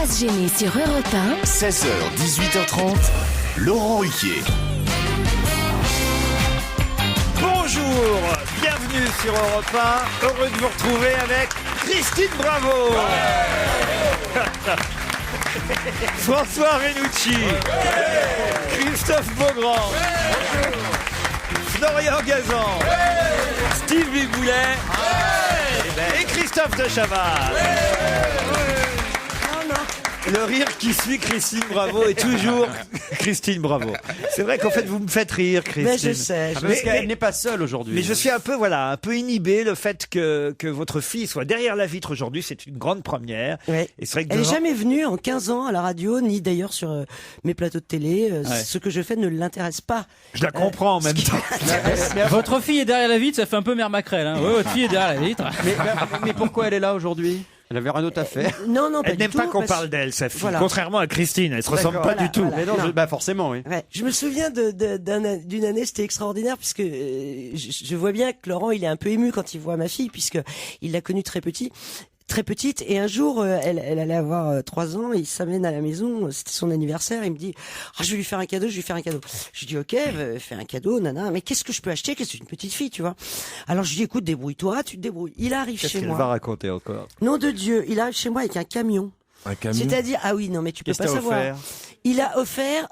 Pas se gêner sur Europe 1. 16h, 18h30, Laurent Ruquier. Bonjour, bienvenue sur Europe 1. Heureux de vous retrouver avec Christine Bravo. François Renucci. Christophe Beaugrand. Florian Gazan. Steve Boulet. Et Christophe de Chavannes. Le rire qui suit Christine Bravo est toujours Christine Bravo. C'est vrai qu'en fait vous me faites rire, Christine. Mais je sais. Parce qu'elle n'est pas seule aujourd'hui. Mais je suis un peu inhibé le fait que votre fille soit derrière la vitre aujourd'hui, c'est une grande première. Ouais. Et c'est vrai que Elle n'est devant- jamais venue en 15 ans à la radio, ni d'ailleurs sur mes plateaux de télé. Ce que je fais ne l'intéresse pas. je la comprends en même temps. Votre fille est derrière la vitre, ça fait un peu mère Macrel. Hein. Ouais, votre fille est derrière la vitre. Mais pourquoi elle est là aujourd'hui? Elle avait rien d'autre à faire. Non, pas Elle du n'aime tout. pas qu'on parce- parle d'elle, sa fille. Voilà. Contrairement à Christine, elle se ressemble pas du tout. voilà. Mais non, Non. forcément, oui. Ouais. Je me souviens d'une année, c'était extraordinaire puisque je vois bien que Laurent, il est un peu ému quand il voit ma fille puisque il l'a connue très petite, et un jour elle allait avoir 3 ans, et il s'amène à la maison, c'était son anniversaire, il me dit je vais lui faire un cadeau. Je lui dis ok, fais un cadeau, nana, mais qu'est-ce que je peux acheter, qu'est-ce que c'est une petite fille, tu vois. Alors je lui dis écoute, débrouille-toi, tu te débrouilles. Il arrive Qu'est-ce chez qu'elle moi. va raconter encore? Nom de Dieu, il arrive chez moi avec un camion. Un camion. C'est-à-dire ah oui, non mais tu peux Qu'est-ce pas que t'as savoir. offert? Il a offert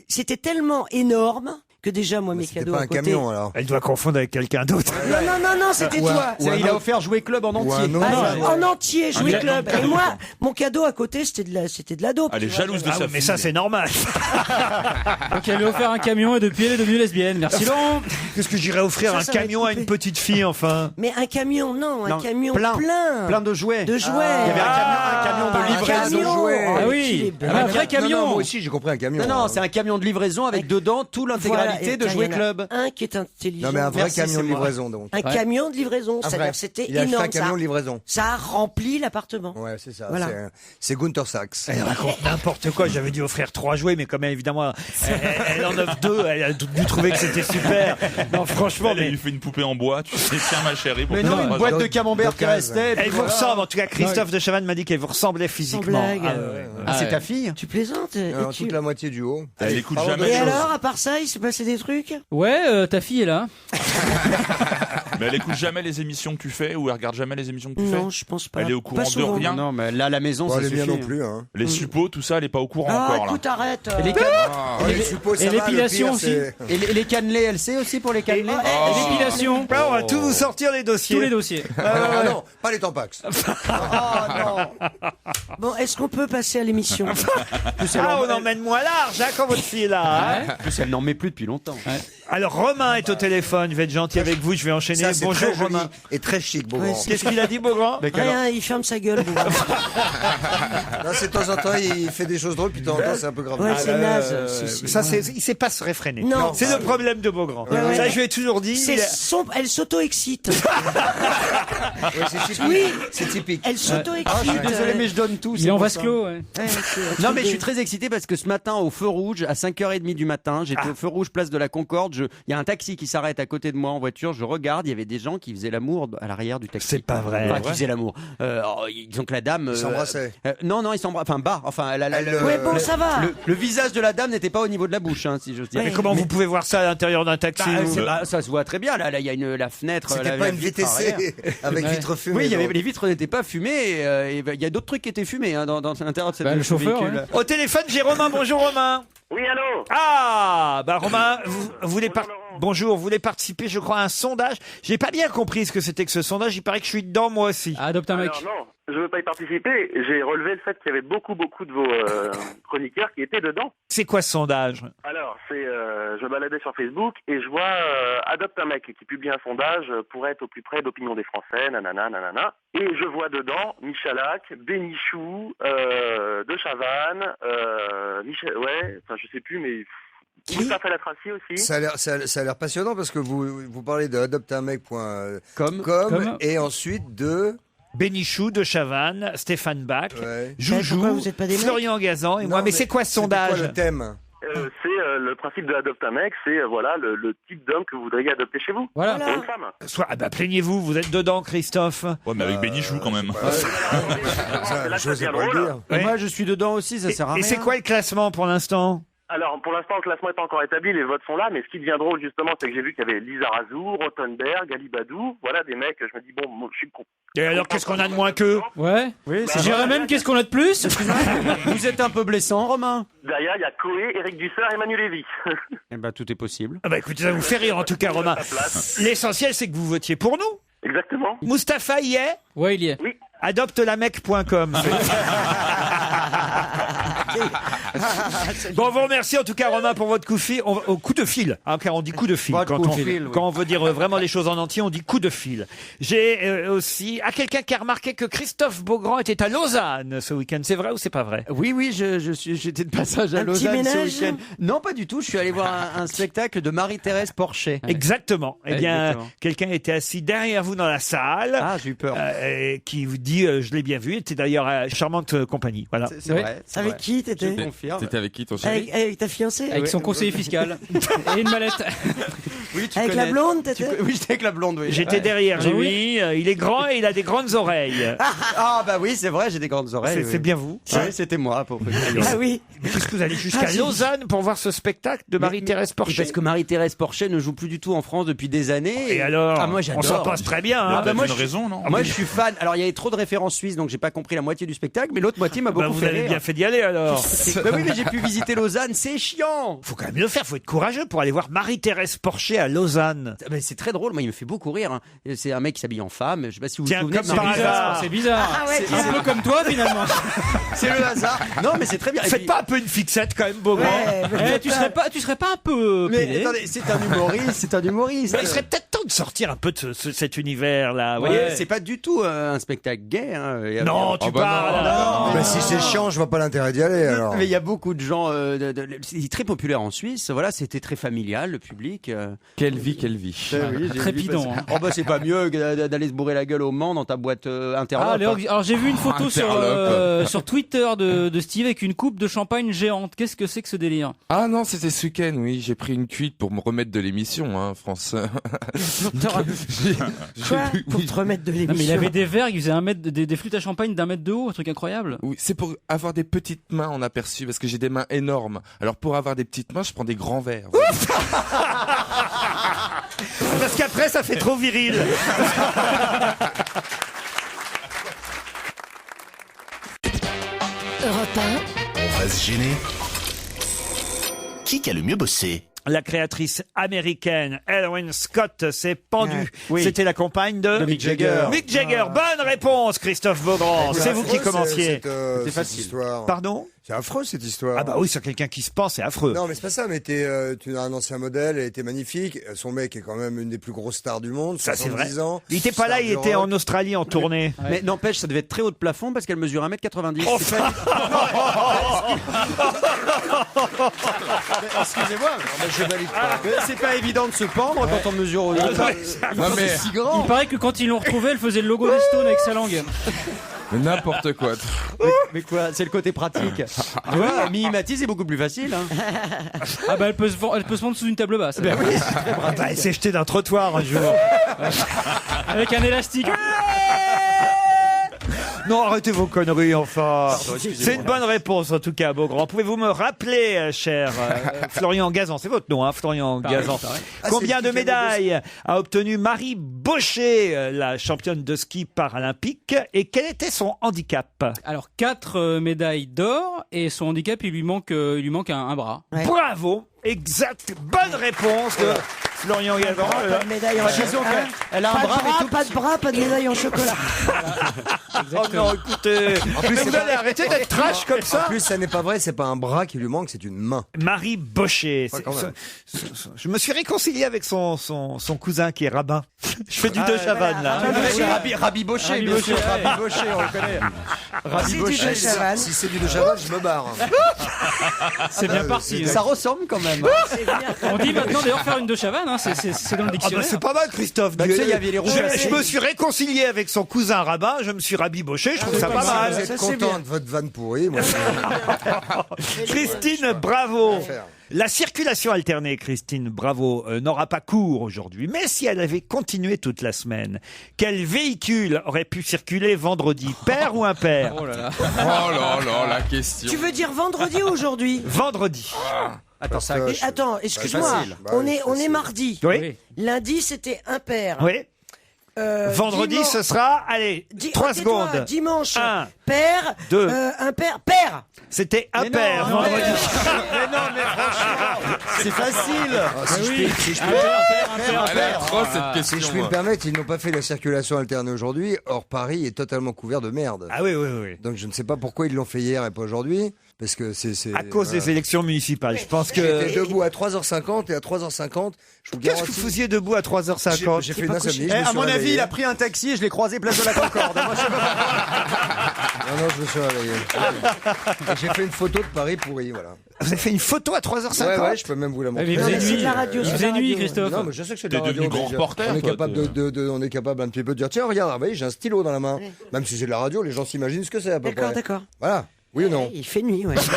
c'était tellement énorme que déjà moi mes C'était cadeaux pas à un côté. camion alors. Elle doit confondre avec quelqu'un d'autre. Non, c'était toi. ou un Il a autre- offert Jouer Club en ou entier. un autre- En entier, jouer mais- club. Et moi, mon cadeau à côté, c'était de la dope. Elle est tu vois. jalouse de Ah sa oui, fille. mais ça c'est normal. Donc elle lui a offert un camion et depuis elle est devenue lesbienne. Merci Laurent. Qu'est-ce que j'irais offrir Ça un va être camion à coupé. une petite fille enfin? Mais un camion, non, un Non, camion plein. plein. Plein de jouets. De jouets. Il y avait un camion Pas de un livraison. camion. jouets. Oh, Ah mais oui. qu'il est bête. Ah, un vrai Non, camion. non, moi aussi j'ai compris un camion. Non, c'est un camion de livraison avec dedans toute l'intégralité Voilà, et de Jouer il y en a Club. Un qui est intelligent. Non mais un vrai Merci, camion c'est de moi. livraison donc. Un camion de livraison, Un c'est-à-dire vrai. que c'était Il a acheté énorme. un camion de livraison. Ça a rempli l'appartement. Ouais, c'est ça. Voilà. C'est Gunther Sachs. Elle raconte n'importe quoi. J'avais dû offrir 3 jouets, mais quand même, évidemment, elle en offre 2. Elle a dû trouver que c'était super. Non, franchement, Elle mais lui fait une poupée en bois, tu sais, tiens ma chérie. Pour Mais faire non, un une rasoir. boîte de camembert qui d'occasion. restait. elle vous ressemble. En tout cas, Christophe de Chavannes m'a dit qu'elle vous ressemblait physiquement. blague. Ah, ouais. Ah, c'est ta fille? Tu plaisantes et Alors, tu- toute la moitié du haut. Elle écoute Pardon, jamais. Et de choses. alors, à part ça, il s'est passé des trucs? Ouais, ta fille est là. Mais elle écoute jamais les émissions que tu fais ou elle regarde jamais les émissions que tu Non, fais. je pense pas. Elle est au Pas courant de souvent. rien. Non, mais là, à la maison, Bon, ça elle est bien suffit. non plus. Hein. Les suppos, tout ça, elle est pas au courant Ah, encore là. écoute, arrête. Et les Oh, les suppos, ça et va, le l'épilation pire, aussi. c'est- Et les cannelés, elle sait aussi pour les cannelés. Oh. L'épilation. Ah, on va tout vous sortir les dossiers. Tous les dossiers. Ah non, pas les Tampax. Bon, est-ce qu'on peut passer à l'émission? Ah, on emmène moins large hein, quand votre fille est là. hein. En plus, elle n'en met plus depuis longtemps. Alors, Romain est au téléphone. Je vais être gentil avec vous. Je vais enchaîner. Ça, c'est Bonjour, très joli Romain. et très chic, Beaugrand. Ouais, Qu'est-ce qu'il a dit, Beaugrand? Rien, il ferme sa gueule. Bon. Là, c'est de temps en temps, il fait des choses drôles, puis de temps en temps, c'est un peu grave. Ouais, c'est naze. Ça, il sait pas se réfréner. Non. C'est le problème de Beaugrand. ouais. Ça, je lui ai toujours dit. Elle s'auto-excite. Ouais, c'est typique. Oui. C'est typique. Elle s'auto-excite. Je suis désolé, mais je donne tout. Il est en vase clos, ouais. Ouais, c'est- Non, mais je suis très excité parce que ce matin, au feu rouge, à 5h30 du matin, j'étais au feu rouge, place de la Concorde. Il y a un taxi qui s'arrête à côté de moi en voiture. Je regarde, il y avait des gens qui faisaient l'amour à l'arrière du taxi. C'est pas vrai. Enfin, qui faisaient l'amour. Disons que la dame. Ils s'embrassaient. Non, ils s'embrassaient. Enfin, bas. Enfin, Ouais, bon, ça va. Le visage de la dame n'était pas au niveau de la bouche, hein, si j'ose dire. Ouais. Mais comment vous pouvez voir ça à l'intérieur d'un taxi? vous Ça se voit très bien. Là, il y a la fenêtre. C'était pas une VTC avec vitre fumée. Oui, donc. les vitres n'étaient pas fumées. Et il y a d'autres trucs qui étaient fumés dans l'intérieur de cette le chauffeur, véhicule. ouais. Au téléphone, j'ai Romain. Bonjour, Romain. Oui, allô. Ah, bah Romain, vous voulez bonjour, vous voulez participer, je crois, à un sondage. J'ai pas bien compris ce que c'était que ce sondage. Il paraît que je suis dedans moi aussi. Adopte un mec. Alors non, je veux pas y participer. J'ai relevé le fait qu'il y avait beaucoup de vos chroniqueurs qui étaient dedans. C'est quoi ce sondage? Alors, je me baladais sur Facebook et je vois Adopte un mec qui publie un sondage pour être au plus près d'opinion des Français, nanana, nanana. Et je vois dedans Michalak, Bénichou, De Chavannes, enfin je sais plus, mais Moustapha Latraci aussi. Ça a l'air passionnant parce que vous parlez de adopteunmec.com Comme. et ensuite de... Bénichou, De Chavannes, Stéphane Bach, Ouais. Joujou, Pourquoi vous êtes pas des mecs Florian Gazan et moi. Non, Mais c'est quoi ce c'était sondage? quoi le thème? C'est le principe de Adopte un mec, c'est voilà le type d'homme que vous voudriez adopter chez vous. Voilà. Pour une femme. Soit, plaignez-vous, vous êtes dedans, Christophe. Ouais, mais avec Bénichou quand même. Ça, Là, je ça sais devient pas le drôle. dire. Ouais. Moi, je suis dedans aussi, ça sert à Et rien. c'est quoi le classement pour l'instant? Alors, pour l'instant, le classement n'est pas encore établi, les votes sont là, mais ce qui devient drôle, justement, c'est que j'ai vu qu'il y avait Lisa Razou, Rottenberg, Ali Badou, voilà, des mecs, je me dis, bon, moi, je suis con. Et alors, qu'est-ce qu'on a de moins qu'eux? Ouais. Oui, Je dirais même qu'est-ce qu'on a de plus. Vous êtes un peu blessant, Romain. Derrière, il y a Coé, Éric Dussert et Manu Lévy. Eh ben, tout est possible. Ah bah écoutez, ça vous fait rire en tout cas, Romain. Sa place. L'essentiel, c'est que vous votiez pour nous. Exactement. Mustapha y est. Ouais, il y est. Oui. Adoptelamec.com. Bon, on vous remercie en tout cas, Romain, pour votre coup de fil. Hein, car on dit coup de fil. Votre Quand, coup de on, fil, oui. quand on veut dire vraiment les choses en entier, on dit coup de fil. J'ai aussi quelqu'un qui a remarqué que Christophe Beaugrand était à Lausanne ce week-end. C'est vrai ou c'est pas vrai? Oui, j'étais de passage à Un petit Lausanne ce ménage week-end. Non, pas du tout. Je suis allé voir un spectacle de Marie-Thérèse Porchet. Exactement. Eh bien, Exactement. quelqu'un était assis derrière vous dans la salle. Ah, j'ai eu peur. Qui vous dit, je l'ai bien vu, était d'ailleurs à charmante compagnie. Voilà. C'est Ouais. vrai. c'est Avec vrai. qui Je t'étais? confirme. T'étais avec qui, ton chéri? Avec ta fiancée? Avec son conseiller fiscal et une mallette. Oui, tu Avec connais. la blonde, t'étais? Oui, j'étais avec la blonde, oui. J'étais derrière Ah lui. Il est grand et il a des grandes oreilles. Ah, bah oui, c'est vrai, j'ai des grandes oreilles. C'est bien vous. Oui, c'était moi, à peu près. Ah oui. Mais qu'est-ce que vous allez jusqu'à c'est- Lausanne pour voir ce spectacle de Marie-Thérèse Porchet? Parce que Marie-Thérèse Porchet ne joue plus du tout en France depuis des années. Et alors, Ah, moi, j'adore. on s'en passe très bien. Il y a Hein. peut-être moi, une je- raison, non? Moi, je suis fan. Alors, il y avait trop de références suisses, donc j'ai pas compris la moitié du spectacle, mais l'autre moitié m'a Bah, beaucoup vous fait avez rire. bien fait d'y aller alors. Bah oui, mais j'ai pu visiter Lausanne, c'est chiant. Faut quand même le faire, faut être courageux pour aller voir Marie-Thérèse Porchet à Lausanne. Ah, bah, c'est très drôle, moi, il me fait beaucoup rire. Hein. C'est un mec qui s'habille en femme. Je sais pas si vous Tiens, vous souvenez. comme de par Marie-Thérèse. hasard. C'est bizarre. Ah ouais, C'est un peu comme toi finalement. C'est le hasard. Non, mais c'est très bien. Et Faites puis- pas un peu une fixette quand même, Beaugrand. Ouais, Tu serais pas un peu Mais pédé attendez, c'est un humoriste, c'est un humoriste. Il serait peut-être temps de sortir un peu de cet univers-là. vous Ouais, voyez. c'est pas du tout un spectacle gay. Hein. Non, tu Oh, bah parles. non. Mais si c'est chiant, je vois pas l'intérêt d'y aller alors. Mais il y a beaucoup de gens. C'est très populaire en Suisse. Voilà, c'était très familial, le public. Quelle vie, quelle vie. Oui, j'ai Trépidant, vu passer. hein. Oh bah c'est pas mieux que d'aller se bourrer la gueule au Mans dans ta boîte Interlope. Ah, alors j'ai vu une photo sur Twitter de Steve avec une coupe de champagne géante. Qu'est-ce que c'est que ce délire? Ah non, c'était ce week-end, oui. J'ai pris une cuite pour me remettre de l'émission, hein, France. J'ai- Quoi? j'ai- Pour te remettre de Non, mais il l'émission. avait des verres, il faisait des flûtes à champagne d'1 mètre de haut, un truc incroyable. Oui, c'est pour avoir des petites mains en aperçu, parce que j'ai des mains énormes. Alors pour avoir des petites mains, je prends des grands verres. Parce qu'après, ça fait trop viril. Europe 1. On va se gêner. Qui a le mieux bossé? La créatrice américaine Elwyn Scott s'est pendue. Oui. C'était la compagne de Mick Jagger. Mick Jagger. Bonne réponse, Christophe Beaugrand. C'est vous qui commenciez. C'est facile. cette histoire. Pardon? C'est affreux cette histoire. Ah bah oui, sur quelqu'un qui se pense, c'est affreux. Non, mais c'est pas ça, mais tu as un ancien modèle, elle était magnifique. Son mec est quand même une des plus grosses stars du monde, Ça, c'est 70 vrai. ans. Il était pas là, il était en Australie en tournée. Mais n'empêche, ça devait être très haut de plafond parce qu'elle mesure 1m90. Oh, C'est pas- Excusez-moi, mais je valide pas. Mais c'est pas évident de se pendre quand on mesure au Non, mais si grand. Il paraît que quand ils l'ont retrouvé, elle faisait le logo des Stones avec sa langue. n'importe quoi. Mais quoi, c'est le côté pratique. Tu vois, Mimati, c'est beaucoup plus facile. Hein. Ah bah elle peut se vendre sous une table basse. Ah bah, elle s'est jetée d'un trottoir un jour. Avec un élastique. Non, arrêtez vos conneries, enfin. C'est une bonne réponse, en tout cas, Beaugrand. Pouvez-vous me rappeler, cher Florian Gazan, c'est votre nom, hein, Florian Gazan. Combien de médailles a obtenu Marie Bochet, la championne de ski paralympique, et quel était son handicap? Alors 4 médailles d'or et son handicap il lui manque un bras. Ouais. Bravo! Exact! Bonne réponse de Florian Gazan. Pas de médaille en Disons chocolat. qu'elle- elle a un Pas de bras, mais bras, tout pas de bras, pas de médaille en chocolat. Oh non, écoutez, mais vous allez arrêter d'être trash comme En ça. plus, ça n'est pas vrai, c'est pas un bras qui lui manque, c'est une main. Marie Bochet. Ouais, quand même. Je me suis réconcilié avec son cousin qui est rabbin. Je fais du De Chavannes, là. Rabbi Bochet, Rabbi bien sûr. Bochet, ouais. Rabbi Bochet, on le connaît. Rabbi C'est du Bochet. De Chavannes. Si c'est du De Chavannes, je me barre. C'est bien parti. Ça ressemble quand même. C'est bien. On dit maintenant d'ailleurs faire une de Chavannes, hein, c'est dans le Ah bah dictionnaire. c'est pas mal, Christophe. Bah, tu sais, il y avait les rouges à je me suis réconcilié avec son cousin rabbin, je me suis Rabbi Bochet, je trouve ça pas Vous mal. êtes content de votre vanne pourrie, moi. Christine, bravo. La circulation alternée, Christine Bravo, n'aura pas cours aujourd'hui. Mais si elle avait continué toute la semaine, quel véhicule aurait pu circuler vendredi? Pair ou impair? Oh là là, la question. Tu veux dire vendredi ou aujourd'hui? Vendredi. Attends, ça. Attends, excuse-moi. facile. On est mardi. Oui. Lundi, c'était impair. Oui. Vendredi, dimanche- ce sera, allez, 3 tais-toi, secondes. Dimanche, Un, pair, 2. Impair, pair. C'était impair non, vendredi. Mais non, mais franchement, c'est facile. Elle est atroce cette question. Si je puis me permettre, ils n'ont pas fait la circulation alternée aujourd'hui. Or, Paris est totalement couvert de merde. Ah oui, oui, oui. Donc, je ne sais pas pourquoi ils l'ont fait hier et pas aujourd'hui. Parce que c'est À cause des élections municipales. Je pense J'étais que... debout à 3h50 et à 3h50, je vous Qu'est-ce garantis. que vous faisiez debout à 3h50? J'ai fait une insomnie. À mon avis, il a pris un taxi et je l'ai croisé place de la Concorde. Moi, je sais pas. Non, je me suis réveillé. J'ai fait une photo de Paris pourri, voilà. Vous avez fait une photo à 3h50? Ouais, je peux même vous la montrer. Mais il Non, faisait mais c'est nuit. de la radio, Il c'est de faisait la nuit, radio. Christophe. Non, mais je sais que c'est de la T'es radio. devenu grand mais reporter, on est toi, capable on est capable un petit peu de dire tiens, regarde, vous voyez, j'ai un stylo dans la main. Même si c'est de la radio, les gens s'imaginent ce que c'est à peu près. D'accord, d'accord. Voilà. Oui ou non? Il fait nuit, ouais. Regarde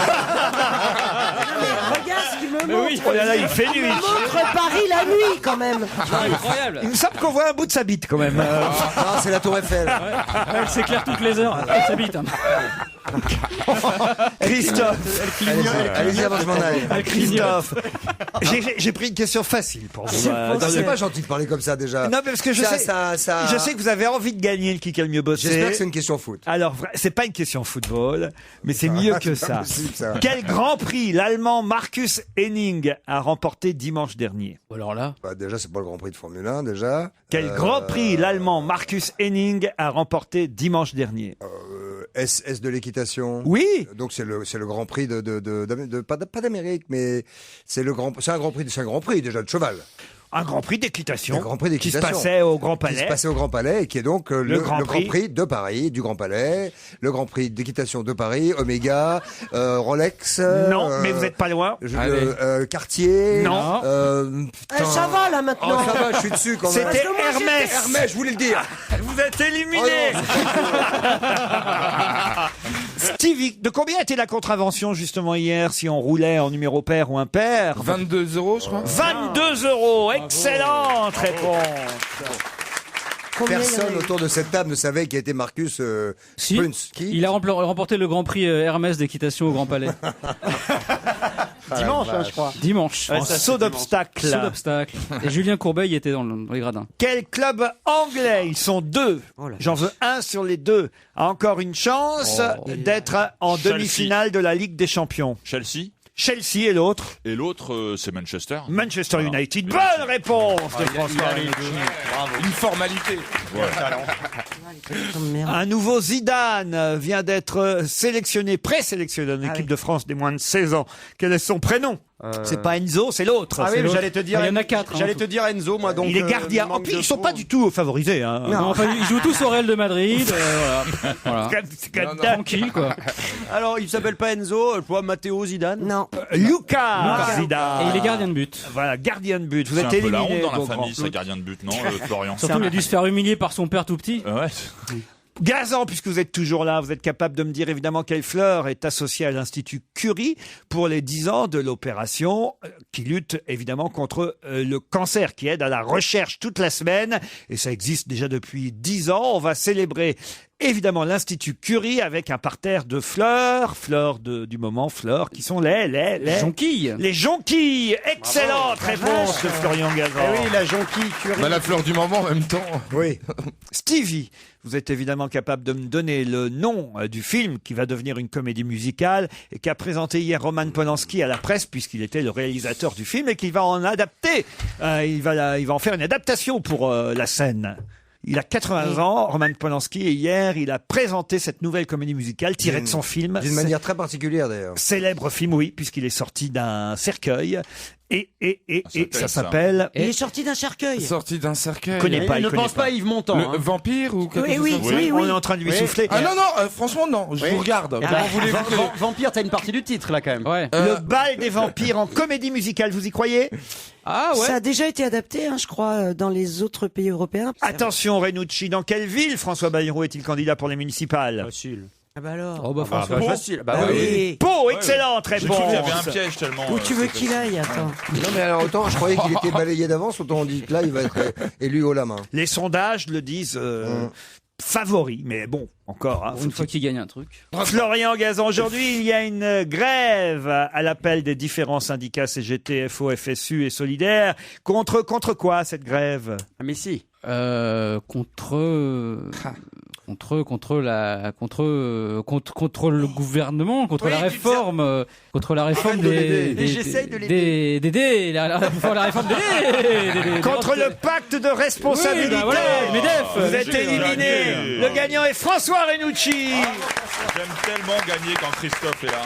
ce qu'il me montre. Oh là là, il fait nuit. Il me montre Paris la nuit, quand même. Incroyable. Il me semble qu'on voit un bout de sa bite quand même. Ah, c'est la Tour Eiffel. Elle s'éclaire toutes les heures. Elle s'habite. Christophe, Allez-y avant que je m'en aille. Christophe, j'ai pris une question facile pour vous. C'est pas gentil de parler comme ça déjà. Non, mais parce que je sais que vous avez envie de gagner le qui a le mieux bossé. J'espère que c'est une question foot. Alors, c'est pas une question football, mais c'est mieux que c'est pas ça. possible, ça. Quel grand prix l'Allemand Markus Henning a remporté dimanche dernier? Alors là. Bah, déjà, c'est pas le Grand Prix de Formule 1, déjà. Quel grand prix l'Allemand Markus Henning a remporté dimanche dernier? S de l'équitation. Oui. Donc c'est le Grand Prix pas d'Amérique, mais c'est un Grand Prix déjà de cheval. Un Grand Prix d'équitation. Un Grand Prix Qui se d'équitation. passait au Grand Qui se Palais. passait au Grand Palais et qui est donc le Grand Grand Prix de Paris, du Grand Palais, le Grand Prix d'équitation de Paris, Omega, Rolex. Non, mais vous êtes pas loin. Cartier. Non. Putain. Ça va, là, maintenant. Oh, ça va, je suis dessus quand même. C'était Parce que moi, Hermès. Hermès, je voulais le dire. Vous êtes éliminé. Oh Stevie, de combien était la contravention justement hier si on roulait en numéro pair ou impair? 22 €, je crois. 22 €. Excellente réponse. Combien il y en a Personne eu autour de cette table ne savait qui était Marcus Si. Prince. Qui Il a remporté le Grand Prix Hermès d'équitation au Grand Palais. Dimanche, je crois. Dimanche. En saut d'obstacle. Saut d'obstacle. Et Julien Courbet y était dans les gradins. Quel club anglais? Ils sont deux. J'en veux un sur les deux. A encore une chance d'être en Chelsea. demi-finale de la Ligue des Champions. Chelsea. Chelsea et l'autre. Et l'autre, c'est Manchester. Manchester Voilà. United. Bonne réponse de François Renucci. Une formalité. Oh, merde. Un nouveau Zidane vient d'être sélectionné, présélectionné dans l'équipe de France des moins de 16 ans. Quel est son prénom? C'est pas Enzo, c'est l'autre. Ah C'est oui, mais l'autre. j'allais te dire. Il y en a 4. J'allais te dire Enzo, moi donc. Il est gardien. En plus, ils sont pas du tout favorisés. Hein. Non, enfin, ils jouent tous au Real de Madrid. Voilà. C'est quand même Tranquille, quoi. Alors, il s'appelle pas Enzo, je vois Matteo Zidane. Non. Lucas Zidane. Et il est gardien de but. Voilà, gardien de but. Vous C'est êtes un peu la éliminé. honte dans la Beaugrand. famille, ça, gardien de but, non, Florian? Surtout, il a dû se faire humilier par son père tout petit. Ouais. Gazan, puisque vous êtes toujours là, vous êtes capable de me dire évidemment quelle fleur est associée à l'Institut Curie pour les 10 ans de l'opération qui lutte évidemment contre le cancer, qui aide à la recherche toute la semaine. Et ça existe déjà depuis 10 ans. On va célébrer évidemment l'Institut Curie avec un parterre de fleurs du moment, fleurs qui sont les Jonquille. Les jonquilles. Excellente réponse de Florian Gazan. Eh oui, la jonquille Curie. Bah, la fleur du moment en même temps. Oui. Stevie, vous êtes évidemment capable de me donner le nom du film qui va devenir une comédie musicale et qu'a présenté hier Roman Polanski à la presse puisqu'il était le réalisateur du film et qu'il va en adapter. Il va en faire une adaptation pour la scène. Il a 80 ans, Roman Polanski, et hier, il a présenté cette nouvelle comédie musicale tirée de son film. D'une manière très particulière d'ailleurs. Célèbre film, oui, puisqu'il est sorti d'un cercueil. Et ça ça. s'appelle... Il est sorti d'un cercueil. Sorti d'un cercueil. Connais pas, il Ne connaît pense pas. pas Yves Montand. Le hein. vampire ou quelque Oui, chose oui, comme ça oui, On oui. est en train de lui Oui. souffler. Ah non, non, franchement, non. Je vous regarde. Ah, Comment voulez-vous que- Vampire, t'as une partie du titre là quand même. Ouais. Le bal des vampires en comédie musicale, vous y croyez? Ah ouais. Ça a déjà été adapté, hein, je crois, dans les autres pays européens. Attention Renucci, dans quelle ville François Bayrou est-il candidat pour les municipales? Facile. Ah bah alors. Oh bah François. Facile. Bah Ah oui. oui. Pau, excellente J'ai cru qu'il y avait un réponse. piège tellement. Où tu veux qu'il aille, attends. Non, mais alors autant je croyais qu'il était balayé d'avance, autant on dit que là, il va être élu haut la main. Les sondages le disent favori, mais bon, encore. Hein, Pour une fois qu'il gagne un truc. Florian Gazan, aujourd'hui, il y a une grève à l'appel des différents syndicats CGT, FO, FSU et Solidaires. Contre quoi, cette grève? Ah, mais si. Contre le gouvernement, contre la réforme, J'essaye de des la réforme des Contre le pacte de responsabilité. Oui, bah voilà, le MEDEF. Vous êtes éliminé. Le gagnant est François Renucci. J'aime tellement gagner quand Christophe est là.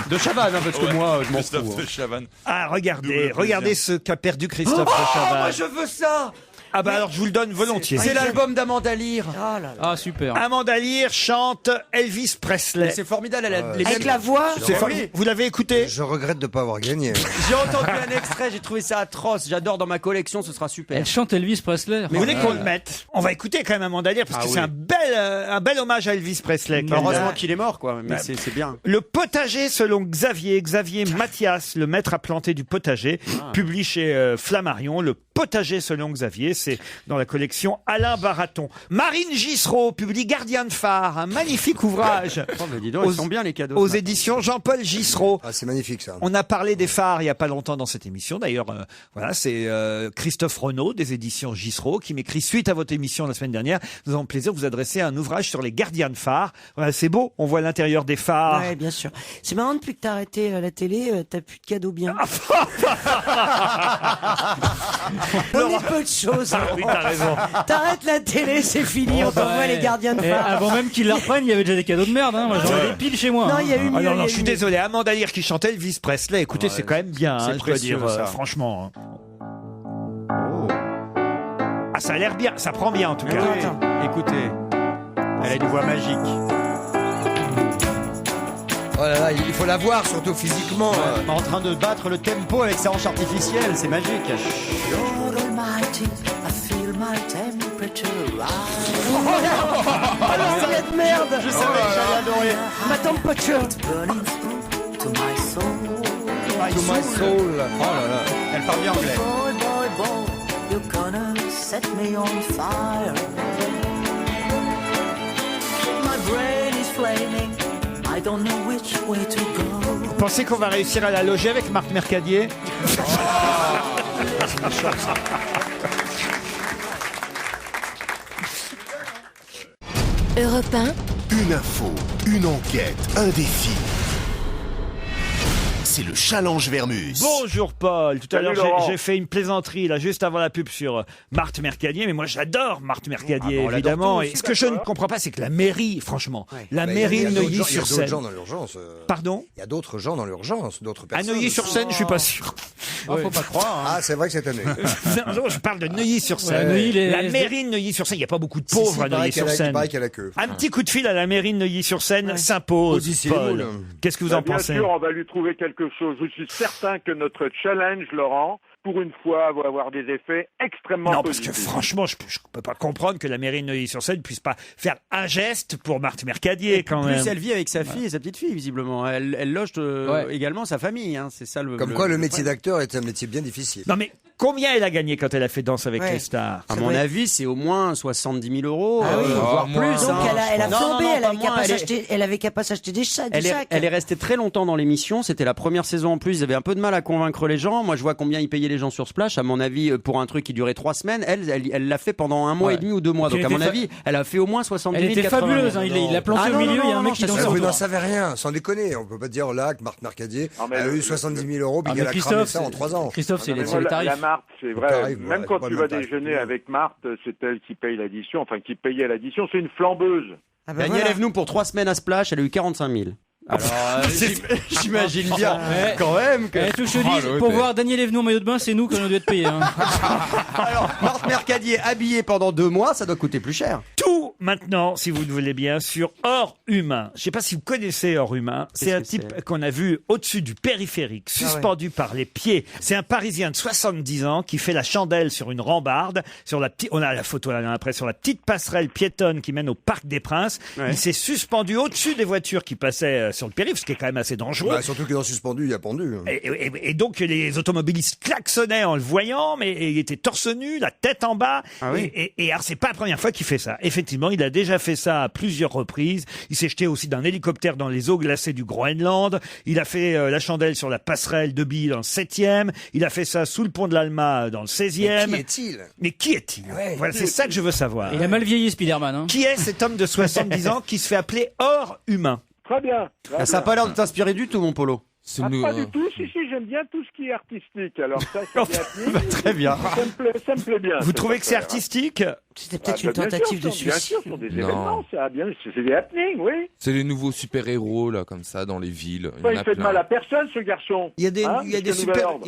De Chavannes, parce que moi, je m'en Christophe fous. de Chavannes. Ah, regardez Double plaisir. ce qu'a perdu Christophe Moi, Chavannes. je veux ça. Ah bah alors je vous le donne volontiers. C'est l'album d'Amanda Lear. Ah là là. Ah super. Amanda Lear chante Elvis Presley. C'est formidable. Elle a les Avec mêmes- la voix. C'est fa- Oui. Vous l'avez écouté? Je regrette de ne pas avoir gagné. J'ai entendu un extrait, j'ai trouvé ça atroce. J'adore dans ma collection, ce sera super. Elle chante Elvis Presley. Vous voulez qu'on le mette? On va écouter quand même Amanda Lear parce Ah que oui. c'est un bel hommage à Elvis Presley. Heureusement qu'il est mort, quoi. Mais c'est bien. Le potager selon Xavier Mathias, le maître à planter du potager, publie chez Flammarion. Le potager selon Xavier, c'est dans la collection Alain Baraton. Marine Gissereau publie Gardien de phare, un magnifique ouvrage Oh, mais dis donc, ils sont bien les cadeaux. aux ce matin. éditions Jean-Paul Gissereau. Ah, c'est magnifique ça. On a parlé des phares il y a pas longtemps dans cette émission. D'ailleurs, voilà, c'est Christophe Renaud des éditions Gissereau qui m'écrit suite à votre émission la semaine dernière. Nous avons le plaisir de vous adresser un ouvrage sur les gardiens de phare. Voilà, c'est beau, on voit l'intérieur des phares. Ouais, bien sûr. C'est marrant, depuis que t'as arrêté la télé, t'as plus de cadeaux bien. On dit peu de choses. Oui, t'as raison. T'arrêtes la télé, c'est fini, on t'envoie les gardiens de Et phare. avant même qu'ils la reprennent, il y avait déjà des cadeaux de merde. Hein. Moi, j'en ai des piles chez moi. Non, hein. il y a eu mieux. Ah non, il y a non, eu je suis mieux. désolé. Amanda Lear qui chantait Elvis Presley. Écoutez, c'est quand même bien, c'est hein, je dois précieux, dire, ça. franchement. Ah, ça a l'air bien, ça prend bien en tout cas. Attends, attends. Écoutez, elle a une voix magique. Oh là là, il faut la voir, surtout physiquement. En train de battre le tempo avec sa hanche artificielle, c'est magique. Oh non, cette merde. Je savais que j'allais adorer. Ma temperature. To my soul. Oh là là, elle parle bien anglais. Vous pensez qu'on va réussir à la loger avec Marc Mercadier? Europe 1, Une info, une enquête, un défi. C'est le challenge Vermus. Bonjour Paul. Tout à Salut, l'heure, Laurent. j'ai fait une plaisanterie là juste avant la pub sur Marthe Mercadier, mais moi j'adore Marthe Mercadier Ah bon, on l'adore évidemment. tous, Et ce que je ne comprends pas, c'est que la mairie, franchement, la Mais mairie il y a de d'autres gens- il y a d'autres Neuilly-sur-Seine. gens dans l'urgence. Pardon? Il y a d'autres gens dans l'urgence, d'autres À personnes. Neuilly-sur-Seine, je suis pas sûr. Faut pas croire. Ah, c'est vrai que cette année. Non, non, je parle de Neuilly-sur-Seine. Ouais, Neuilly, les- La mairie de Neuilly-sur-Seine, il n'y a pas beaucoup de pauvres à il paraît qu'il Neuilly-sur-Seine. y a la queue. Un petit coup de fil à la mairie de Neuilly-sur-Seine s'impose. Auditionnez-vous, Paul. là. Qu'est-ce que vous en Bien pensez? sûr, on va lui trouver quelque chose. Je suis certain que notre challenge, Laurent, pour une fois, va avoir des effets extrêmement Non, parce que positifs. franchement, je peux pas comprendre que la mairie de Neuilly-sur-Seine ne puisse pas faire un geste pour Marthe Mercadier quand Plus même. elle vit avec sa fille et sa petite fille, visiblement. Elle loge également sa famille. Hein. C'est ça le. Comme quoi, le métier d'acteur est un métier bien difficile. Non mais combien elle a gagné quand elle a fait Danse avec Ouais. les stars? À mon avis, c'est au moins 70 000 euros, Ah oui. voire moins. plus. Donc hein. elle a Non, flambé, non, elle pas avait qu'à moins, pas elle est- s'acheter- elle avait qu'à pas s'acheter des sacs. Elle est restée très longtemps dans l'émission. C'était la première saison en plus. Ils avaient un peu de mal à convaincre les gens. Moi, je vois combien ils payaient les gens sur Splash. À mon avis, pour un truc qui durait 3 semaines, elle l'a fait pendant 1 mois Ouais. et demi ou 2 mois. Puis Donc, à elle mon était avis, elle a fait au moins 70 Elle 000, était 80 000. fabuleuse. Hein. Il l'a planté Ah au non, milieu. non, Il y a un non, mec non, qui je danse t'assure. Vous autour. n'en savez rien, sans déconner. On peut pas dire là que Marthe Mercadier Non, mais a le- eu 70 000 euros, puis Ah, qu'elle mais a cramé Christophe, ça en 3 ans. Christophe, c'est Non, mais les moi, tarifs. la Marthe, c'est vrai. tarif, Même voilà, quand c'est pas tu le vas même tarif. déjeuner avec Marthe, c'est elle qui paye l'addition, enfin qui payait l'addition. C'est une flambeuse. Ah bah Daniel voilà. Evenou, pour 3 semaines à Splash, elle a eu 45 000. Alors, j'imagine bien, Ouais. quand même, que... Eh, tout je te dis, pour voir Daniel Evenou en maillot de bain, c'est nous qu'on doit être payés. Hein. Alors, Marthe Mercadier habillée pendant 2 mois, ça doit coûter plus cher. Tous maintenant, si vous le voulez bien, sur Or Humain. Je ne sais pas si vous connaissez Or Humain. C'est un type qu'on a vu au-dessus du périphérique, suspendu par les pieds. C'est un Parisien de 70 ans qui fait la chandelle sur une rambarde. On a la photo là après, sur la petite passerelle piétonne qui mène au Parc des Princes. Il s'est suspendu au-dessus des voitures qui passaient sur le périph', ce qui est quand même assez dangereux. Bah, surtout qu'il est suspendu, il y a pendu. Et donc les automobilistes klaxonnaient en le voyant, mais il était torse nu, la tête en bas. Et alors c'est pas la première fois qu'il fait ça. Effectivement, il a déjà fait ça à plusieurs reprises. Il s'est jeté aussi d'un hélicoptère dans les eaux glacées du Groenland. Il a fait la chandelle sur la passerelle de Billy dans le 7e. Il a fait ça sous le pont de l'Alma dans le 16e. Mais qui est-il Voilà, c'est ça que je veux savoir. Il a mal vieilli, Spider-Man. Hein. Qui est cet homme de 70 ans qui se fait appeler Or Humain? Très bien. Ça n'a pas l'air de t'inspirer du tout, mon Polo. Pas du tout. Si, j'aime bien tout ce qui est artistique. Alors ça, c'est très bien. Ça me plaît bien. Vous trouvez que c'est artistique? C'était peut-être une tentative de suicide. Bien sûr, sur des événements, ça bien. C'est des happenings, oui. C'est les nouveaux super-héros, là, comme ça, dans les villes. Il fait de mal à personne, ce garçon. Il y a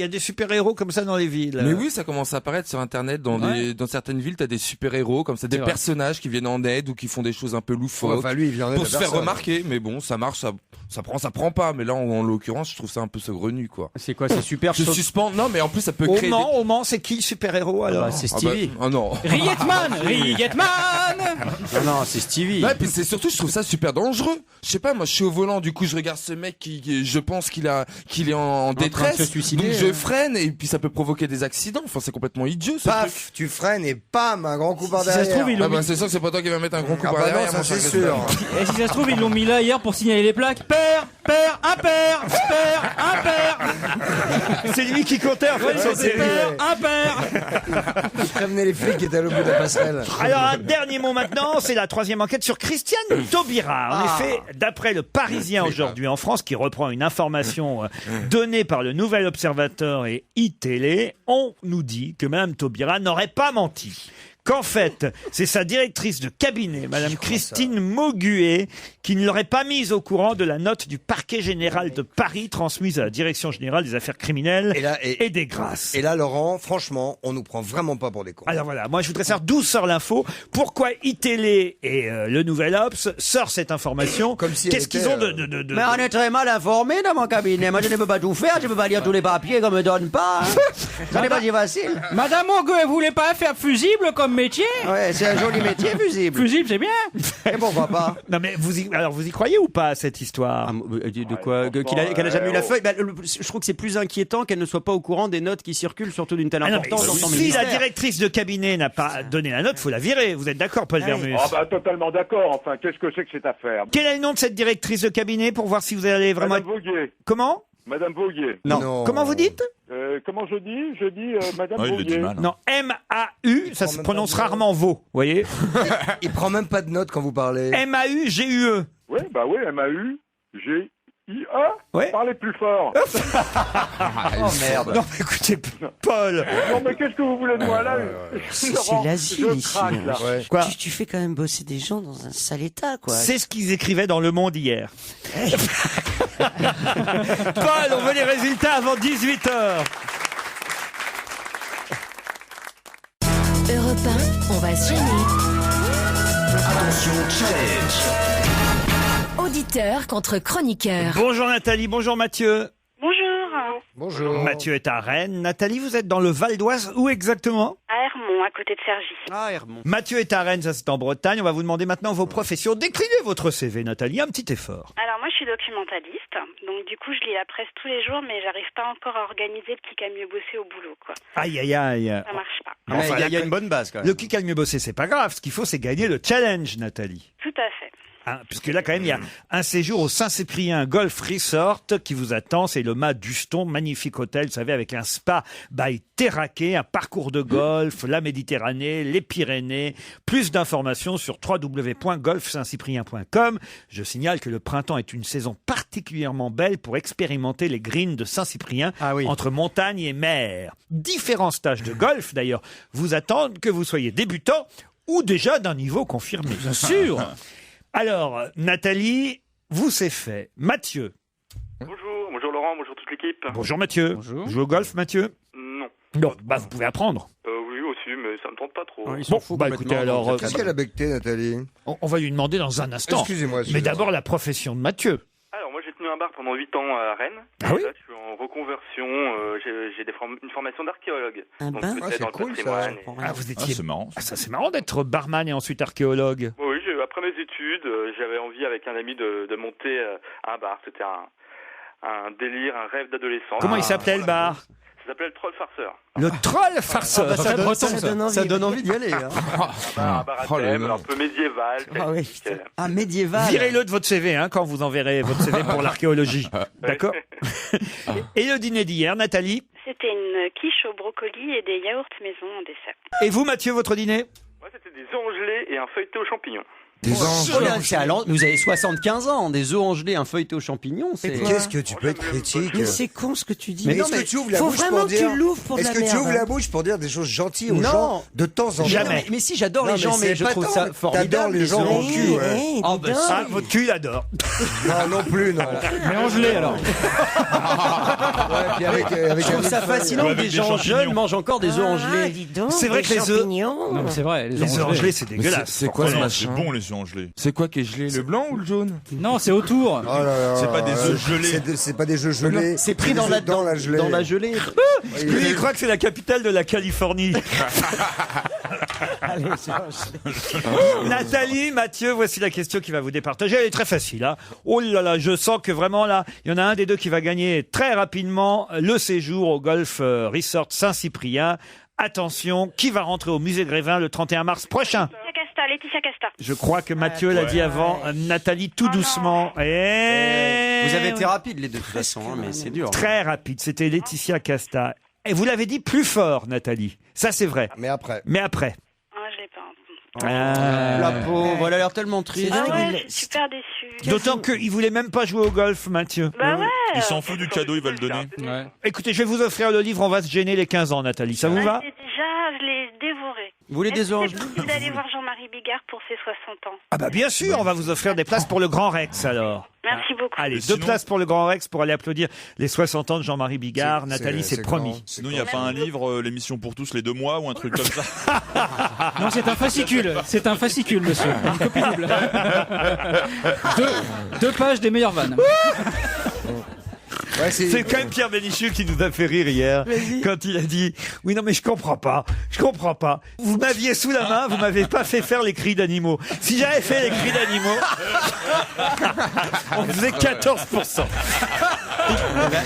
des super-héros comme ça dans les villes. Mais oui, ça commence à apparaître sur Internet. Dans certaines villes, t'as des super-héros, comme ça, des personnages qui viennent en aide ou qui font des choses un peu loufoques. Lui, il vient en aide pour se faire remarquer. Mais bon, ça marche, ça prend pas. Mais là, en l'occurrence, je trouve ça un peu saugrenu, quoi. C'est quoi, c'est super Je suspends. Non, mais en plus, ça peut créer. Au Mans, c'est qui le super-héros alors? C'est Stevie. Oh non. Rietman. Non, c'est Stevie. Ouais, puis c'est surtout, je trouve ça super dangereux. Je sais pas, moi, je suis au volant, du coup, je regarde ce mec qui je pense qu'il est en détresse. De se suicider, donc je freine et puis ça peut provoquer des accidents. Enfin, c'est complètement idiot. Paf, tu freines et bam, un grand coup par Si ça derrière. se trouve, ils l'ont mis... c'est sûr que c'est pas toi qui vas mettre un grand coup par bah derrière. non, ça mon c'est cher sûr. Et si ça se trouve, ils l'ont mis là hier pour signaler les plaques. Père, impair, C'est lui qui comptait en fait. c'est père, impair. Il prévenait les flics qui étaient à l'autre bout de la passerelle. Alors un dernier mot maintenant, c'est la troisième enquête sur Christiane Taubira. En effet, d'après le Parisien aujourd'hui en France, qui reprend une information donnée par le Nouvel Observateur et iTélé, on nous dit que Madame Taubira n'aurait pas menti. Qu'en fait, c'est sa directrice de cabinet, Madame Christine Mauguet, qui ne l'aurait pas mise au courant de la note du parquet général de Paris transmise à la Direction générale des affaires criminelles et des grâces. Et là, Laurent, franchement, on nous prend vraiment pas pour des cons. Alors voilà, moi je voudrais savoir d'où sort l'info, pourquoi iTélé et le Nouvel Obs sort cette information. Comme si qu'est-ce qu'ils ont de... Mais on est très mal informés dans mon cabinet. Moi, je ne peux pas tout faire. Je ne peux pas lire tous les papiers qu'on me donne pas. Ça n'est pas si facile. Madame Mauguet, vous voulez pas faire fusible comme métier? Ouais, c'est un joli métier, fusible. Fusible, c'est bien. Et pourquoi pas? Non mais vous y croyez ou pas à cette histoire? De quoi? Qu'elle a jamais eu la feuille? Je trouve que c'est plus inquiétant qu'elle ne soit pas au courant des notes qui circulent, surtout d'une telle importance dans son si ministère. la directrice de cabinet n'a pas donné la note, faut la virer. Vous êtes d'accord, Paul Vermus? Totalement d'accord. Enfin, qu'est-ce que c'est que cette affaire? Quel est le nom de cette directrice de cabinet pour voir si vous allez vraiment... Madame Voguier. Comment? Madame Voguier. Non. Comment vous dites? Comment je dis? Je dis Madame Voguier. Non, M-A-U, ça se prononce rarement Vaux, vous voyez? Il prend même pas de notes quand vous parlez. M-A-U-G-U-E. Oui, M-A-U-G-I-A. Ouais. Parlez plus fort. Oh merde. Non, mais écoutez, Paul. Non, mais qu'est-ce que vous voulez de moi là? C'est l'asile ici. Quoi? Tu fais quand même bosser des gens dans un sale état, quoi. C'est ce qu'ils écrivaient dans Le Monde hier. Paul, on veut les résultats avant 18h. Europe 1, on va se gêner. Attention, challenge. Auditeur contre chroniqueur. Bonjour Nathalie, bonjour Mathieu. Bonjour. Mathieu est à Rennes. Nathalie, vous êtes dans le Val d'Oise. Où exactement? À Hermont, à côté de Cergy. Ah, Hermont. Mathieu est à Rennes, ça c'est en Bretagne. On va vous demander maintenant vos professions. Déclinez votre CV, Nathalie. Un petit effort. Alors moi je suis documentaliste, donc du coup je lis la presse tous les jours, mais j'arrive pas encore à organiser le clic à mieux bosser au boulot, quoi. Aïe, aïe, aïe. Ça marche pas. Enfin, il y a une bonne base quand même. Le clic à mieux bosser, c'est pas grave. Ce qu'il faut, c'est gagner le challenge, Nathalie. Tout à fait. Hein, puisque là, quand même, il y a un séjour au Saint-Cyprien Golf Resort qui vous attend. C'est le mât d'Uston, magnifique hôtel, vous savez, avec un spa by Terraquet, un parcours de golf, la Méditerranée, les Pyrénées. Plus d'informations sur www.golfsaintcyprien.com. Je signale que le printemps est une saison particulièrement belle pour expérimenter les greens de Saint-Cyprien entre montagne et mer. Différents stages de golf, d'ailleurs, vous attendent, que vous soyez débutant ou déjà d'un niveau confirmé. Bien sûr. Alors, Nathalie, vous c'est fait. Mathieu. Bonjour Laurent, bonjour toute l'équipe. Bonjour Mathieu. Bonjour. Vous jouez au golf, Mathieu? Non. Non, bah vous pouvez apprendre. Oui, aussi, entendu, mais ça me tente pas trop. Bon, bah écoutez, alors... Qu'est-ce qu'elle a becté, Nathalie? On va lui demander dans un instant. Excusez-moi. Mais d'abord, la profession de Mathieu. Alors, moi, j'ai tenu un bar pendant 8 ans à Rennes. Ah oui? Là, je suis en reconversion. J'ai une formation d'archéologue. Un Donc, bar? peut-être dans le patrimoine. Ah, vous étiez... c'est marrant. Ah, ça, c'est marrant d'être barman et ensuite archéologue. Oui, après mes études, j'avais envie avec un ami de monter un bar. C'était un délire, un rêve d'adolescent. Comment il s'appelait le bar? Ça s'appelait le Troll Farceur. Le Troll Farceur. Ah bah, ça donne envie d'y aller. Hein. Un bar à thème, un peu médiéval. Ah, médiéval. Virez-le de votre CV quand vous enverrez votre CV pour l'archéologie. D'accord? Et le dîner d'hier, Nathalie? C'était une quiche au brocoli et des yaourts maison en dessert. Et vous, Mathieu, votre dîner? Moi, c'était des œufs en gelée et un feuilleté aux champignons. Vous avez 75 ans, des œufs en gelée, un feuilleté aux champignons. Qu'est-ce que tu peux être critique? Mais c'est con ce que tu dis. Mais est-ce que tu ouvres la faut bouche vraiment pour que dire... tu l'ouvres pour de la Est-ce que merde. tu ouvres la bouche pour dire des choses gentilles aux Non. gens de temps en temps? Jamais. Mais si, j'adore Non, les gens, mais c'est je pas trouve tant, ça mais formidable. t'adores les gens au cul, ouais. Ah, bah, ça, votre cul, il adore. Non plus, non. Mais en gelée alors. Je trouve ça fascinant que des gens jeunes mangent encore des œufs en gelée. Dis donc, C'est vrai des que les œufs- champignons. Non mais c'est vrai. Les œufs en gelée, c'est dégueulasse. C'est quoi ce C'est machin? bon, les œufs en gelée. C'est quoi qui est gelé? Le blanc ou le jaune? Non, c'est autour. Oh là là, C'est pas des œufs gelés. C'est pas des œufs gelés. C'est pris dans la gelée. Dans la gelée. Lui, il croit que c'est la capitale de la Californie. Nathalie, Mathieu, voici la question qui va vous départager. Elle est très facile. Hein. Oh là là, je sens que vraiment là, il y en a un des deux qui va gagner très rapidement le séjour au Golf Resort Saint-Cyprien. Attention, qui va rentrer au musée Grévin le 31 mars prochain? Laetitia Casta. Je crois que Mathieu l'a dit avant. Nathalie, tout doucement. Et... Vous avez été rapide les deux de toute façon, hein, mais c'est dur. Très rapide. C'était Laetitia Casta. Et vous l'avez dit plus fort, Nathalie. Ça, c'est vrai. Mais après. Mais après. Ah, je l'ai pas. La pauvre, elle a l'air tellement triste. Ah ouais, je suis super déçue. D'autant qu'il voulait même pas jouer au golf, Mathieu. Bah ouais. Il s'en fout du cadeau, il va le donner. Ouais. Écoutez, je vais vous offrir le livre On va se gêner les 15 ans, Nathalie. Ça vous va? Déjà, je l'ai dévoré. Vous voulez des oranges? Est-ce que c'est possible d'aller voir Jean-Marie Bigard pour ses 60 ans? Ah bah bien sûr, on va vous offrir des places pour le Grand Rex alors. Merci beaucoup. Allez, Mais 2 sinon- places pour le Grand Rex pour aller applaudir les 60 ans de Jean-Marie Bigard. Nathalie, c'est promis. Sinon, il n'y a pas un livre, l'émission pour tous les 2 mois ou un truc comme ça? Non, c'est un fascicule. C'est un fascicule, monsieur. Une copie double. Deux pages des meilleures vannes. Ouais, C'est quand même Pierre Bénichou qui nous a fait rire hier quand il a dit « Oui, non, mais je comprends pas. Vous m'aviez sous la main, vous m'avez pas fait faire les cris d'animaux. Si j'avais fait les cris d'animaux, on faisait 14%.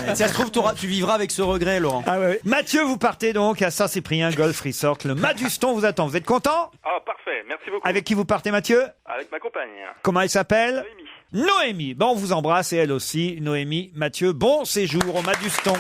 Si ça se trouve, tu vivras avec ce regret, Laurent. Ah ouais. Mathieu, vous partez donc à Saint-Cyprien Golf Resort. Le Maduston vous attend. Vous êtes content? Ah, parfait, merci beaucoup. Avec qui vous partez, Mathieu? Avec ma compagne. Comment elle s'appelle? Noémie. Noémie. Bon, on vous embrasse et elle aussi. Noémie, Mathieu, bon séjour au Maduston.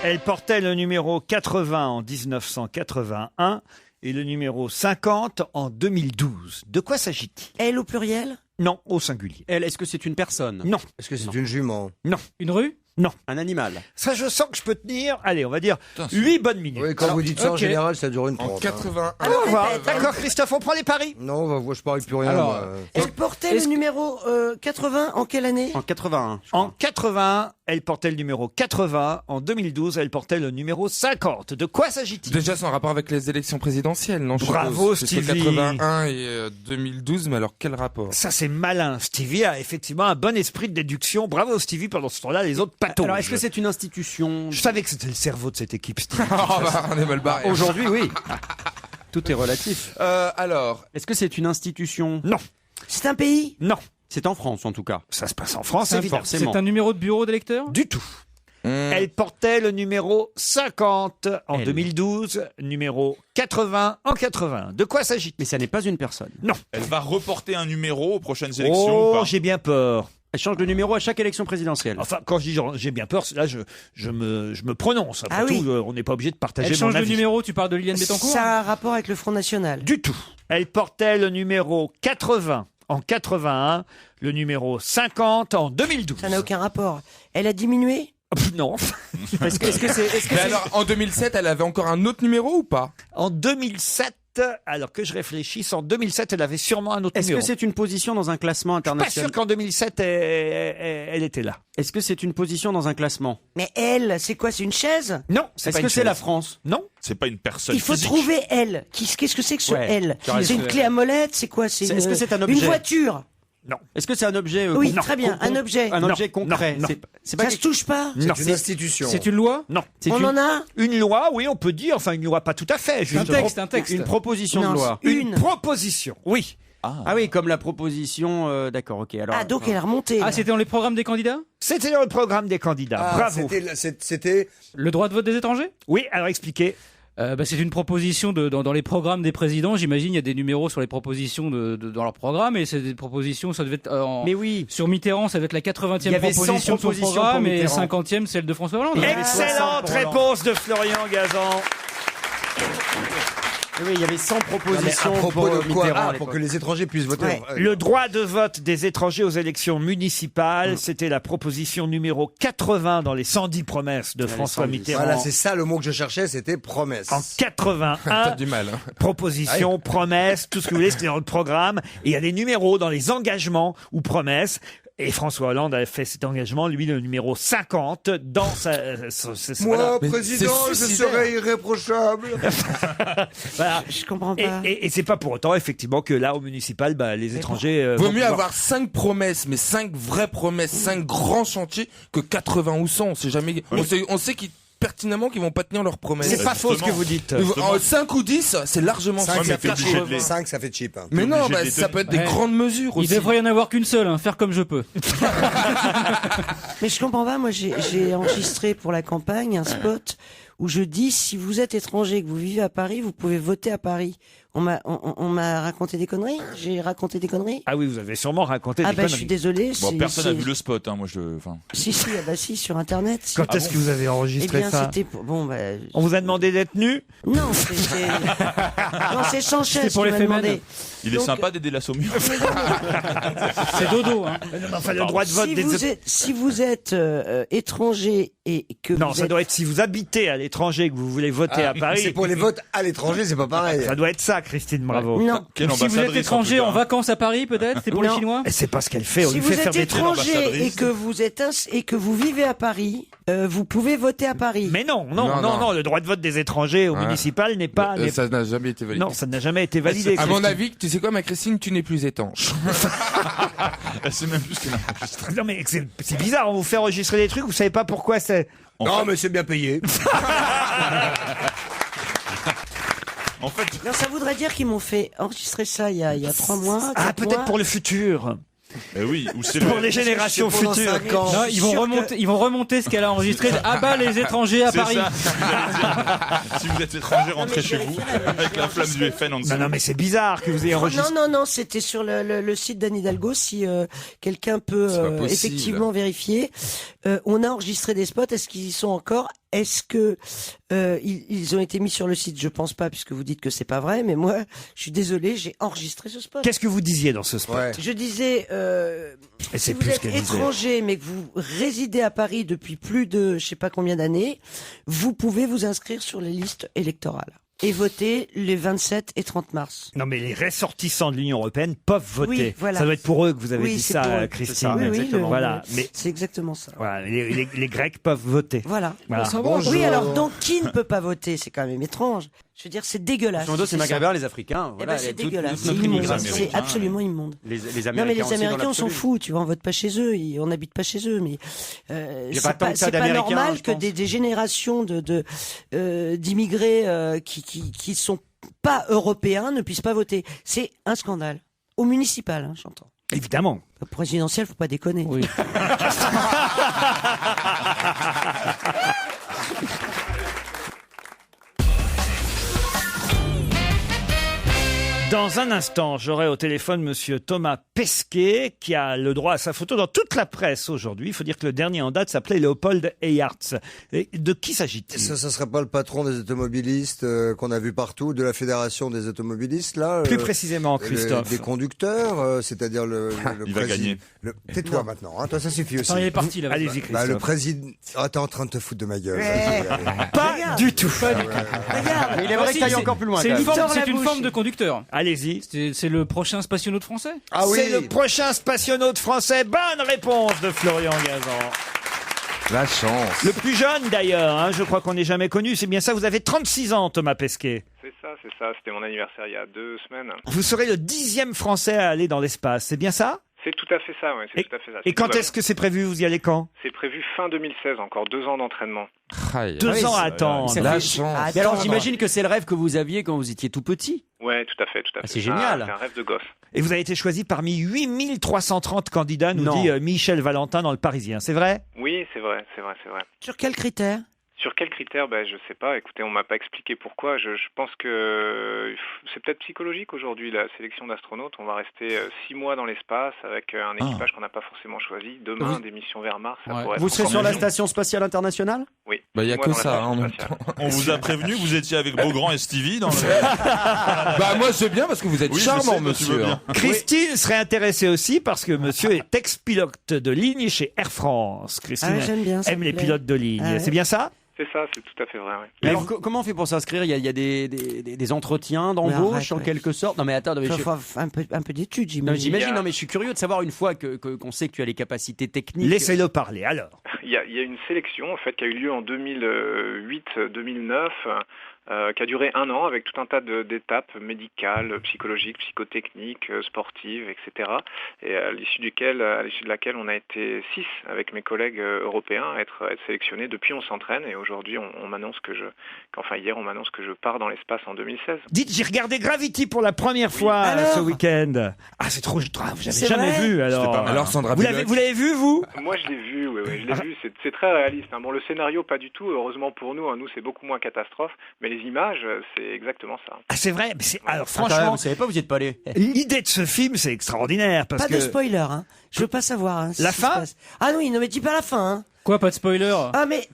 Elle portait le numéro 80 en 1981 et le numéro 50 en 2012. De quoi s'agit-il? Elle au pluriel? Non, au singulier. Elle, est-ce que c'est une personne? Non. Est-ce que c'est une jument? Non. Une rue? Non. Un animal? Ça, je sens que je peux tenir, allez, on va dire 8 bonnes minutes. Oui, quand vous dites ça, en ok. général, ça dure une En 30. 81. On va voir. D'accord, Christophe, on prend les paris? Non, je parie plus rien. Alors, moi. Elle portait le numéro 80 en quelle année? En 81. En 81, elle portait le numéro 80. En 2012, elle portait le numéro 50. De quoi s'agit-il? Déjà, c'est en rapport avec les élections présidentielles, non? je Bravo, suppose. Parce que Stevie. 81 et 2012, mais alors quel rapport? Ça, c'est malin. Stevie a effectivement un bon esprit de déduction. Bravo, Stevie. Pendant ce temps-là, les autres patauges. Alors, est-ce que c'est une institution? Je savais que c'était le cerveau de cette équipe, Stevie. Oh, bah, on est mal barré. Aujourd'hui, oui. Tout est relatif. Alors, Est-ce que c'est une institution? Non. C'est un pays? Non. C'est en France, en tout cas. Ça se passe en France, C'est évidemment. forcément. C'est un numéro de bureau d'électeur? Du tout. Elle portait le numéro 50 en Elle. 2012, numéro 80 en 81. De quoi s'agit-il? Mais ça n'est pas une personne. Non. Elle va reporter un numéro aux prochaines élections ou Oh, pas? j'ai bien peur. Elle change de numéro à chaque élection présidentielle. Enfin, quand je dis j'ai bien peur, là, je me prononce. Après Ah oui. tout, on n'est pas obligé de partager Elle change mon de avis. numéro, tu parles de Liliane Bettencourt? Ça a un rapport avec le Front National? Du tout. Elle portait le numéro 80 en 81, le numéro 50 en 2012. Ça n'a aucun rapport. Elle a diminué? Non. Est-ce que c'est mais alors, en 2007, elle avait encore un autre numéro ou pas? En 2007, Alors que je réfléchisse, en 2007, elle avait sûrement un autre Est-ce numéro. que c'est une position dans un classement Je suis pas international? sûr qu'en 2007, elle était là. Est-ce que c'est une position dans un classement? Mais elle, c'est quoi? C'est une chaise? Non. Est-ce que c'est la France? Non. C'est pas une personne Il faut physique. trouver elle. Qu'est-ce que c'est que ce Ouais, elle? tu as C'est une raison. clé à molette? C'est quoi? C'est Est-ce que c'est un objet? Une voiture? Non. Est-ce que c'est un objet Oui, con- très bien, con- un objet. Un Non, objet concret. non, C'est pas Ça se touche pas? Non. C'est une institution. C'est une loi? Non. On en a? Une loi, oui, on peut dire. Enfin, une loi, pas tout à fait. Un Juste texte, un texte. Une proposition Non, de loi. Une. proposition, oui. Ah oui, comme la proposition. D'accord, ok. Alors. Ah, donc elle a remonté. Ah, là. c'était dans les programmes des candidats? C'était dans le programme des candidats. Ah, Bravo. C'était Le droit de vote des étrangers? Oui, alors expliquez. C'est une proposition dans les programmes des présidents. J'imagine il y a des numéros sur les propositions dans leur programme et c'est des propositions. Ça devait être Mais oui. sur Mitterrand, ça devait être la 80e Il y avait 100 proposition de son propositions programme pour et Mitterrand. 50e celle de François Hollande. Excellente réponse de Florian Gazan. Oui, il y avait 100 à propositions propos de pour quoi Mitterrand. à Pour l'époque. que les étrangers puissent voter. Ouais. Le droit de vote des étrangers aux élections municipales, c'était la proposition numéro 80 dans les 110 promesses de François 110. Mitterrand. Voilà, c'est ça le mot que je cherchais, c'était promesse. En 81, T'as du mal. Hein. proposition, promesse, tout ce que vous voulez, c'était dans le programme. Et il y a des numéros dans les engagements ou promesses. Et François Hollande avait fait cet engagement, lui, le numéro 50, dans Moi, Mais président, c'est je suicidaire. serai irréprochable. Voilà. Je comprends pas. Et c'est pas pour autant, effectivement, que là, au municipal, les étrangers... Vaut vont mieux pouvoir- avoir 5 promesses, mais 5 vraies promesses, 5 grands chantiers que 80 ou 100. On sait jamais. On sait pertinemment qu'ils vont pas tenir leurs promesses. C'est pas faux ce que vous dites. 5 ou 10, c'est largement 5, suffisant. ça fait obligé de cheap. les- 5, ça fait cheap. hein. Mais non, obligé de les ça peut être des Ouais. grandes mesures Il aussi. devrait y en avoir qu'une seule, faire comme je peux. Mais je comprends pas, moi j'ai enregistré pour la campagne un spot où je dis si vous êtes étranger et que vous vivez à Paris, vous pouvez voter à Paris. On m'a raconté des conneries? J'ai raconté des conneries? Ah oui, vous avez sûrement raconté Ah des bah je conneries. suis désolé. Bon, c'est- personne n'a c'est- vu le spot, hein. Moi, enfin. Si, ah bah si, sur internet. Si. Quand est-ce que vous avez Eh enregistré bien, ça c'était pour... Bon, bah... On vous a demandé d'être nu Non, non, c'est Sanchez C'était pour qui les m'a Femen. demandé. Il est Donc, sympa d'aider la Saumur. C'est dodo, hein. Enfin, le droit de vote si vous êtes étranger et que Non, vous ça êtes... doit être si vous habitez à l'étranger et que vous voulez voter à Paris. C'est pour les votes à l'étranger, c'est pas pareil. Ça doit être ça, Christine Bravo. Non. Quelle Si vous êtes ambassadrice, étranger en en tout cas. vacances à Paris, peut-être, c'est pour les Non. Chinois. Et c'est pas ce qu'elle fait. On Si lui vous fait faire êtes des trucs. étranger et ambassadrice. que vous êtes et que vous vivez à Paris, vous pouvez voter à Paris. Mais non, Non. le droit de vote des étrangers au Ouais. municipal n'est pas. n'est- Ça n'a jamais été validé. Non, ça n'a jamais été validé. À mon Christine. avis, tu sais quoi, ma Christine, tu n'es plus étanche. Elle sait même plus ce qu'elle a enregistré. Non mais c'est bizarre, on vous fait enregistrer des trucs, vous savez pas pourquoi c'est. Non, mais c'est bien payé. En fait, Non, ça voudrait dire qu'ils m'ont fait enregistrer ça il y a 3 mois. Ah, 4 peut-être mois. pour le futur. oui, ou c'est Pour le- les générations C'est pendant futures. 5 ans. Non, ils vont remonter ce qu'elle a enregistré. Ah bah les étrangers à C'est Paris. ça. Si vous êtes étranger, rentrez chez vous avec la flamme du FN en dessous. Non, mais c'est bizarre que vous ayez enregistré. Non, c'était sur le site d'Anne Hidalgo. Si quelqu'un peut C'est pas possible. effectivement vérifier, on a enregistré des spots. Est-ce qu'ils y sont encore? Est-ce que ils ont été mis sur le site? Je pense pas, puisque vous dites que c'est pas vrai. Mais moi, je suis désolé, j'ai enregistré ce spot. Qu'est-ce que vous disiez dans ce spot? Ouais. Je disais, Et si c'est vous plus ce êtes qu'elle disait. étranger, mais que vous résidez à Paris depuis plus de je sais pas combien d'années, vous pouvez vous inscrire sur les listes électorales et voter les 27 et 30 mars. Non, mais les ressortissants de l'Union européenne peuvent voter. Oui, voilà. Ça doit être pour eux que vous avez Oui, dit c'est ça, pour eux. Christine. Oui, oui, exactement. Voilà, mais c'est exactement ça. voilà, les Grecs peuvent voter. Voilà. Voilà. Bonjour. Oui, alors donc qui ne peut pas voter? C'est quand même étrange. Je veux dire, c'est dégueulasse. Grosso modo, c'est ça. Maghrébins, les Africains. Eh Voilà, ben, c'est toute dégueulasse. notre C'est immonde. immigration. C'est absolument immonde. Les Non, mais Américains les aussi, dans Américains, on s'en l'absolu. fout, tu vois, on vote pas chez eux, on n'habite pas chez eux, mais Y a pas tant que ça c'est pas d'Américains, normal je que pense. des générations d'immigrés qui sont pas européens ne puissent pas voter. C'est un scandale. Au municipal, hein, j'entends. Évidemment. Au présidentiel, faut pas déconner. Oui. Dans un instant, j'aurai au téléphone monsieur Thomas Pesquet, qui a le droit à sa photo dans toute la presse aujourd'hui. Il faut dire que le dernier en date s'appelait Léopold Eyarts. Et de qui s'agit-il? Ça serait pas le patron des automobilistes qu'on a vu partout, de la fédération des automobilistes, là? Plus précisément, Christophe. Des conducteurs, c'est-à-dire le Il va gagner. Tais-toi maintenant, hein, toi ça suffit aussi. Attends, il est parti là. Allez-y, Christophe. Le président... Ah, t'es en train de te foutre de ma gueule. Pas du tout. Mais il aimerait que t'ailles encore plus loin. C'est quand une, même. forme, forme de conducteur. Allez-y. C'est le prochain spationaute français. Ah oui. C'est le prochain spationaute français. Bonne réponse de Florian Gazan. La chance. Le plus jeune d'ailleurs, hein, je crois qu'on n'est jamais connu. C'est bien ça, vous avez 36 ans, Thomas Pesquet. C'est ça. C'était mon anniversaire il y a 2 semaines. Vous serez le 10e Français à aller dans l'espace, c'est bien ça? C'est tout à fait ça, oui. Et quand est-ce que c'est prévu? Vous y allez quand? C'est prévu fin 2016, encore 2 ans d'entraînement. 2 ans à attendre. La chance. Mais alors j'imagine que c'est le rêve que vous aviez quand vous étiez tout petit. Ouais, tout à fait. C'est génial. C'est un rêve de gosse. Et vous avez été choisi parmi 8330 candidats, nous dit Michel Valentin dans Le Parisien. C'est vrai? Oui, c'est vrai. Sur quels critères? Sur quels critères? Je sais pas. Écoutez, on m'a pas expliqué pourquoi. Je pense que c'est peut-être psychologique aujourd'hui, la sélection d'astronautes. On va rester 6 mois dans l'espace avec un équipage qu'on n'a pas forcément choisi. Demain, des missions vers Mars. Ça pourrait Vous être serez encore sur la mieux. Station Spatiale Internationale? Oui. Il y a 6 mois que dans la ça station en même spatiale. temps. On vous a prévenu, vous étiez avec Beaugrand et Stevie dans le... Bah moi c'est bien parce que vous êtes Oui, je charmant sais que tu veux monsieur. bien. Christine serait intéressée aussi parce que monsieur est ex-pilote de ligne chez Air France. Christine J'aime bien, ça aime me les plaît. pilotes de ligne. Ah ouais. C'est bien ça? C'est ça, c'est tout à fait vrai. Oui. Mais alors, comment on fait pour s'inscrire? Il y a des entretiens d'embauche en quelque sorte. Non mais attends, Il faut un peu d'études, non, j'imagine. j'imagine. Non mais je suis curieux de savoir une fois qu'on sait que tu as les capacités techniques. Laissez-le parler alors. Il y a une sélection en fait qui a eu lieu en 2008-2009. Qui a duré 1 an avec tout un tas d'étapes médicales, psychologiques, psychotechniques, sportives, etc. Et à l'issue de laquelle on a été 6 avec mes collègues européens à être sélectionnés. Depuis, on s'entraîne et aujourd'hui, on m'annonce hier, on m'annonce que je pars dans l'espace en 2016. Dites, j'ai regardé Gravity pour la première fois ce week-end. Ah, c'est trop... Vous n'avez jamais vu alors. Alors Sandra vous Bullock. l'avez vu vous? Moi, je l'ai vu, oui, je l'ai vu. C'est très réaliste. Bon, le scénario, pas du tout. Heureusement pour nous, nous, c'est beaucoup moins catastrophe. Mais les images, c'est exactement ça. Ah, c'est vrai. Mais c'est... Alors Franchement, franchement, vous savez pas, vous n'y êtes pas allé. l'idée de ce film, c'est extraordinaire parce Pas que de spoiler, hein. Je veux pas savoir. Hein, La ce qui se fin passe. Ah oui, non mais dis pas la fin. Hein. Quoi, pas de spoiler? Ah mais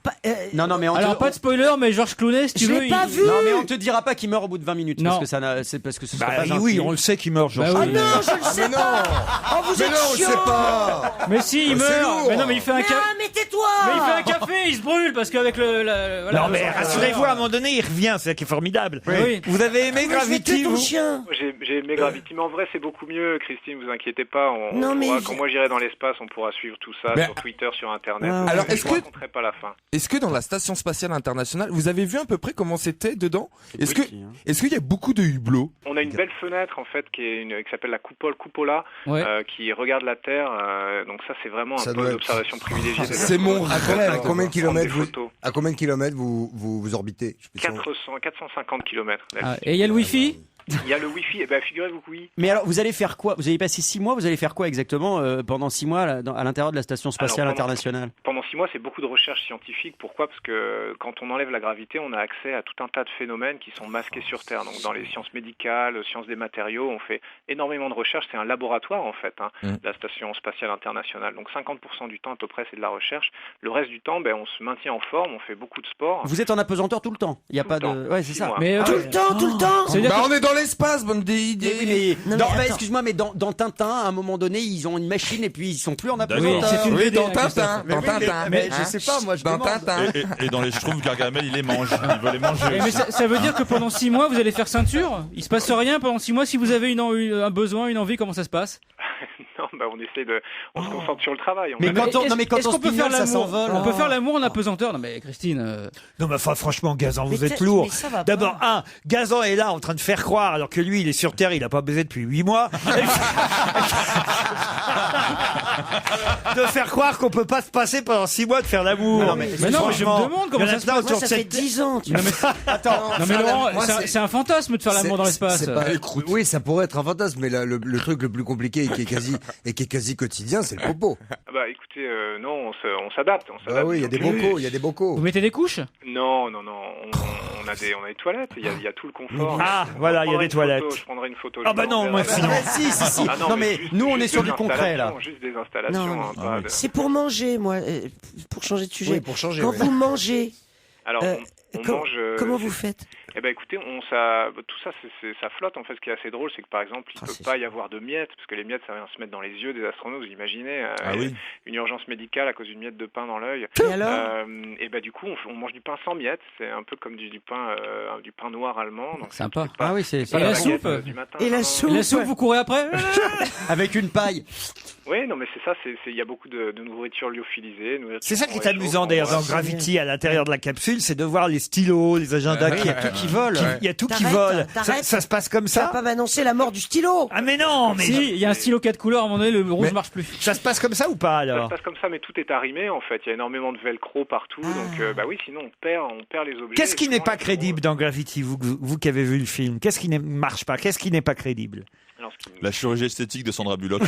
Non mais Alors pas de spoiler, mais Georges Clooney, si tu je veux. l'ai pas vu. Non mais on te dira pas qu'il meurt au bout de 20 minutes Non. parce que ce serait bah, pas gentil. oui, on le sait qu'il meurt, Georges. Bah Ah oui. non, je le sais mais pas. non. Oh vous Mais êtes non, on le chiant. sait pas. Mais si, il Bah, c'est meurt. lourd. Mais non, mais il fait un café. Mais tais-toi. Mais il fait un café, il se brûle parce qu'avec voilà, Non mais le- rassurez-vous, à un moment donné, il revient, c'est ça qui est formidable. Oui. Vous avez aimé Mais je vais tuer Gravity, ton vous? chien. J'ai aimé Gravity, mais en vrai, c'est beaucoup mieux, Christine, vous inquiétez pas. Non, mais quand moi j'irai dans l'espace, on pourra suivre tout ça Mais- sur Twitter, sur Internet. Ouais. Alors, je est-ce vous que- raconterai pas la fin. Est-ce que dans la station spatiale internationale, vous avez vu à peu près comment c'était dedans? Est-ce qu'il y a beaucoup de hublots? On a une belle fenêtre en fait qui s'appelle la cupola, Ouais. qui regarde la Terre. Donc ça, c'est vraiment Ça un doit pôle être- d'observation privilégié. C'est mon rêve. À combien de kilomètres photos. à combien de kilomètres vous orbitez? 450 km. Ah, et il y a le Wi-Fi? Il y a le Wi-Fi. Eh ben, figurez-vous que oui. Mais alors, vous allez faire quoi? Vous allez passer 6 mois, vous allez faire quoi exactement pendant 6 mois à l'intérieur de la Station Spatiale Alors, Internationale? Pendant 6 mois, c'est beaucoup de recherches scientifiques. Pourquoi? Parce que quand on enlève la gravité, on a accès à tout un tas de phénomènes qui sont masqués sur Terre. Donc dans les sciences médicales, sciences des matériaux, on fait énormément de recherches. C'est un laboratoire en fait, la Station Spatiale Internationale. Donc 50% du temps à peu près, c'est de la recherche. Le reste du temps, on se maintient en forme, on fait beaucoup de sport. Vous êtes en apesanteur tout le temps? Il y a Tout pas le temps. de... Ouais, c'est 6 ça. mois. Mais Tout le temps, tout le temps. C'est-à-dire Bah que- on est dans l'espace, bande d'idées. Oui, mais Non, mais attends. excuse-moi, mais dans Tintin, à un moment donné, ils ont une machine et puis ils sont plus en Oui, apesanteur. c'est une Oui, BD, dans hein, Tintin, dans Tintin. mais je sais pas, moi, je Dans demande. Tintin. Et dans les Schtroumpfs, Gargamel, il les mange. Il veut les manger Mais aussi. ça veut dire que pendant 6 mois, vous allez faire ceinture? Il se passe rien pendant 6 mois si vous avez un besoin, une envie, comment ça se passe? Non, on se concentre sur le travail. Mais quand on, Est-ce- non, mais quand est-ce on qu'on peut faire spignole, ça l'amour s'envole. On peut faire l'amour en apesanteur? Non mais Christine. Non mais enfin, franchement, Gazan, vous Mais êtes t'es- lourd. mais ça va pas. D'abord, Gazan est là en train de faire croire, alors que lui, il est sur Terre, il a pas baisé depuis 8 mois. De faire croire qu'on peut pas se passer pendant 6 mois de faire l'amour. Non, mais je me franchement, demande comment il y en a ça se plein passe. autour Moi, de ça fait cette- 10 ans. Tu Non mais, non, mais Laurent, moi, c'est un fantasme de faire l'amour dans l'espace. Oui, ça pourrait être un fantasme, mais le truc le plus compliqué et qui est quasi et qui est quasi quotidien, c'est le popo. Ah bah écoutez, non, on s'adapte. Ah oui, il y a des bocaux, il y a des bocaux. Vous mettez des couches? Non, on a des toilettes, il y a tout le confort. Ah, voilà, il y a des toilettes. Je prendrai une photo. Ah bah non, moi sinon. Si. Ah non, mais juste- nous, on juste est sur des du concret, là. installations, Juste des installations. Non, hein, pas de- C'est pour manger, moi, pour changer de sujet. Oui, pour changer, Quand oui. vous mangez, Alors, on mange. comment vous faites? Eh ben écoutez, tout ça, ça flotte. En fait, ce qui est assez drôle, c'est que par exemple, il peut pas y avoir de miettes, parce que les miettes, ça vient se mettre dans les yeux des astronautes. Vous imaginez une urgence médicale à cause d'une miette de pain dans l'œil. Et alors Et ben du coup, on mange du pain sans miettes. C'est un peu comme du pain noir allemand. Donc Sympa. Ah oui, c'est Et la soupe? du matin. Et la Non, soupe? Et la soupe, vous courez après? avec une paille. Oui, non, mais c'est ça. Il y a beaucoup de nourriture lyophilisée. C'est ça qui est amusant d'ailleurs dans Gravity à l'intérieur de la capsule, c'est de voir les stylos, les agendas qui volent. Il y a tout qui vole. Ça se passe comme Ça va ça. pas m'annoncer la mort du stylo. Ah mais non, mais Si, il y a un stylo 4 couleurs, à un moment donné, le rouge marche plus. ça se passe comme ça ou pas Ça se alors? passe comme ça, mais tout est arrimé en fait. Il y a énormément de velcro partout, donc bah oui, sinon on perd les objets. Qu'est-ce qui n'est Souvent, pas ils sont- crédible dans Gravity, vous qui avez vu le film? Qu'est-ce qui ne marche pas? Qu'est-ce qui n'est pas crédible? Alors, La chirurgie esthétique de Sandra Bullock.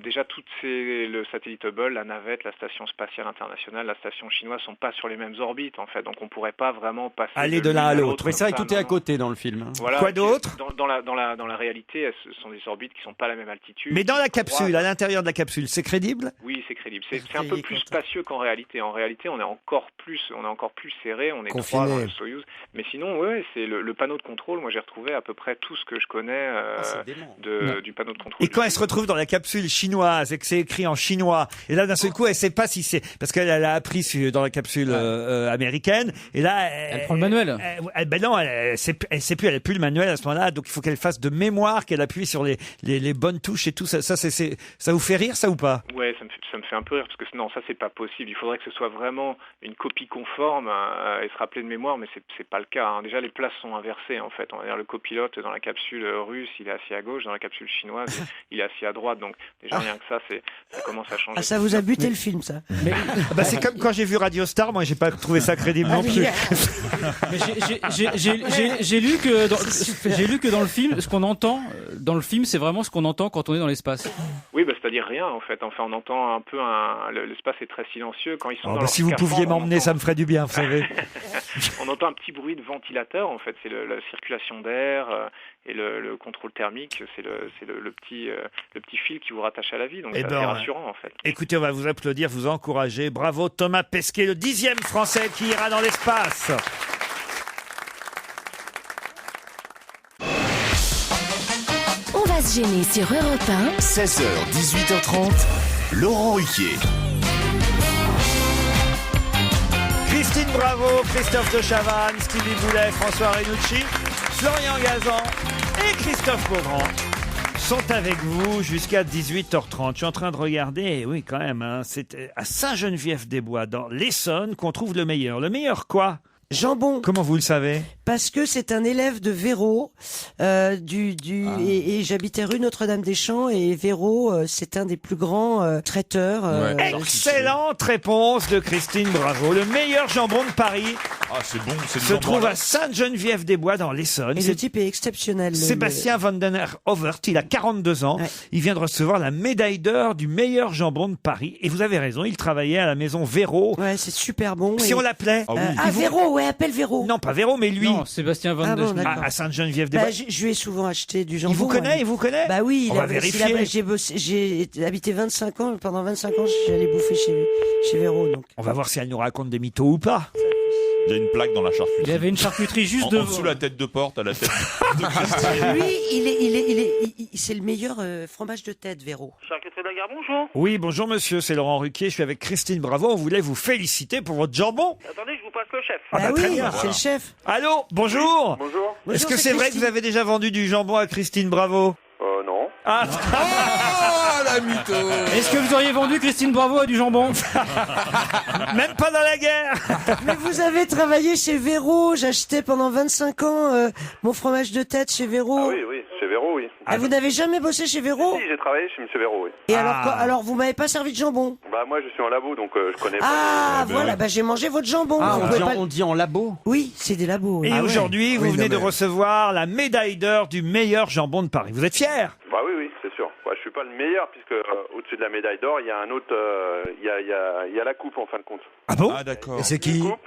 déjà, le satellite Hubble, la navette, la station spatiale internationale, la station chinoise sont pas sur les mêmes orbites en fait, donc on pourrait pas vraiment passer Aller de l'un l'une à l'autre. Mais c'est vrai que comme tout est ça, à non. côté dans le film. hein. Voilà, Quoi puis, d'autre dans la réalité, ce sont des orbites qui sont pas à la même altitude. Mais dans la Qui se capsule, croisent. à l'intérieur de la capsule, c'est crédible? Oui, c'est crédible. C'est un peu plus spacieux qu'en réalité. En réalité, on est encore plus serré. On est Confiné. 3 dans le Soyuz. Mais sinon, ouais, c'est le panneau de contrôle. Moi, j'ai retrouvé à peu près tout ce que je connais du panneau de contrôle. Et quand elle se retrouve dans la capsule chinoise et que c'est écrit en chinois, et là d'un seul coup elle sait pas si c'est parce qu'elle a appris dans la capsule américaine, et là Elle prend le manuel. Ben non, elle sait plus, elle a plus le manuel à ce moment-là, donc il faut qu'elle fasse de mémoire, qu'elle appuie sur les bonnes touches et tout ça. Ça vous fait rire ça ou pas? Ouais, ça me fait un peu rire parce que non, ça c'est pas possible. Il faudrait que ce soit vraiment une copie conforme et se rappeler de mémoire, mais c'est pas le cas. hein. Déjà, les places sont inversées en fait. On va dire le copilote dans la capsule russe, il est assis à gauche, dans la capsule chinoise, il est assis à droite. Donc déjà rien que ça, ça commence à changer. Ah, ça vous a buté le film, ça. Bah, c'est comme quand j'ai vu Radio Star, moi j'ai pas trouvé ça crédible non plus. Mais j'ai lu que dans le film, ce qu'on entend dans le film, c'est vraiment ce qu'on entend quand on est dans l'espace. Oui, bah, c'est-à-dire rien en fait. Enfin, on entend un peu l'espace est très silencieux quand ils sont Oh, dans bah, leur si vous scaphandre, pouviez on m'emmener, entend- ça me ferait du bien, vous savez. On entend un petit bruit de ventilateur, en fait, c'est la circulation d'air et le contrôle thermique, c'est le petit fil qui vous rattache à la vie, donc Eh c'est ben, assez rassurant en fait. Écoutez, on va vous applaudir, vous encourager. Bravo Thomas Pesquet, le 10e Français qui ira dans l'espace. On va se gêner sur Europe 1. 16h, 18h30, Laurent Ruquier. Christine Bravo, Christophe de Chavannes, Stevie Boulet, François Renucci, Florian Gazan et Christophe Beaugrand sont avec vous jusqu'à 18h30. Je suis en train de regarder, et oui quand même, hein, c'est à Saint-Geneviève-des-Bois, dans l'Essonne, qu'on trouve le meilleur. Le meilleur quoi? Jambon. Comment vous le savez? Parce que c'est un élève de Véro, et j'habitais rue Notre-Dame-des-Champs, et Véro, c'est un des plus grands traiteurs. Excellente réponse de Christine Bravo. Le meilleur jambon de Paris Ah, c'est bon, c'est du se jambon trouve là. à Sainte-Geneviève-des-Bois dans l'Essonne. Et le type est exceptionnel. Sébastien Vandenhovert, il a 42 ans. Ouais. Il vient de recevoir la médaille d'or du meilleur jambon de Paris. Et vous avez raison, il travaillait à la maison Véro. Ouais, c'est super bon. Si et- on l'appelait Véro, ouais, appelle Véro. Non, pas Véro, mais lui. Non, Sébastien Van Ah de bon, Schmidt. d'accord. À Sainte-Geneviève-des-Bois. Bah, je lui ai souvent acheté du jambon. Il vous connaît, il vous connaît? Bah oui, On va vérifier. j'ai habité 25 ans, pendant 25 ans, j'allais bouffer chez Véro, donc. On va voir si elle nous raconte des mythos ou pas. Il y a une plaque dans la charcuterie. Il y avait une charcuterie juste en devant. dessous la tête de porte à la tête de Christine. Lui, c'est le meilleur fromage de tête, Véro. Charcuterie Lagarde, bonjour. Oui, bonjour monsieur, c'est Laurent Ruquier, je suis avec Christine Bravo. On voulait vous féliciter pour votre jambon. Attendez, je vous passe le chef. Ah bah, Bah très oui, bien. c'est le chef. Allô, bonjour. Bonjour. Est-ce que Bonjour, c'est vrai que Christine. vous avez déjà vendu du jambon à Christine Bravo? Non. Ah, Oh, la mytho. Est-ce que vous auriez vendu Christine Bravo à du jambon? même pas dans la guerre. Mais vous avez travaillé chez Véro, j'achetais pendant 25 ans mon fromage de tête chez Véro. Oui, chez Véro, oui. Ah, vous n'avez jamais bossé chez Véro? Si, j'ai travaillé chez Monsieur Véro, oui. Et alors vous m'avez pas servi de jambon? Bah, moi, je suis en labo, donc je connais pas. Ah, voilà, bah j'ai mangé votre jambon. Ah, Vous on pouvez dit, pas- on dit en labo. Oui, c'est des labos. oui. Et Ah ouais. aujourd'hui, vous Oui, venez non, de mais- recevoir la médaille d'or du meilleur jambon de Paris. Vous êtes fiers? Bah oui, c'est sûr. suis pas le meilleur puisque au-dessus de la médaille d'or, il y a un autre, il y a la coupe en fin de compte. Ah bon? Ah d'accord. Et c'est qui? Coupe,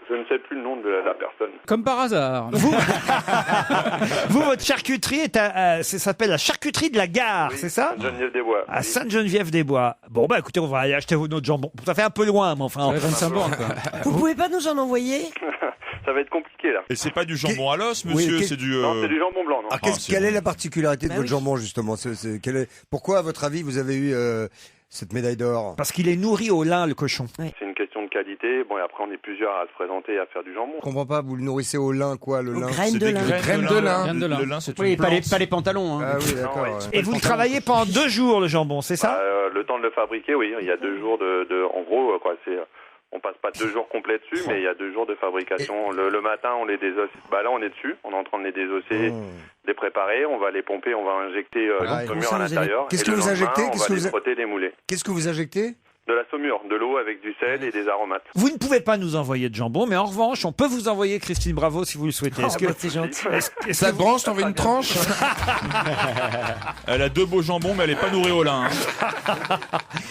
je ne sais plus le nom de la personne. Comme par hasard. Vous, votre charcuterie ça s'appelle la charcuterie de la gare, c'est ça? Sainte-Geneviève-des-Bois. À Sainte-Geneviève-des-Bois. Bon, bah écoutez, on va aller acheter notre jambon. Ça fait un peu loin, mais enfin. 25 bornes, quoi. Vous pouvez pas nous en envoyer? Ça va être compliqué là. Et c'est pas du jambon à l'os, monsieur, Oui, c'est du. Non, c'est du jambon blanc. Non. Ah, quelle est la particularité de votre jambon, justement? Pourquoi, à votre avis, vous avez eu cette médaille d'or? Parce qu'il est nourri au lin, le cochon. C'est une question de qualité. Bon, et après, on est plusieurs à se présenter et à faire du jambon. Je comprends pas, vous le nourrissez au lin, quoi, le lin? Graines de lin. Graines de lin. Le lin, c'est Oui, une pas plante. les pantalons. Hein. Ah oui, d'accord. ouais. ouais. Et vous le travaillez pendant 2 jours, le jambon, c'est ça? Le temps de le fabriquer, oui. Il y a 2 jours en gros, quoi. On passe pas 2 jours complets dessus, mais il y a 2 jours de fabrication. Le matin, on les désosse. Bah là, on est dessus. On est en train de les désosser, les préparer. On va les pomper. On va injecter la saumure à l'intérieur. Qu'est-ce Et que le vous lendemain, injectez? On va les frotter, les mouler. Qu'est-ce que vous injectez? De la saumure, de l'eau avec du sel et des aromates. Vous ne pouvez pas nous envoyer de jambon, mais en revanche, on peut vous envoyer Christine Bravo si vous le souhaitez. C'est gentil. Ça te branche, t'en veux une tranche? Elle a 2 beaux jambons, mais elle est pas nourrie au lin. Hein.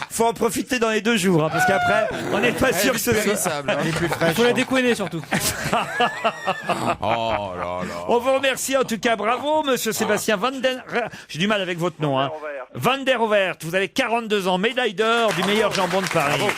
Faut en profiter dans les 2 jours, hein, parce qu'après, on n'est pas sûr que ce soit. Périssable, hein. Elle est plus Il fraîche. faut la découiner surtout. Oh là là. On vous remercie en tout cas, bravo, monsieur Sébastien Van der. J'ai du mal avec votre nom, hein. Van der Overt. Vous avez 42 ans, médaille d'or du meilleur jambon de Paris. Bravo.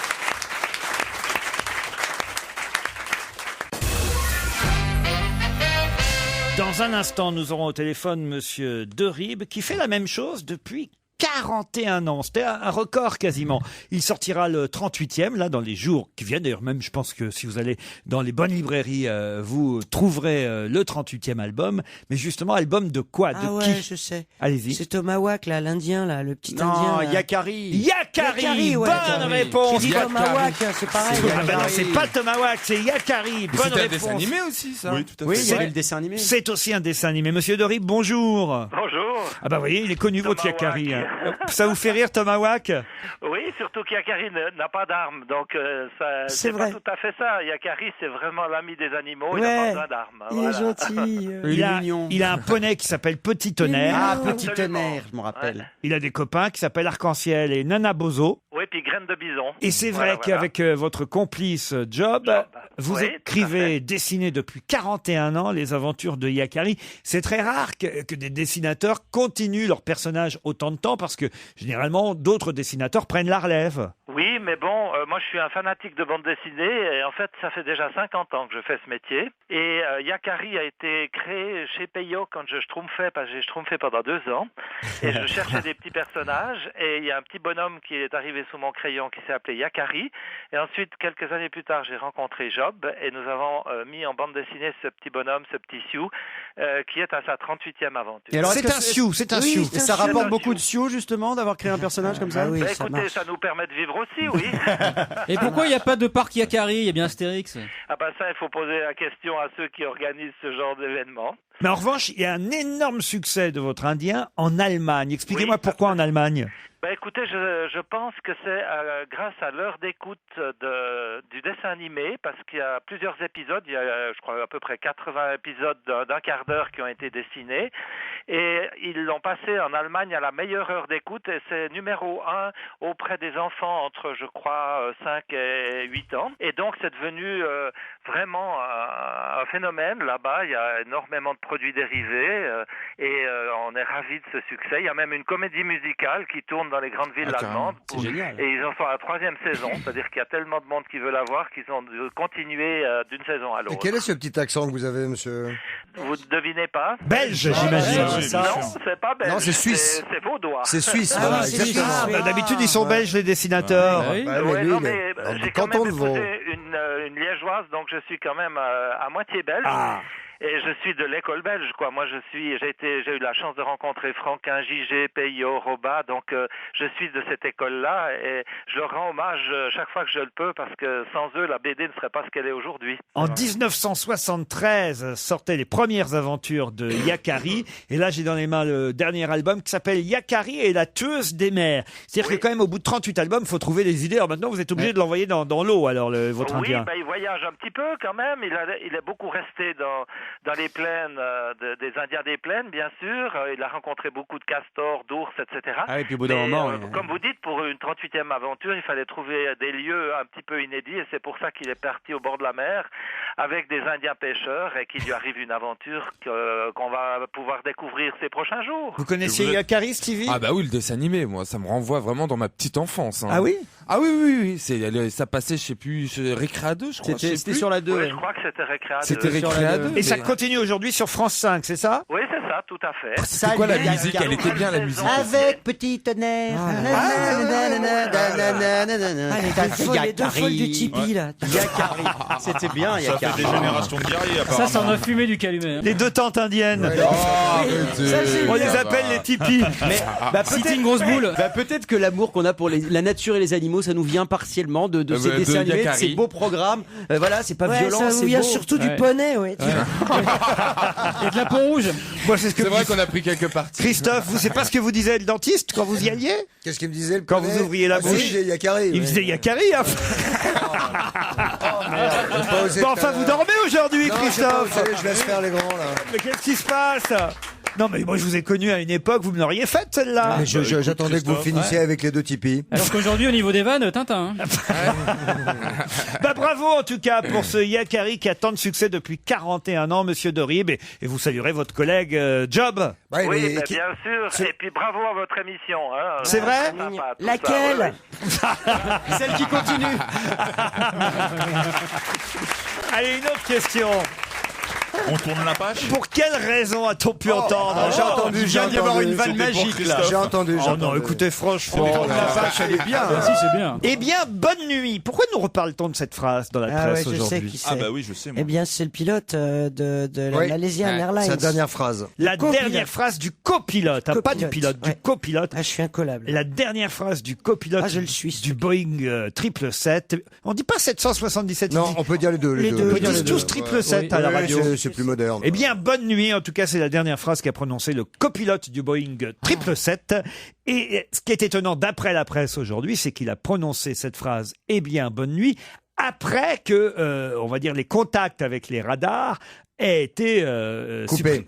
Dans un instant, nous aurons au téléphone monsieur Derib qui fait la même chose depuis 41 ans. C'était un record quasiment. Il sortira le 38e, là, dans les jours qui viennent. D'ailleurs, même, je pense que si vous allez dans les bonnes librairies, vous trouverez le 38e album. Mais justement, album de quoi? De Ah qui? ouais, je sais. Allez-y. C'est Tomahawk, là, l'Indien, là, le petit Non, Indien. là. Yakari. Yakari, ouais, bonne Yakari. réponse. Qui dit Tomahawk, c'est pareil. Ah ben non, c'est pas Tomahawk, c'est Yakari. Bonne C'était un réponse. dessin animé aussi, ça. Oui, tout à fait. Oui, il y avait le dessin animé. C'est aussi un dessin animé. Monsieur Derib, bonjour. Bonjour. Ah bah vous voyez, il est connu, votre Tomahawk. Yakari. hein. Ça vous fait rire, Tomahawk? Oui, surtout qu'Yakari n'a pas d'armes, donc ça, C'est c'est pas vrai. tout à fait ça. Yakari, c'est vraiment l'ami des animaux, il Ouais, n'a pas besoin d'armes. il est gentil. Il a un poney qui s'appelle Petit Tonnerre. Ah, Non. Petit Tonnerre, je me rappelle. Il a des copains qui s'appellent Arc-en-Ciel et Nana Bozo. Oui, puis graines de bison. Et c'est vrai Voilà, qu'avec votre complice Job, vous Oui, tout à écrivez, dessinez depuis 41 ans les aventures de Yakari. C'est très rare que des dessinateurs continuent leur personnage autant de temps parce que généralement d'autres dessinateurs prennent la relève. Oui, mais bon, moi je suis un fanatique de bande dessinée et en fait ça fait déjà 50 ans que je fais ce métier. Et Yakari a été créé chez Peyo quand je schtroumpfais, parce que j'ai schtroumpfé pendant 2 ans. Et je cherchais des petits personnages et il y a un petit bonhomme qui est arrivé sous mon crayon qui s'est appelé Yakari. Et ensuite, quelques années plus tard, j'ai rencontré Job et nous avons mis en bande dessinée ce petit bonhomme, ce petit Sioux, qui est à sa 38e aventure. Et alors, C'est est-ce un que sioux, c'est un sioux. Et ça rapporte beaucoup de sioux, justement, d'avoir créé un personnage comme ça? Ah oui, Bah, ça écoutez, marche. ça nous permet de vivre aussi, oui. Et pourquoi il n'y a pas de parc Yakari? Il y a bien Astérix. Ah bah ça, il faut poser la question à ceux qui organisent ce genre d'événement. Mais en revanche, il y a un énorme succès de votre Indien en Allemagne. Expliquez-moi pourquoi en Allemagne. Bah écoutez, je pense que c'est grâce à l'heure d'écoute du dessin animé, parce qu'il y a plusieurs épisodes, il y a je crois à peu près 80 épisodes d'un quart d'heure qui ont été dessinés, et ils l'ont passé en Allemagne à la meilleure heure d'écoute, et c'est numéro 1 auprès des enfants entre, je crois, 5 et 8 ans, et donc c'est devenu vraiment un phénomène là-bas. Il y a énormément de produits dérivés, et on est ravis de ce succès. Il y a même une comédie musicale qui tourne dans les grandes villes allemandes. C'est génial. Et ils en sont à la 3e saison, c'est-à-dire qu'il y a tellement de monde qui veut la voir qu'ils ont dû continuer d'une saison à Et l'autre. quel est ce petit accent que vous avez, monsieur? Vous ne devinez pas? Belge, j'imagine. Non, c'est pas belge. Non, c'est suisse. C'est vaudois. C'est suisse, Ah voilà, oui, c'est exactement. suisse, oui. D'habitude, ils sont belges, les dessinateurs. Ah oui. Bah, Ouais, lui, non, il est mais dans le j'ai quand canton même de Vaud. épousé une liégeoise, donc je suis quand même à moitié belge. Ah. Et je suis de l'école belge, quoi. Moi, j'ai eu la chance de rencontrer Franquin, Gigé, Peyo, Roba, donc je suis de cette école-là et je leur rends hommage chaque fois que je le peux parce que sans eux, la BD ne serait pas ce qu'elle est aujourd'hui. En 1973 sortaient les premières aventures de Yakari. Et là, j'ai dans les mains le dernier album qui s'appelle Yakari et la tueuse des mers. C'est-à-dire que quand même, au bout de 38 albums, il faut trouver des idées. Alors maintenant, vous êtes obligé de l'envoyer dans l'eau, alors, votre Oui, Indien. il voyage un petit peu quand même. Il est beaucoup resté dans les plaines, des Indiens des plaines, bien sûr. Il a rencontré beaucoup de castors, d'ours, etc. Ah, et puis au bout d'un moment, comme vous dites, pour une 38e aventure, il fallait trouver des lieux un petit peu inédits, et c'est pour ça qu'il est parti au bord de la mer avec des Indiens pêcheurs, et qu'il lui arrive une aventure qu'on va pouvoir découvrir ces prochains jours. Vous connaissiez Yakari, Stevie? Ah bah oui, le dessin animé, moi, ça me renvoie vraiment dans ma petite enfance. Hein. Ah oui? Ah oui. Ça passait, je sais plus, Récréa 2, je crois. C'était sur la 2. Oui, je crois que c'était Récréa 2. C'était Récréa 2. Et ça continue aujourd'hui sur France 5, c'est ça? Oui, c'est ça, tout à fait. C'était quoi la musique? Elle était bien, la musique. Avec petit tonnerre. Les deux folles du Tipeee, là. Yakari. C'était bien, Ça fait Yakari. des générations de guerriers, Ça, apparemment. ça en a fumé du calumet. Hein. Les deux tantes indiennes. arrêtez. On les appelle les tipis. Mais C'était une grosse boule. peut-être que l'amour qu'on a pour la nature et les animaux, ça nous vient partiellement de ces de dessins animés, de Yakari. ces beaux programmes. Voilà, c'est pas violent, ça c'est vient beau. surtout du Ouais. poney, ouais. Et de la peau rouge. Moi, c'est ce que C'est me vrai dit qu'on a pris quelques parties. Christophe, vous, c'est pas ce que vous disait le dentiste quand vous y alliez? Qu'est-ce qu'il me disait le Quand poney vous ouvriez la Ah, bouche. si, il y a Yakari. Il faisait Yakari, hein. Bon, enfin, vous dormez aujourd'hui, Non, Christophe. j'ai pas osé, je laisse faire les grands, là. Mais qu'est-ce qui se passe? Non, mais moi, je vous ai connu à une époque, vous me l'auriez faite, celle-là. Mais j'attendais que vous finissiez avec les deux Tipeee. Alors qu'aujourd'hui, au niveau des vannes, Tintin. Hein. Bah, bravo, en tout cas, pour ce Yakari qui a tant de succès depuis 41 ans, monsieur Dorib. Et vous saluerez votre collègue Job. Ouais, Oui, mais mais qui- bien sûr. Et puis bravo à votre émission. Hein. C'est vrai? Sympa, tout Laquelle? ça, ouais. Celle qui continue. Allez, une autre question. On tourne la page. Pour quelle raison a-t-on pu entendre? J'ai entendu, Il vient d'y avoir une vanne C'était pour magique là. Christophe. J'ai entendu. Oh non, écoutez, franchement. La vache, elle est bien. Ah, si, c'est bien. Eh bien, bonne nuit. Pourquoi nous reparle-t-on de cette phrase dans la Ah ouais, presse je sais aujourd'hui? qui c'est. Ah bah oui, je sais, moi. Eh bien, c'est le pilote de la Oui. Malaysian Airlines. Sa dernière phrase. La Copilote. dernière phrase du copilote, hein, pas du Copilote, pilote, du ouais. copilote. Ah, je suis incollable. La dernière phrase du copilote Ah, je le suis. du Boeing 777. On dit pas 777. Non, on peut dire les deux. Les deux. Ils disent tous 777 à la Ouais, radio. c'est plus moderne. Eh bien, bonne nuit. En tout cas, c'est la dernière phrase qu'a prononcée le copilote du Boeing 777. Et ce qui est étonnant d'après la presse aujourd'hui, c'est qu'il a prononcé cette phrase « Eh bien, bonne nuit » après que, on va dire, les contacts avec les radars aient été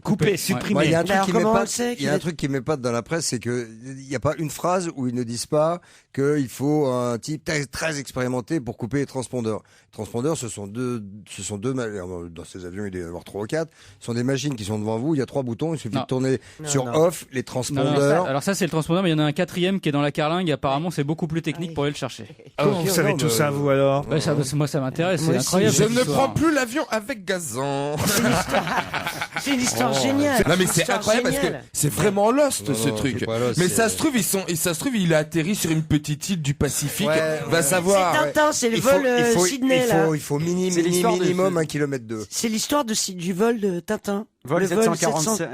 Coupés. supprimés. Moi, il y a un Alors, truc qui comment on m'épate. le sait Il y a un truc qui m'épate dans la presse, c'est que il n'y a pas une phrase où ils ne disent pas qu'il faut un type très expérimenté pour couper les transpondeurs. Les transpondeurs, ce sont deux, dans ces avions, il doit y en avoir 3 ou 4. Ce sont des machines qui sont devant vous. Il y a 3 boutons. Il suffit Non. de tourner Non, sur non. off les Non, transpondeurs. alors ça c'est le transpondeur, mais il y en a un quatrième qui est dans la carlingue. Apparemment, c'est beaucoup plus technique pour aller le chercher. Comment vous savez tout ça, vous, alors? Ouais, moi, ça m'intéresse. Moi C'est aussi. incroyable. Je cette ne histoire. prends plus l'avion avec gazon. C'est une histoire géniale. Non mais Une c'est histoire incroyable parce que géniale. c'est vraiment lost Non, ce non, truc. c'est pas Lost, Mais c'est- ça se trouve il a atterri sur une petite île du Pacifique. Ouais, Va ouais. savoir. C'est Tintin, c'est le Il faut- vol il faut- Sydney, il là. faut- Il faut C'est l'histoire de- minimum 1,2 km. C'est l'histoire du vol de Tintin. Vol Le 747.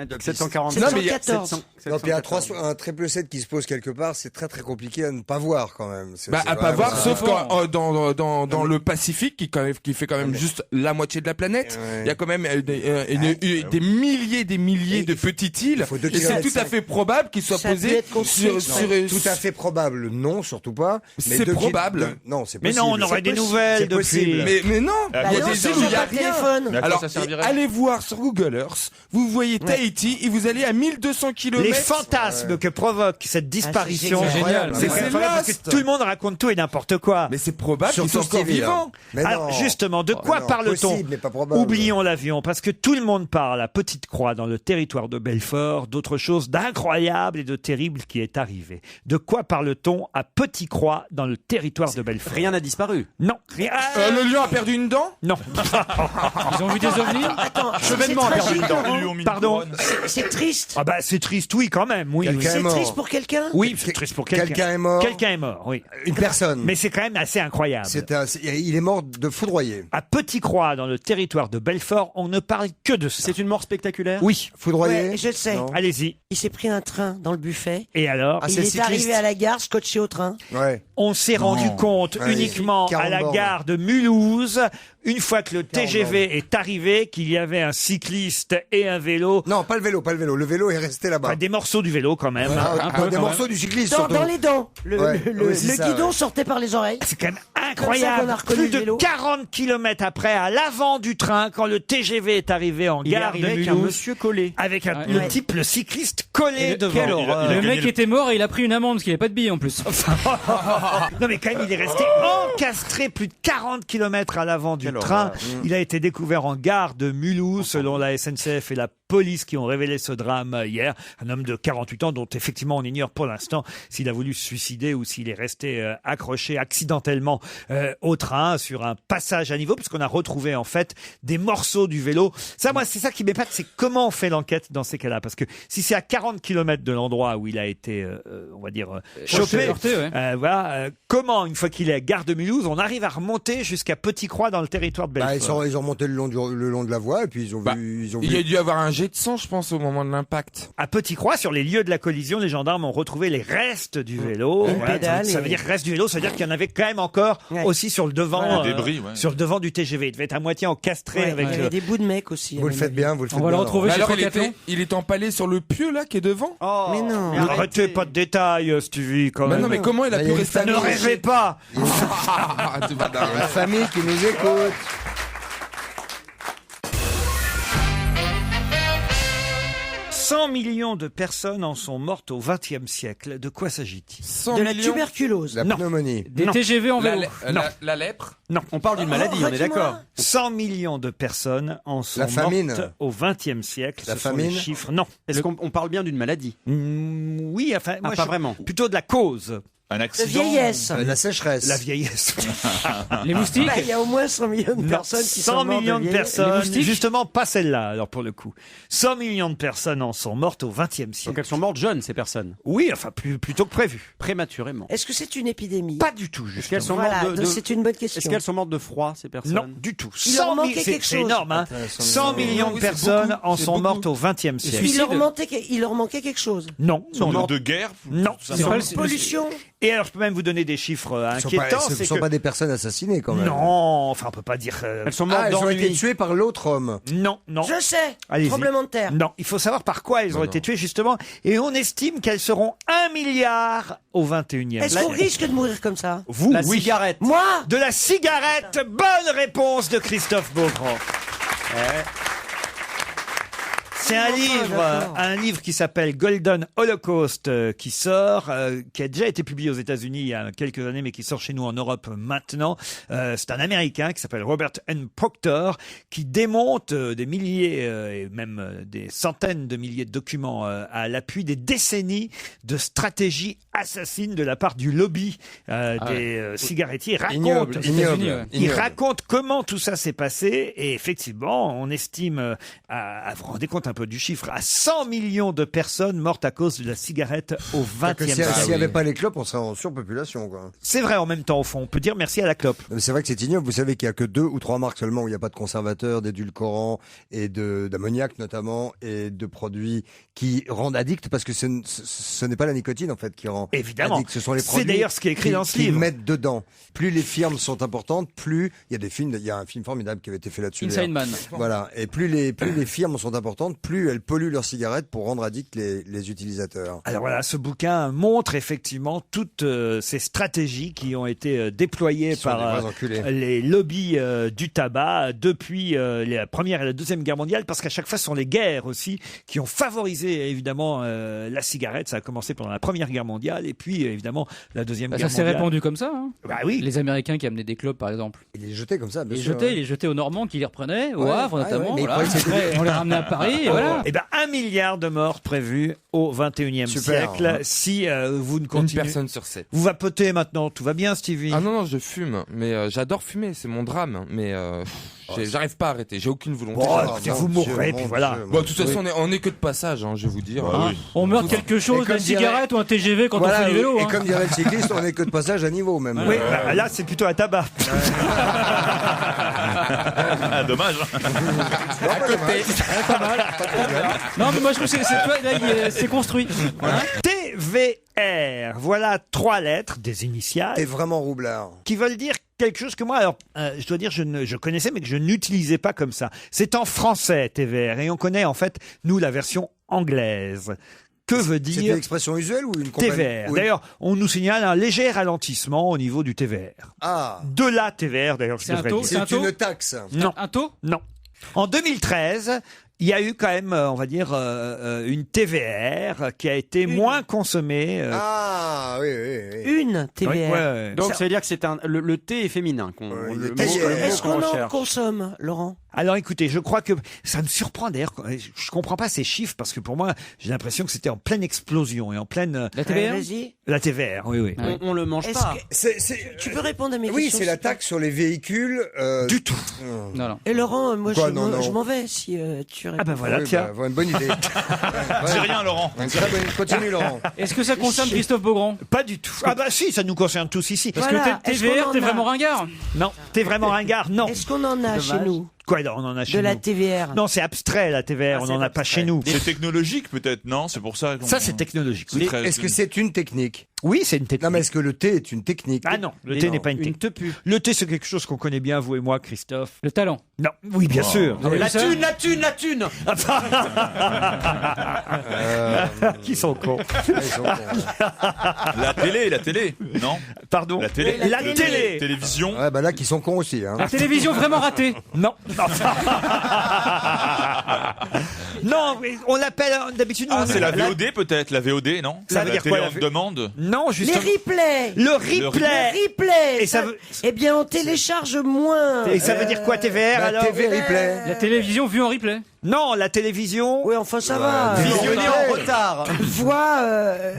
Non, mais il y a 714. Non, puis un 777 qui se pose quelque part, c'est très à ne pas voir quand même. C'est Bah, à pas vraiment- voir, sauf différent. quand dans le Pacifique, qui fait quand même juste la moitié de la planète, Ouais. il y a quand même des milliers de petites îles, Il faut 2 et c'est kilomètres tout à fait probable qu'ils soient Ça a pu posés être construit sur Tout à fait probable, non, surtout pas. Mais C'est 2 probable. Non, c'est Mais possible. non, on aurait C'est des possible. nouvelles C'est depuis. possible. Mais non, Bah il y a non, des c'est îles où il y sur a le rien. téléphone. Mais à quoi Alors, ça servirait? allez voir sur Google Earth, vous voyez Tahiti et vous allez à 1200 km. Les fantasmes que provoque cette disparition, c'est génial. c'est C'est incroyable parce que Lost. tout le monde raconte tout et n'importe quoi. Mais c'est probable qu'ils Surtout sont encore Stevie, là. vivants. Mais Alors, non. justement, de Mais quoi non, parle-t-on? possible, mais pas probable. Oublions l'avion, parce que tout le monde parle à Petite Croix dans le territoire de Belfort d'autre chose d'incroyable et de terrible qui est arrivé. De quoi parle-t-on à Petite Croix dans le territoire de Belfort? Rien n'a disparu. Non, rien. Le lion a perdu une dent? Non. Ils ont vu des ovnis. Attends, c'est Chevènement a perdu tragique, une dent. Laurent. Ils lui ont mis une Pardon. couronne. C'est triste. Ah bah c'est triste, oui quand même, oui. Quelqu'un oui. est C'est mort. triste pour quelqu'un. Oui, c'est triste pour quelqu'un. Quelqu'un est mort. Quelqu'un est mort, oui. Une personne. Mais c'est quand même assez incroyable. Il est mort de foudroyé. À Petite Croix, dans le territoire de Belfort, on ne parle que de ça. C'est une mort spectaculaire. Oui. Foudroyé. Ouais, je le sais. Non. Allez-y. Il s'est pris un train dans le buffet. Et alors, Ah, Il c'est le est cycliste. arrivé à la gare, scotché au train. Ouais. on s'est rendu compte Ouais, uniquement 40 à la bornes. gare de Mulhouse, une fois que le 40 TGV est arrivé, qu'il y avait un cycliste et un vélo. Non, pas le vélo. Le vélo est resté là-bas. Enfin, des morceaux du vélo quand même. Ah, des morceaux du cycliste. Dans, surtout. dans les dents. Le Ouais, oui, c'est le ça, guidon ouais. sortait par les oreilles. C'est quand même incroyable. qu'on a reconnu Plus le de vélo. 40 km après, à l'avant du train, quand le TGV est arrivé en Il est gare arrivé de avec Mulhouse. un monsieur collé. Avec Ouais. le type, le cycliste collé devant. quelle horreur. Le mec était mort et il a pris une amende parce qu'il avait pas de billet en plus. Non mais quand même, il est resté encastré plus de 40 km à l'avant du train. Il a été découvert en gare de Mulhouse, selon la SNCF et la police qui ont révélé ce drame hier. Un homme de 48 ans dont effectivement on ignore pour l'instant s'il a voulu se suicider ou s'il est resté accroché accidentellement au train sur un passage à niveau, puisqu'on a retrouvé en fait des morceaux du vélo. Ça, moi, c'est ça qui m'épate, c'est comment on fait l'enquête dans ces cas-là. Parce que si c'est à 40 km de l'endroit où il a été, on va dire, chopé, voilà, comment, une fois qu'il est à gare de Mulhouse, on arrive à remonter jusqu'à Petit-Croix dans le territoire de Belfort. Ils ont remonté le long de la voie et puis ils ont vu. Il y a dû avoir un jet de sang, je pense, au moment de l'impact. À Petit-Croix, sur les lieux de la collision, les gendarmes ont retrouvé les restes du vélo. Voilà, ça veut dire reste du vélo, ça veut dire qu'il y en avait quand même encore aussi sur le devant, Des débris, sur le devant du TGV. Il devait être à moitié encastré avec. Il y avait des bouts de mecs aussi. Vous le faites bien, vous le faites bien. On va le retrouver chez Alors, Decathlon. il est empalé sur le pieu, là, qui est devant. Mais non. Arrêtez pas de détails, Stevie, quand Mais même. non, mais comment il a pu rester Ne rêvez pas. Il y a une famille qui nous écoute. 100 millions de personnes en sont mortes au XXe siècle. De quoi s'agit-il? 100 De la millions. tuberculose. La pneumonie. Des TGV en vélo. La lèpre. Non. On parle d'une maladie, on est d'accord. 100 millions de personnes en sont La famine. mortes au XXe siècle. La Ce sont les famine. chiffres. Non. Est-ce qu'on parle bien d'une maladie? Oui, enfin, moi, pas vraiment. plutôt de la cause. Un La accident. vieillesse. La sécheresse. La vieillesse. Les moustiques. Il y a au moins 100 millions de Non, personnes qui 100 sont mortes millions de vieillesse. personnes, moustiques. justement pas celle-là, alors pour le coup. 100 millions de personnes en sont mortes au XXe Donc siècle. elles sont mortes jeunes, ces personnes. Oui, enfin plutôt que prévu. Prématurément. Est-ce que c'est une épidémie? Pas du tout, Est-ce qu'elles justement. sont Voilà, mortes de... c'est une bonne question. Est-ce qu'elles sont mortes de froid, ces personnes? Non, du tout. Il leur 100 manquait c'est quelque chose. énorme, hein. 100 millions de Oui, c'est personnes beaucoup, en c'est sont beaucoup. mortes au XXe siècle. Il leur manquait quelque chose. Non, Sont non, morts de guerre. non. C'est pas le- Pollution. Et alors, je peux même vous donner des chiffres Ce ne inquiétants. sont, c'est sont que- pas des personnes assassinées quand même. Non, enfin, on peut pas dire. Elles sont mortes Elles ont été d'ennui. tuées par l'autre homme. Non, non. Je sais. Allez-y. Tremblement de terre. Non, il faut savoir par quoi elles ont été tuées justement, et on estime qu'elles seront 1 milliard au 21e Est-ce qu'on risque de mourir comme ça? Vous, La oui. cigarette. Moi? De la cigarette. Bonne réponse de Christophe Beaugrand. C'est d'accord. un livre qui s'appelle Golden Holocaust qui sort, qui a déjà été publié aux États-Unis il y a quelques années, mais qui sort chez nous en Europe maintenant. C'est un Américain qui s'appelle Robert N. Proctor qui démonte des milliers et même des centaines de milliers de documents à l'appui des décennies de stratégies assassines de la part du lobby des cigarettiers. Ignoble, ignoble. Il raconte comment tout ça s'est passé et effectivement, on estime, à vous rendez compte un peu du chiffre, à 100 millions de personnes mortes à cause de la cigarette au XXe S'il siècle. n'y avait pas les clopes, on serait en surpopulation, quoi. C'est vrai en même temps, au fond. On peut dire merci à la clope. Mais c'est vrai que c'est ignoble. Vous savez qu'il y a que 2 ou 3 marques seulement où il n'y a pas de conservateurs, d'édulcorants et d'ammoniac notamment et de produits qui rendent addict parce que ce n'est pas la nicotine en fait qui rend Évidemment. addict. Ce sont les C'est produits d'ailleurs ce qui est écrit dans ce qu'ils livre. mettent dedans. Plus les firmes sont importantes, plus il y a des films. Il y a un film formidable qui avait été fait là-dessus. Inside d'ailleurs. Man. Voilà. Et plus les firmes sont importantes, plus elles polluent leurs cigarettes pour rendre addicts les utilisateurs. Alors voilà, ce bouquin montre effectivement toutes ces stratégies qui ont été déployées Ils sont des par vrais enculés. les lobbies du tabac depuis la Première et la Deuxième Guerre mondiale, parce qu'à chaque fois, ce sont les guerres aussi qui ont favorisé évidemment la cigarette. Ça a commencé pendant la Première Guerre mondiale et puis évidemment la Deuxième Bah, Guerre ça s'est mondiale. répandu comme ça. Hein. Bah oui. Les Américains qui amenaient des clopes, par exemple. Ils les jetaient comme ça, bien Ils sûr. jetaient, ouais. ils les jetaient aux Normands qui les reprenaient, au Ouais, Havre ouais, notamment. ouais, mais ils voilà. croyaient que c'était Après, on les ramenait à Paris, et voilà. Eh ben, 1 milliard de morts prévus au 21e Super. siècle. Si vous ne Une continuez. personne sur 7. Vous vapotez maintenant, tout va bien, Stevie? Ah non, je fume. Mais j'adore fumer, c'est mon drame. Mais j'arrive pas à arrêter, j'ai aucune volonté. Bon, Oh, écoutez, mon vous Dieu, mourrez, mon puis voilà. Dieu, Bon, de toute façon, on est que de passage, hein, je vais vous dire. Ah oui. On meurt de quelque chose, Et comme d'une cigarette ou un TGV quand Voilà, on fait du vélo. et hein. comme dirait le cycliste, on n'est que de passage à niveau même. Oui, bah, là, c'est plutôt à tabac. Ah, dommage. À côté. Non, mais moi je trouve que c'est construit. Hein TVR. Voilà 3 lettres, des initiales, T'es vraiment roublard. qui veulent dire quelque chose que moi, alors, je dois dire, je connaissais, mais que je n'utilisais pas comme ça. C'est en français, TVR. Et on connaît, en fait, nous, la version anglaise. Que veut C'est une dire expression usuelle ou une compagnie TVR? ou une- D'ailleurs, on nous signale un léger ralentissement au niveau du TVR. Ah, De la TVR, d'ailleurs, je C'est un devrais taux, dire. c'est un c'est taux une taxe. Non, Un taux non. En 2013, il y a eu quand même, on va dire, une TVR qui a été moins consommée. Ah, oui, oui, oui. Une TVR. Ouais, ouais. Donc ça veut dire que c'est le thé est féminin. il est le taillé. mot Est-ce qu'on en recherche. consomme, Laurent? Alors écoutez, je crois que ça me surprend d'ailleurs. Je comprends pas ces chiffres parce que pour moi, j'ai l'impression que c'était en pleine explosion et en pleine. La TVR Vas-y. La TVR, oui, oui. On le mange Est-ce pas. que- Tu peux répondre à mes Oui, questions? c'est la s'il te plaît taxe sur les véhicules. Du tout. Non, non. Et Laurent, moi, Quoi, je non, non. je m'en vais si tu réponds. Ah ben voilà, Oui, tiens. bah, voilà, une bonne idée. Dis rien, Laurent. Une très bonne- Continue, Laurent. Est-ce que ça concerne Christophe Beaugrand? Pas du tout. Ah bah si, ça nous concerne tous ici. Parce Voilà. que t'es Est-ce TVR, qu'on t'es en a vraiment ringard. Non, t'es vraiment ringard. Non. Est-ce qu'on en a chez nous? Quoi, on en a chez De la nous. TVR? Non, c'est abstrait la TVR. On c'est n'en a pas abstrait. chez nous. C'est technologique peut-être, non? C'est pour ça. Ça, c'est technologique. C'est très- Est-ce que c'est une technique? Oui, c'est une technique. Non, mais est-ce que le thé est une technique? Ah non, le thé n'est pas une technique. tepu. Le thé, c'est quelque chose qu'on connaît bien, vous et moi, Christophe. Le talent. Non, oui, bien sûr. Ah oui, La ça thune, la thune, la thune. Qui sont cons. La télé, non? Pardon. La télé. La télé. Télévision. Ouais, bah là, qui sont cons aussi. Hein. La télévision vraiment ratée. Non. Non, mais on l'appelle d'habitude. Ah, on- c'est la VOD peut-être, la VOD, non? Ça veut La dire télé quoi, la on demande. Non, Les justement. replays! Le replay. Le replay! Et ça veut- Eh bien, on télécharge moins! Et ça veut dire quoi, TVR La alors TV replay. La télévision vue en replay. Non, la télévision. Oui, enfin, ça va. Visionné en retard. Voix,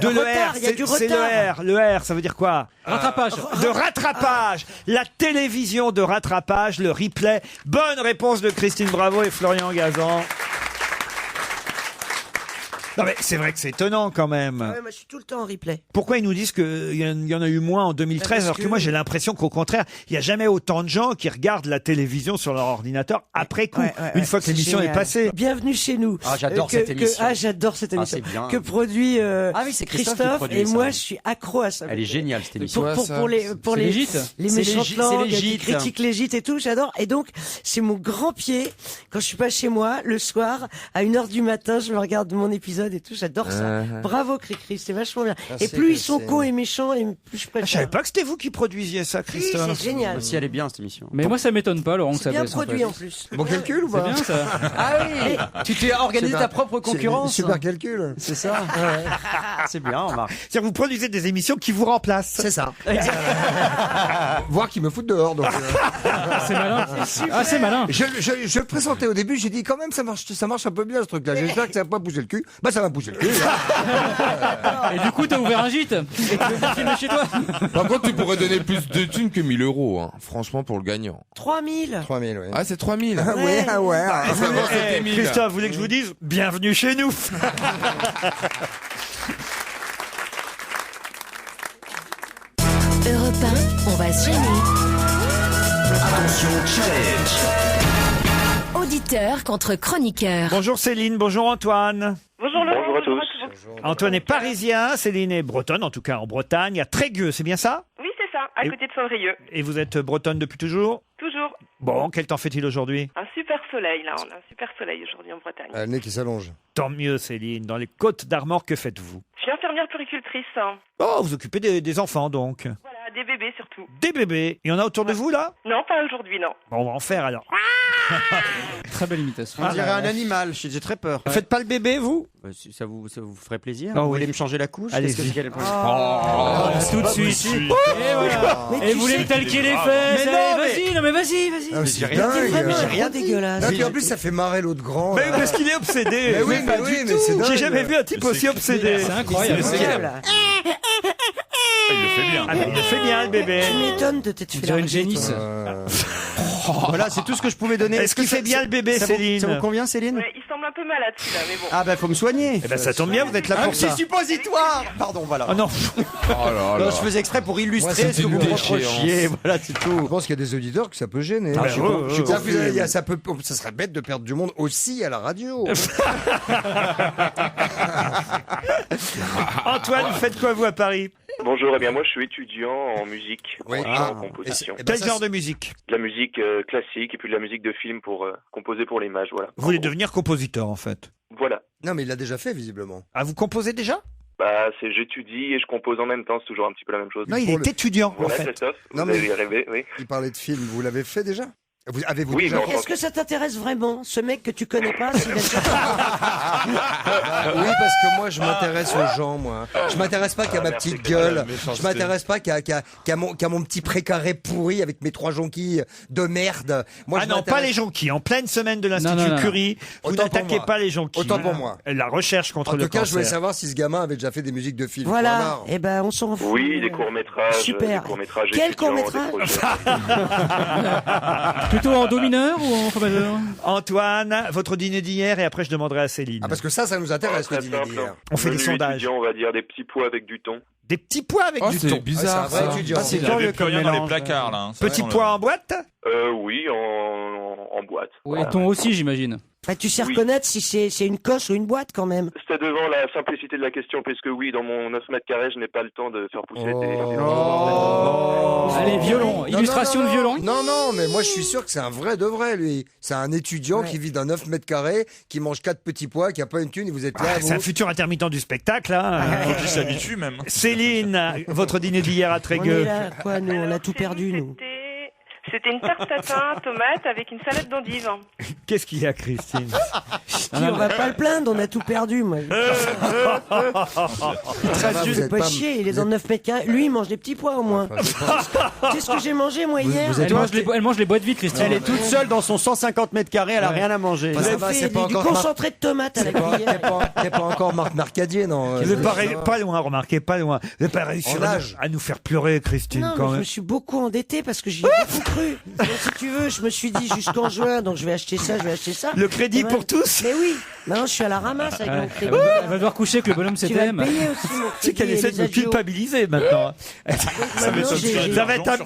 De retard, l'ER, il y a du c'est retard. le R, ça veut dire quoi? Rattrapage. De rattrapage. La télévision de rattrapage, le replay. Bonne réponse de Christine Bravo et Florian Gazan. Non mais c'est vrai que c'est étonnant quand même. Ouais, moi, je suis tout le temps en replay. Pourquoi ils nous disent qu'il y en a eu moins en 2013 Parce alors que que- moi j'ai l'impression qu'au contraire, il n'y a jamais autant de gens qui regardent la télévision sur leur ordinateur après coup, une fois que c'est l'émission est génial. passée. Bienvenue chez nous. Ah, j'adore cette émission. J'adore cette Ah, émission. c'est bien. Que produit Ah oui, c'est Christophe qui produit et ça. moi, je suis accro à ça. Elle est géniale cette émission. Pour les C'est les gîtes. les C'est méchantes c'est langues, les qui gîtes. critiquent les gîtes et tout, j'adore. Et donc, c'est mon grand pied quand je suis pas chez moi le soir à 1h du matin, je me regarde mon épisode et tout, j'adore ça. Bravo Cricri, c'est vachement bien. Ah, Et c'est plus que ils sont c'est- cons et méchants, et plus je Ah, je préfère. savais pas que c'était vous qui produisiez ça, Oui, Christophe. c'est génial. Si elle est bien cette émission. Mais moi, ça m'étonne pas, Laurent, que C'est ça bien baisse. produit en en fait. plus. Bon calcul ou C'est pas? bien ça. Ah oui. Tu t'es organisé C'est ta un- propre concurrence. Super calcul. C'est ça. C'est bien, remarque. C'est-à-dire que vous produisez des émissions qui vous remplacent. C'est ça. Voire qui me foutent dehors. Donc, C'est malin. Ah, c'est malin. je le présentais au début, j'ai dit quand même ça marche un peu bien ce truc-là. J'espère que ça va pas bouger le cul. Bah ça va bouger le cul. Et du coup, t'as ouvert un gîte. Et tu veux faire filmer chez toi. Par contre, tu pourrais donner plus de thunes que 1000 euros, hein, franchement, pour le gagnant. 3000. 3000, oui. Ah, c'est 3000. Ah ouais, ah ouais. Ah, ça va, c'était 1000. Christophe, vous voulez que je vous dise bienvenue chez nous. Europe 1, on va se gêner. Attention, challenge. Auditeur contre chroniqueur. Bonjour Céline, bonjour Antoine. Bonjour Laurent. Bonjour à tous. Antoine est parisien, Céline est bretonne, en tout cas en Bretagne, à Trégueux, c'est bien ça? Oui, c'est ça, à Et- côté de Saint-Brieuc. Et vous êtes bretonne depuis toujours? Toujours. Bon, quel temps fait-il aujourd'hui? Un super soleil, là. On a un super soleil aujourd'hui en Bretagne. Le nez qui s'allonge. Tant mieux Céline, dans les Côtes d'Armor, que faites-vous? Je suis infirmière puricultrice. Hein. Oh, vous occupez des enfants donc. Voilà, des bébés surtout. Des bébés. Il y en a autour de vous là? Non, pas aujourd'hui, non. Bon, on va en faire alors. Très belle imitation. On dirait un animal. J'ai très peur. Vous faites pas le bébé vous? Si ça vous ferait plaisir. Ah Vous oui. voulez me changer la couche? Allez-y. Qu'est-ce que c'est qu'elle- Oh, tout de suite. Et voilà. Mais Et tu vous voulez sais- me talquer les fesses? Mais non, Allez, mais- vas-y, non mais vas-y, vas-y. Ah, c'est rien dingue. dit, Vraiment, j'ai rien trop dégueulasse. Ah, puis en plus ça fait marrer l'autre grand. Mais là. parce qu'il est obsédé. Mais oui, mais oui, mais c'est dingue. J'ai jamais vu un type aussi obsédé. C'est incroyable. C'est Incroyable. Il le fait bien. Ah, mais il le fait bien le bébé. Tu m'étonnes de t'être On fait dirait une larguer, génisse. Euh, Voilà, c'est tout ce que je pouvais donner. Est-ce qu'il fait bien le bébé, ça vous- Céline? Ça vous convient, Céline? Ouais, il semble un peu malade celui-là, mais bon. Ah bah faut me soigner. Eh ben ça tombe bien, vous êtes là pour ça. suppositoire. Pardon, voilà. Oh non. Oh là Non, là. je faisais exprès pour Moi, illustrer c'est ce que une vous me déchéance. reprochiez. Voilà, c'est Je tout. pense qu'il y a des auditeurs que ça peut gêner. Ah, Je ouais, suis ouais, con- je suis ouais. confus. Ça serait bête de perdre du monde aussi à la radio. Antoine, vous faites quoi vous à Paris? Bonjour, eh bien moi je suis étudiant en musique, Oui. en chant, en composition. Et ben, Quel ça, genre de musique? De la musique classique et puis de la musique de film pour composer pour l'image, voilà. Vous voulez devenir compositeur en fait. Voilà. Non, mais il l'a déjà fait, visiblement. Ah, vous composez déjà? Bah, j'étudie et je compose en même temps, c'est toujours un petit peu la même chose. Non, il est étudiant, en Ouais, fait. Christophe, Non, vous mais- avez rêvé, oui. Il parlait de film. Vous l'avez fait déjà? Avez-vous Oui, déjà mais fait enfin- Est-ce que ça t'intéresse vraiment, ce mec que tu connais pas s'il a déjà- Oui, parce que moi, je m'intéresse aux gens, moi. Je m'intéresse pas qu'à ma merci, petite c'est pas la gueule. méchanceté. Je m'intéresse pas qu'à mon petit précaré pourri avec mes 3 jonquilles de merde. Moi, Ah je non, m'intéresse- pas les jonquilles. En pleine semaine de Non, l'Institut non, non. Curie, vous Autant pour n'attaquez moi. pas les jonquilles. Autant pour moi. La recherche contre En le tout cas, je voulais cancer. savoir si ce gamin avait déjà fait des musiques de films. Voilà, Point barre. et ben on s'en fout. Oui, des courts-métrages. Super. Des courts-métrages Quel étudiants, des court-métrage projets. Plutôt en do mineur ou en fa majeur? Antoine, votre dîner d'hier et après je demanderai à Céline. Ah, parce que ça nous intéresse, le Très dîner simple. d'hier. On fait des Menu sondages. étudiant, on va dire des petits pois avec du thon. Des petits pois avec Oh, du c'est thon. bizarre, c'est un vrai ça. étudiant. c'est Il n'y curieux avait plus comme rien dans les mélange. placards, là. Ça, Petits on le- pois en boîte? Oui, en boîte. Oui, Voilà. ton aussi, j'imagine. Bah, tu sais Oui. reconnaître si c'est une coche ou une boîte quand même. C'était devant la simplicité de la question, puisque oui, dans mon 9 mètres carrés, je n'ai pas le temps de faire pousser Allez, violon. Illustration de violon. Non, mais moi je suis sûr que c'est un vrai de vrai, lui. C'est un étudiant qui vit dans 9 mètres carrés, qui mange 4 petits pois, qui a pas une thune, et vous êtes là. Ah, c'est un futur intermittent du spectacle. Hein. Faut qu'il s'habitue, même. Céline, votre dîner d'hier à On est Trégueux. là, quoi, nous, on a tout perdu, nous. C'était une tarte tatin, tomate avec une salade d'endive. Qu'est-ce qu'il y a, Christine? On va pas le plaindre, on a tout perdu, moi. vous C'est êtes pas pas- chier, il est dans 9 mètres carrés. Lui, il mange des petits pois au moins. Tu sais ce que j'ai mangé, moi, hier? Elle mange les boîtes vides, Christine. Elle est toute seule dans son 150 mètres carrés, elle a rien à manger. Bah, ça va, Fait c'est pas du encore concentré de tomate à la cuillère. T'es pas encore Marc Mercadier, non? Vous n'êtes pas loin, remarquez, pas loin. Vous n'avez pas réussi En âge. à nous faire pleurer, Christine, Non, quand mais je même. me suis beaucoup endettée parce que j'y ai beaucoup cru. Donc, si tu veux, je me suis dit jusqu'en juin, donc je vais acheter ça, je vais acheter ça. Le crédit Et pour maintenant- tous? Mais oui. Maintenant, je suis à la ramasse avec mon crédit. Elle va devoir coucher avec le bonhomme Tu vas CTM. le payer aussi, mon Tu sais qu'elle crédit et essaie les de me adios. culpabiliser maintenant. Maintenant, j'ai-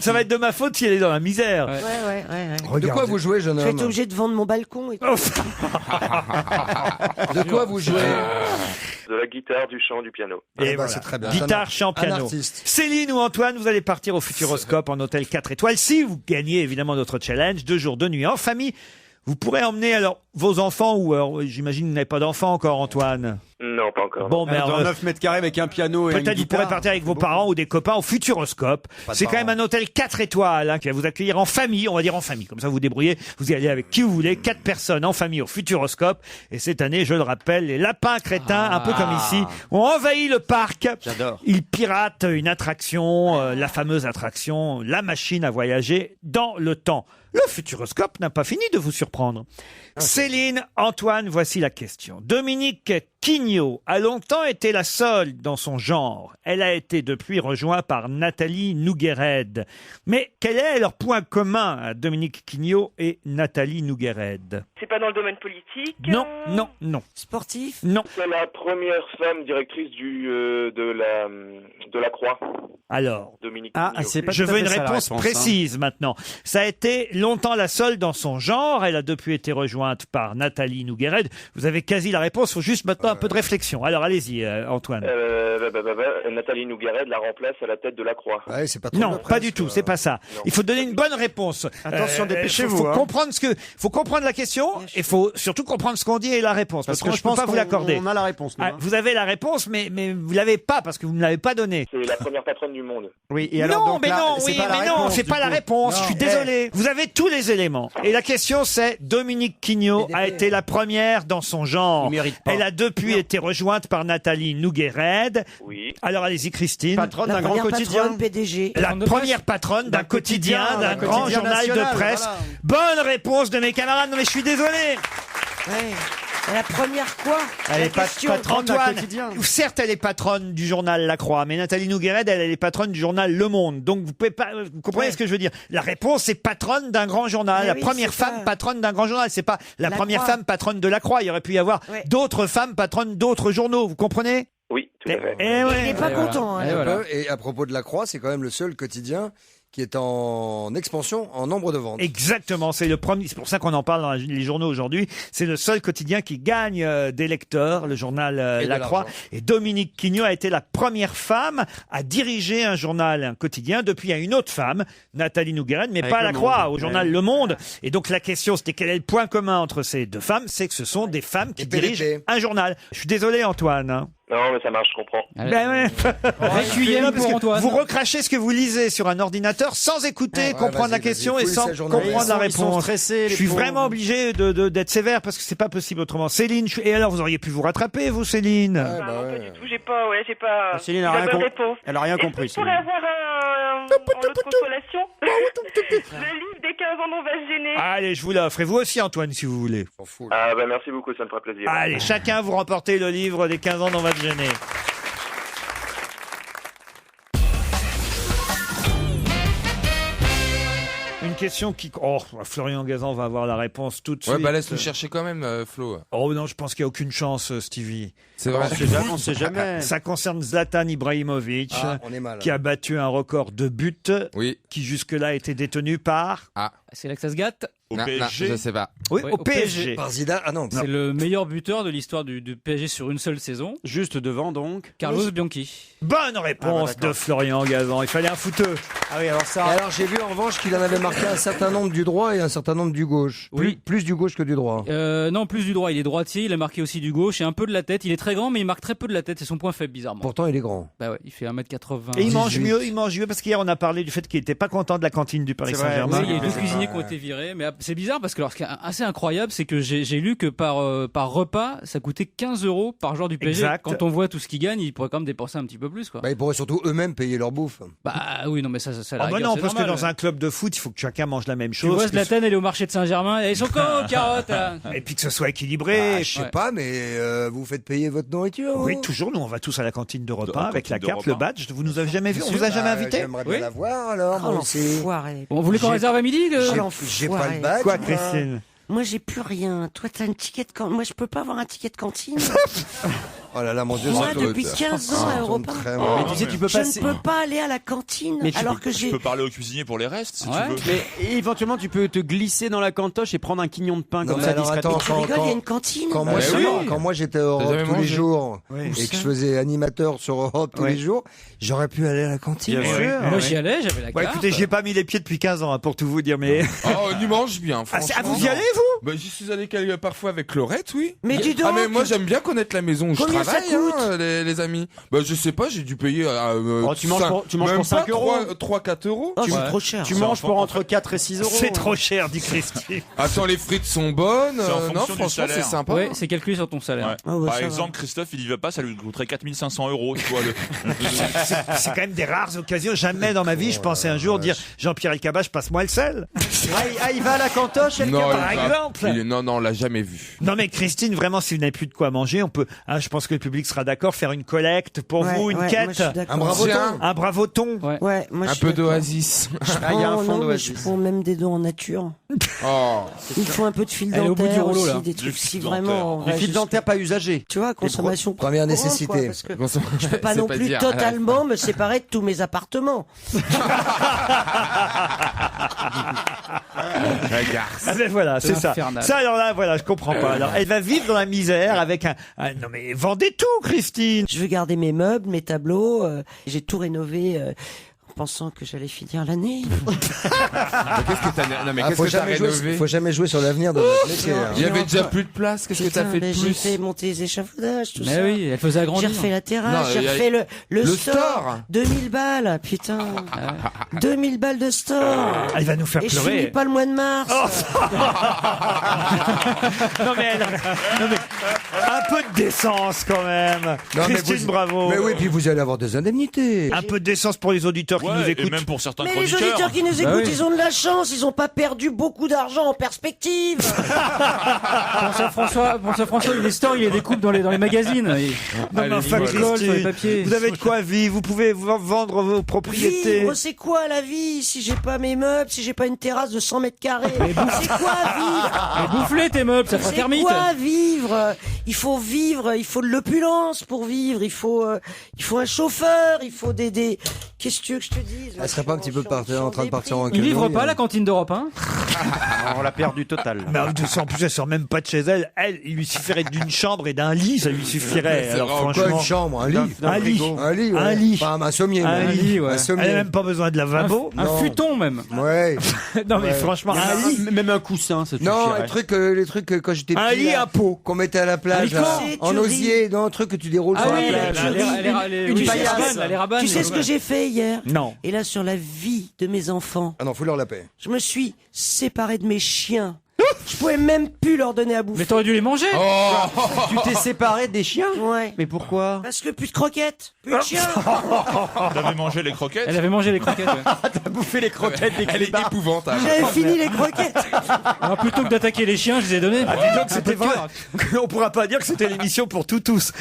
Ça va être de ma faute si elle est dans la misère. Ouais, ouais, ouais. De Regardez. quoi vous jouez, jeune Je vais être homme? obligé de vendre mon balcon et tout. De quoi vous jouez? De la guitare, du chant, du piano. Et bah, voilà. c'est très bien. Guitare, chant, Un piano. artiste. Céline ou Antoine, vous allez partir au Futuroscope en hôtel 4 étoiles. Si vous gagnez évidemment notre challenge, 2 jours, 2 nuits en famille, vous pourrez emmener alors vos enfants ou alors, j'imagine que vous n'avez pas d'enfants encore, Antoine. Non, pas encore. Bon, mais Dans alors, 9 mètres carrés avec un piano et une peut-être vous pourrez guitare. partir avec vos parents ou des copains au Futuroscope. Pas de C'est quand même parents. un hôtel 4 étoiles hein, qui va vous accueillir en famille, on va dire en famille. Comme ça, vous vous débrouillez, vous y allez avec qui vous voulez, 4 personnes en famille au Futuroscope. Et cette année, je le rappelle, les lapins crétins, un peu comme ici, ont envahi le parc. J'adore. Ils piratent une attraction, la fameuse attraction, la machine à voyager dans le temps. Le Futuroscope n'a pas fini de vous surprendre. Céline, Antoine, voici la question. Dominique Quignot a longtemps été la seule dans son genre. Elle a été depuis rejointe par Nathalie Nouguered. Mais quel est leur point commun à Dominique Quignot et Nathalie Nouguered? C'est pas dans le domaine politique. Non, non, non. Sportif? Non. C'est la première femme directrice de la Croix, Alors, Dominique. Ah, Mignot. c'est pas je tout à veux fait une ça, la réponse réponse, précise maintenant. Ça a été longtemps la seule dans son genre. Elle a depuis été rejointe par Nathalie Nouguered. Vous avez quasi la réponse. Il faut juste maintenant un peu de réflexion. Alors allez-y, Antoine. Nathalie Nouguered la remplace à la tête de la Croix. Ouais, c'est pas trop Non, la pas presse, du tout. quoi. C'est pas ça. Non. Il faut donner une bonne réponse. Attention, dépêchez-vous, Faut hein. comprendre faut comprendre la question. Et faut surtout comprendre ce qu'on dit et la réponse. Parce que je peux pas vous l'accorder. On a la réponse. nous, Ah, hein. vous avez la réponse, mais vous l'avez pas parce que vous ne l'avez pas donnée. C'est la première patronne du monde. Oui, et alors, Non, donc, mais là, non, c'est oui, pas la mais non, réponse, c'est du pas la coup. réponse. Non. Je suis désolé. Vous avez tous les éléments. Et la question c'est, Dominique Quignot a été la première dans son genre. Il mérite pas. Elle a depuis été rejointe par Nathalie Nouguered. Oui. Alors allez-y, Christine. Patronne La d'un grand première quotidien. patronne PDG. La première patronne d'un quotidien, d'un grand quotidien journal de national, presse. voilà. Bonne réponse de mes camarades. Non mais je suis désolé. Ouais. Et la première quoi? Elle La est pas question. patronne d'un Antoine, quotidien. certes, elle est patronne du journal La Croix, mais Nathalie Nouguered, elle est patronne du journal Le Monde. Donc, vous pouvez pas, vous comprenez Ouais. ce que je veux dire? La réponse, c'est patronne d'un grand journal. Mais La oui, première c'est femme ça. patronne d'un grand journal. C'est pas la La première Croix. femme patronne de La Croix. Il y aurait pu y avoir Ouais. d'autres femmes patronnes d'autres journaux. Vous comprenez? Oui, tout à fait. Eh ouais. Il est pas Et voilà. content. hein. Et voilà. Et à propos de la Croix, c'est quand même le seul quotidien qui est en expansion en nombre de ventes. Exactement, c'est le premier. C'est pour ça qu'on en parle dans les journaux aujourd'hui. C'est le seul quotidien qui gagne des lecteurs, le journal Et de La Croix. l'argent. Et Dominique Quignot a été la première femme à diriger un journal, un quotidien. Depuis, il y a une autre femme, Nathalie Nougueren, mais Avec pas à Le La Croix, Monde. au journal Le Monde. Et donc la question, c'était quel est le point commun entre ces deux femmes? C'est que ce sont des femmes qui dirigent un journal. Je suis désolé, Antoine. hein. Non, mais ça marche, je comprends. Ben ouais. Requiem Non, parce pour que Antoine. vous recrachez ce que vous lisez sur un ordinateur sans écouter, comprendre la question et sans comprendre la Ils sont réponse. stressés, Je les suis pauvres. vraiment obligé d'être sévère parce que c'est pas possible autrement. Céline, et alors vous auriez pu vous rattraper, vous, Céline? Pas du tout, j'ai pas. Céline a la rien bonne com- réponse. elle a rien Est-ce que compris, je pourrais Céline. avoir en autre consolation le livre des 15 ans, on va se gêner. Allez, je vous l'offre. Et vous aussi, Antoine, si vous voulez. Ah, bah, merci beaucoup, ça me fera plaisir. Allez, chacun vous remportez le livre des 15 ans dont on va te gêner. Une question qui... Oh, Florian Gazan va avoir la réponse tout de suite. Ouais, bah laisse-le chercher quand même, Flo. Oh non, je pense qu'il n'y a aucune chance, Stevie. C'est vrai. On sait jamais. Ça concerne Zlatan Ibrahimovic, Ah, on est mal. qui a battu un record de buts, qui jusque-là était détenu par... Ah. C'est là que ça se gâte. Au Non, PSG. je sais pas. Oui, Ouais, au PSG. Par Zidane. Ah non. C'est le meilleur buteur de l'histoire du PSG sur une seule saison. Juste devant, donc. Carlos Bianchi. Bonne réponse de Florian Gazan. Il fallait un footeux. Ah oui, alors ça. Et alors j'ai vu en revanche qu'il en avait marqué un certain nombre du droit et un certain nombre du gauche. Oui. Plus du gauche que du droit. Non, plus du droit. Il est droitier, il a marqué aussi du gauche et un peu de la tête. Il est très grand, mais il marque très peu de la tête. C'est son point faible, bizarrement. Pourtant il est grand. Bah ouais, il fait 1m80. Et il mange mieux parce qu'hier on a parlé du fait qu'il n'était pas content de la cantine du Paris C'est vrai, Saint-Germain. Oui, il y a deux cuisiniers qui ont été virés, mais c'est bizarre parce que alors, ce qui est assez incroyable, c'est que j'ai lu que par repas, ça coûtait 15 € par joueur du PSG. Exact. Quand on voit tout ce qu'ils gagnent, ils pourraient quand même dépenser un petit peu plus, quoi. Bah, ils pourraient surtout eux-mêmes payer leur bouffe. Bah oui, non, mais ça Ah bah non, parce que dans un club de foot, il faut que chacun mange la même Tu chose. vois, que Zlatan, elle est au marché de Saint-Germain, et ils sont quand carottes là. Et puis que ce soit équilibré. Ah, je sais pas, mais vous faites payer votre nourriture. Oui, vous toujours. Nous, on va tous à la cantine de repas avec la cantine de carte, le repas. badge. Vous nous avez jamais vu? On vous a jamais invité? J'aimerais bien la voir alors. moi aussi. L'enfoiré. Bon, vous voulez qu'on réserve à midi J'ai pas le badge. Quoi, moi. Christine? Moi, j'ai plus rien. Toi, t'as un ticket de cantine. Moi, je peux pas avoir un ticket de cantine. Oh là là, mon Dieu, Moi, ça depuis 15 ans à Europa, Mais tu sais, tu peux je passer. ne peux pas aller à la cantine Mais tu alors peux- que Tu j'ai. peux parler au cuisinier pour les restes si Ouais. tu veux. Mais éventuellement, tu peux te glisser dans la cantoche et prendre un quignon de pain Non, comme mais ça alors, discrètement. attends, Tu rigoles, il y a une cantine. Quand moi, Bah oui. quand moi j'étais à T'as Europe jamais tous les mangé jours Oui. et que je faisais animateur sur Europe tous Oui. les jours, j'aurais pu aller à la cantine. Bien sûr. Moi, j'y allais, j'avais la Bon, carte. écoutez, j'y ai pas mis les pieds depuis 15 ans, hein, pour tout vous dire, mais... Oh, on y mange bien, Ah, franchement. vous y allez, vous? Bah, j'y suis allé parfois avec Laurette, oui. Mais dis donc. Ah, mais moi, j'aime bien connaître la maison où je Combien ça travaille, coûte hein, les amis. Bah, je sais pas, j'ai dû payer. Oh, tu manges pour 5 euros. 3-4 euros. Oh, c'est trop cher. Tu manges pour entre 4 et 6 euros. C'est trop cher, dit Christine. Attends, les frites sont bonnes. C'est en Non, fonction du franchement, c'est salaire. sympa. Ouais, c'est calculé sur ton salaire. Ouais. Ah ouais, Par ça va. exemple, Christophe, il y va pas, ça lui coûterait 4500 €. Tu vois, C'est quand même des rares occasions. Jamais dans ma vie, je pensais un jour dire Jean-Pierre Elkabbach, passe-moi le sel. Il va à la cantoche, elle Non, par il va- exemple. Non, on l'a jamais vu. Non mais Christine, vraiment, si vous n'avez plus de quoi manger, on peut, hein, je pense que le public sera d'accord, faire une collecte pour Ouais, vous, une ouais, moi, quête, je suis d'accord. Un bravo Tiens. ton. un bravoton. Ouais, moi, je Un suis peu d'accord. d'oasis. Ah, il y a un Non, fond non, mais d'oasis. je prends même des dons en nature. Oh. Il faut un peu de fil Elle est au bout du dentaire rouleau, aussi, là. des Du trucs fil si vraiment. on Du va fil juste- dentaire pas usagé. Tu vois, consommation Première courante, nécessité. quoi, parce que je peux pas C'est non pas plus dire. totalement me séparer de tous mes appartements. Ah ben voilà, c'est ça. infernal. Ça alors là, voilà, je comprends pas. Alors, elle va vivre dans la misère avec non mais vendez tout, Christine. Je veux garder mes meubles, mes tableaux. J'ai tout rénové en pensant que j'allais finir l'année. Qu'est-ce que t'as non, mais Ah, qu'est-ce que t'as rénové? faut jamais jouer sur l'avenir de notre métier. hein. Il y avait J'ai déjà encore- plus de place. Qu'est-ce que t'as Putain, fait de mais j'ai plus? fait monter les échafaudages, tout Mais ça. oui, elle faisait J'ai agrandir. refait la Non, terrasse, j'ai il y a- refait le le store. store. 2000 balles, putain. 2000 balles de store. Elle va nous faire Et je pleurer. finis pas le mois de mars. Non mais un peu de décence quand même. Non, mais Christine, vous- bravo. Mais oui, puis vous allez avoir des indemnités. Un peu de décence pour les auditeurs qui nous Ouais, et écoutent. même pour certains Mais les chroniqueurs. auditeurs qui nous écoutent, ils ont de la chance, ils ont pas perdu beaucoup d'argent en perspective. Pour ce François, les stores, il les découpe dans les magazines. Non, mais Allez, enfin, il colle sur les Christine, papiers. vous avez de quoi vivre, vous pouvez vendre vos propriétés. Vivre, c'est quoi la vie si j'ai pas mes meubles, si j'ai pas une terrasse de 100 mètres carrés? C'est quoi vivre? Mais bouffe-les tes meubles, ça fera C'est termite. quoi vivre? Il faut vivre, il faut de l'opulence pour vivre, il faut un chauffeur, il faut Qu'est-ce que tu veux que je te dise là, Elle serait pas un petit peu en train de partir en Il quenouille, livre pas hein. la cantine d'Europe, hein? On l'a perdu total. Mais en plus, elle sort même pas de chez elle. Elle, il lui suffirait d'une chambre et d'un lit, ça lui suffirait. Alors, Quoi, franchement, une chambre, un lit un lit, Un lit, ouais. un lit, Pas un sommier, un mais lit, un ouais. sommier. Elle a même pas besoin de lavabo. Un futon, même. Ouais. Non, mais Ouais. franchement, un lit. Même un coussin, ça Non, suffirait. les trucs quand j'étais petit. Un lit, là, un pot. qu'on mettait à la plage, Un là, licor. en osier, non, un truc que tu déroules Ah sur oui, la plage. une paillasse. Les rabannes. Tu sais ce que j'ai fait hier? Non. Et là, sur la vie de mes enfants, Ah non, faut leur la paix. je me suis séparé de mes chiens. Je pouvais même plus leur donner à bouffer. Mais t'aurais dû les manger. Tu t'es séparé des chiens? Ouais. Mais pourquoi? Parce que plus de croquettes, plus de chiens. T'avais mangé les croquettes? Elle avait mangé les croquettes. Ouais. T'as bouffé les croquettes des Elle est clébards. épouvantable. J'avais fini les croquettes. Alors, plutôt que d'attaquer les chiens, je les ai donnés. Ah, dis donc, c'était vrai. On pourra pas dire que c'était l'émission pour tous.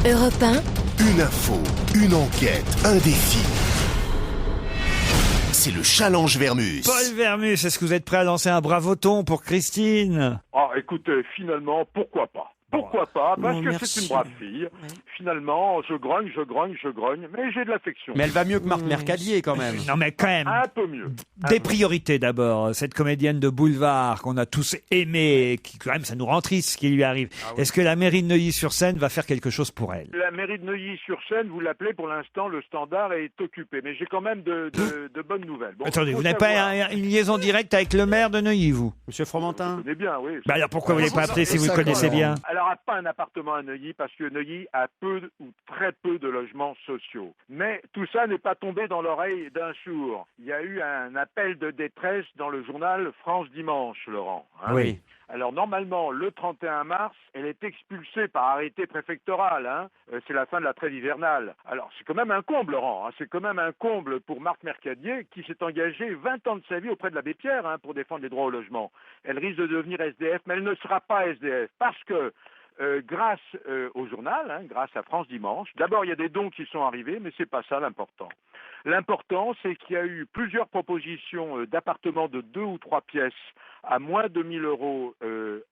Europe 1, Une info, une enquête, un défi. C'est le challenge Vermus. Paul Vermus, est-ce que vous êtes prêt à lancer un bravoton pour Christine? Ah, écoutez, finalement, pourquoi pas? Pourquoi pas? Parce Oh, que merci. c'est une brave fille. Finalement, je grogne, mais j'ai de l'affection. Mais elle va mieux que Marc Mercadier quand même. Non, mais quand même. Un peu mieux. Des priorités d'abord. Cette comédienne de boulevard qu'on a tous aimée, qui quand même, ça nous rend triste ce qui lui arrive. Est-ce que la mairie de Neuilly-sur-Seine va faire quelque chose pour elle? La mairie de Neuilly-sur-Seine, vous l'appelez pour l'instant, le standard est occupé. Mais j'ai quand même de bonnes nouvelles. Bon, Attendez, faut vous n'avez savoir- pas une liaison directe avec le maire de Neuilly, vous? Monsieur Fromentin? Vous connaissez bien, oui. Bah alors pourquoi vous ne l'avez pas appelé si vous le ça, connaissez quoi, bien? Alors, pas un appartement à Neuilly, parce que Neuilly a peu ou très peu de logements sociaux. Mais tout ça n'est pas tombé dans l'oreille d'un sourd. Il y a eu un appel de détresse dans le journal France Dimanche, Laurent. hein. Oui. Alors normalement, le 31 mars, elle est expulsée par arrêté préfectoral. C'est la fin de la trêve hivernale. Alors c'est quand même un comble, Laurent. C'est quand même un comble pour Marc Mercadier qui s'est engagé 20 ans de sa vie auprès de l'abbé Pierre pour défendre les droits au logement. Elle risque de devenir SDF, mais elle ne sera pas SDF parce que grâce au journal, grâce à France Dimanche, d'abord il y a des dons qui sont arrivés, mais c'est pas ça l'important. L'important, c'est qu'il y a eu plusieurs propositions d'appartements de 2 ou 3 pièces à moins de 1 000 euros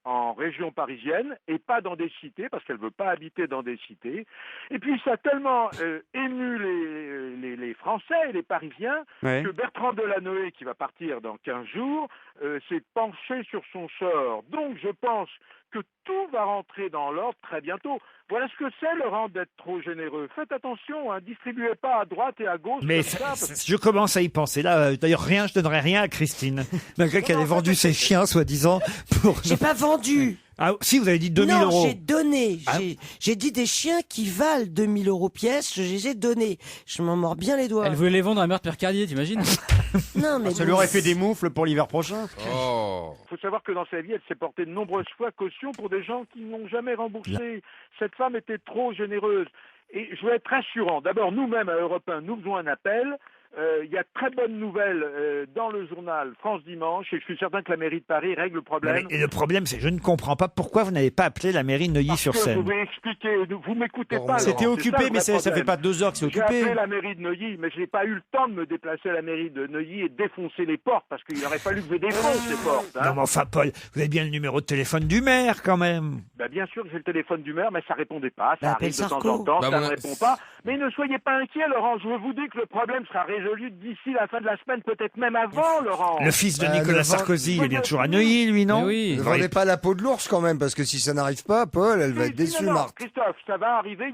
en région parisienne et pas dans des cités, parce qu'elle ne veut pas habiter dans des cités. Et puis ça a tellement ému les Français et les Parisiens Ouais. que Bertrand Delanoë, qui va partir dans 15 jours, s'est penché sur son sort. Donc je pense que tout va rentrer dans l'ordre très bientôt. Voilà ce que c'est, Laurent, d'être trop généreux. Faites attention, distribuez pas à droite et à gauche. Mais comme ça, parce que- je commence à y penser. Là, d'ailleurs, je donnerais rien à Christine. Malgré qu'elle ait vendu ses chiens, soi-disant, pour... J'ai pas vendu. Ah, si, vous avez dit 2000 non, euros. j'ai donné. Ah. J'ai dit des chiens qui valent 2000 euros pièce, je les ai donnés. Je m'en mords bien les doigts. Elle voulait les vendre à Marc Mercadier, t'imagines? Non, mais Ça lui aurait fait des moufles pour l'hiver prochain. Oh. Il faut savoir que dans sa vie, elle s'est portée de nombreuses fois caution pour des gens qui n'ont jamais remboursé. Cette femme était trop généreuse. Et je veux être rassurant. D'abord, nous-mêmes, à Europe 1, nous faisons un appel. Il y a de très bonnes nouvelles dans le journal France Dimanche et je suis certain que la mairie de Paris règle le Non, problème. mais- et le problème, c'est que je ne comprends pas pourquoi vous n'avez pas appelé la mairie de Je Neuilly-sur-Seine. vais expliquer, vous m'écoutez pas. C'était Laurent, occupé, c'est le mais vrai ça fait problème. pas 2 heures que c'est J'ai appelé occupé. la mairie de Neuilly, mais je n'ai pas eu le temps de me déplacer à la mairie de Neuilly et de défoncer les portes, parce qu'il aurait fallu que je défonce les portes. Non, mais enfin, Paul, vous avez bien le numéro de téléphone du maire, quand même. Ben, bien sûr que j'ai le téléphone du maire, mais ça répondait pas. Ça Bah, arrive de appelle temps Sarko. en temps, Bah, ça mon- ne répond pas. Mais ne soyez pas inquiets, Laurent. Je vous dis que le problème sera résolu d'ici la fin de la semaine, peut-être même avant, Laurent. Le fils de Bah, Nicolas le Sarkozy, il est bien toujours à Neuilly, lui, non? Mais oui. Ne vendez pas la peau de l'ours quand même, parce que si ça n'arrive pas, Paul, elle va être déçue, Non, Marc. Christophe, ça va arriver.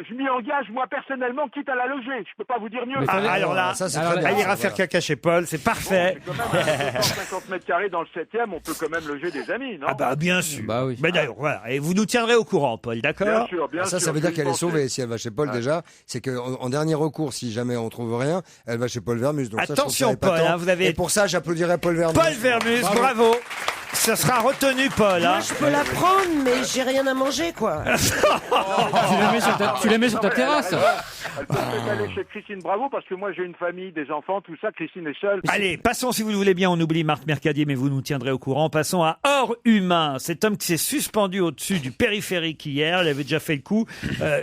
Je m'y engage, moi, personnellement, quitte à la loger. Je peux pas vous dire mieux. Mais Ah, fallait- alors là, ça, c'est alors très là, bien. elle ira ça, faire voilà. caca chez Paul, c'est parfait. C'est quand même à 150 mètres carrés dans le 7e, on peut quand même loger des amis, non? Ah bah bien sûr. Bah oui. Mais d'ailleurs, voilà. Et vous nous tiendrez au courant, Paul, Bien d'accord? sûr, bien Ça, sûr. ça veut je dire vais qu'elle y est penser. sauvée. Si elle va chez Paul, déjà, c'est qu'en dernier recours, si jamais on trouve rien, elle va chez Paul Vermus. Donc ça, je trouve Attention, ça épatant. Paul, hein, vous avez- Et pour ça, j'applaudirais Paul Vermus. Paul Vermus, bravo. Ça sera retenu, Paul. Moi, Hein. je peux la prendre, mais j'ai rien à manger, quoi. Tu la mets sur ta terrasse. Elle peut peut-être aller chez Christine Bravo, parce que moi, j'ai une famille, des enfants, tout ça. Christine est seule. Allez, passons, si vous le voulez bien, on oublie Marc Mercadier, mais vous nous tiendrez au courant. Passons à Hors Humain. Cet homme qui s'est suspendu au-dessus du périphérique hier, il avait déjà fait le coup.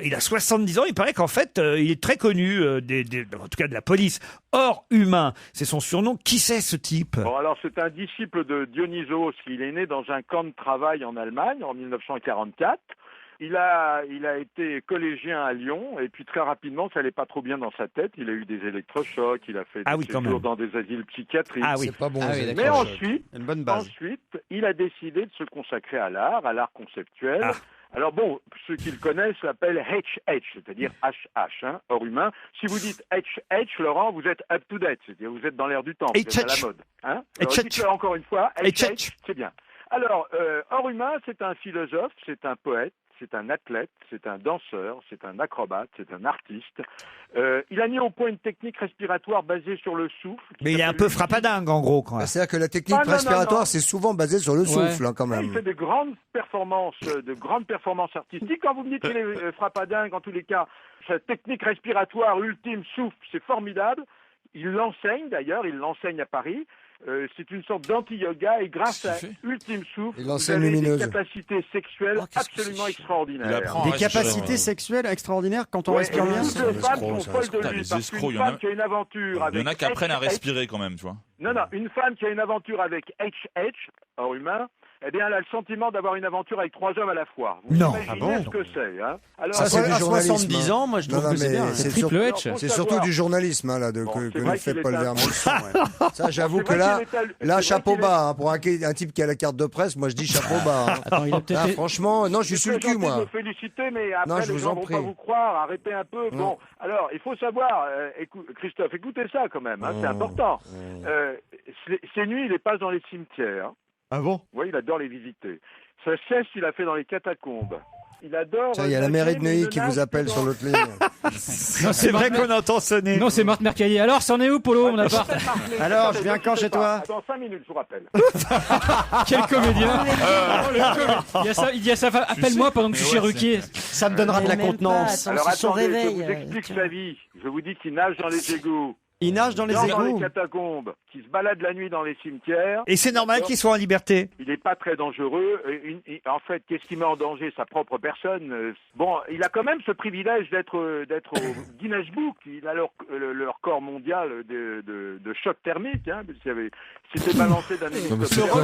Il a 70 ans, il paraît qu'en fait, il est très connu, en tout cas de la police. Hors Humain, c'est son surnom. Qui c'est ce type? Bon, alors, c'est un disciple de Dionysos Il est né dans un camp de travail en Allemagne en 1944. Il a été collégien à Lyon et puis très rapidement, ça allait pas trop bien dans sa tête. Il a eu des électrochocs, il a fait des séjours dans des asiles psychiatriques. Ah oui, c'est pas bon. Mais ensuite, Une bonne base. il a décidé de se consacrer à l'art conceptuel. Alors bon, ceux qui le connaissent l'appellent HH, c'est-à-dire HH, hein, hors humain. Si vous dites HH, Laurent, vous êtes up to date, c'est-à-dire vous êtes dans l'air du temps, vous êtes à la mode. Hein. Alors, dites-le encore une fois, HH, c'est bien. Alors, hors humain, c'est un philosophe, c'est un poète, c'est un athlète, c'est un danseur, c'est un acrobate, c'est un artiste. Il a mis au point une technique respiratoire basée sur le souffle. Mais il est un peu frappadingue, en gros, quand même. C'est-à-dire que la technique respiratoire, c'est souvent basé sur le souffle, hein, quand même. Il fait de grandes performances artistiques. Quand vous me dites qu'il est frappadingue, en tous les cas, sa technique respiratoire ultime, souffle, c'est formidable. Il l'enseigne d'ailleurs, il l'enseigne à Paris. C'est une sorte d'anti-yoga et grâce à Ultime Souffle, vous avez des capacités sexuelles absolument extraordinaires. Des capacités sexuelles extraordinaires quand on respire bien. Toutes les femmes sont folles de lui parce qu'une femme qui a une aventure avec... Il y en a qui apprennent à respirer quand même, tu vois. Non, une femme qui a une aventure avec HH, hors humain, eh bien, elle a le sentiment d'avoir une aventure avec 3 hommes à la fois. Vous imaginez ce que c'est, hein? Alors, ça, c'est du journalisme. 70 ans, moi, je trouve que c'est bien. C'est triple H. C'est surtout du journalisme, hein, là, que nous fait Paul Vermeulen. Ça, j'avoue que là, chapeau bas, hein, pour un type qui a la carte de presse, moi, je dis chapeau bas. Hein. Attends, il a peut-être... franchement, non, je suis sur le cul, moi. Je vous féliciter, mais après, je les vous gens en vont prie. pas vous croire. Arrêtez un peu. Bon, alors, il faut savoir, Christophe, écoutez ça quand même, hein, c'est important. Ces nuits, il les passe dans les cimetières. Ah bon? Oui, il adore les visiter. Sa sieste, il a fait dans les catacombes. Il adore... Il y a la mairie de Neuilly qui vous appelle sur l'autre ligne. Non, c'est vrai qu'on entend sonner. Non, c'est Marthe Mercalier. Alors, c'en est où, Polo, mon appart? Alors, je viens quand chez toi? Dans 5 minutes, je vous rappelle. Quel comédien. Il y a sa femme. Appelle-moi pendant que je suis chez Ruquier. Ça me donnera de la contenance. Alors, attendez, je vous explique sa vie. Je vous dis qu'il nage dans les égouts. Il nage dans les Dans égouts. les catacombes, qui se balade la nuit dans les cimetières. Et c'est normal qu'il soit en liberté. Il n'est pas très dangereux. En fait, qu'est-ce qui met en danger sa propre personne? Bon, il a quand même ce privilège d'être au Guinness Book. Il a le record mondial de choc thermique. Hein, c'était balancé d'un hélicoptère.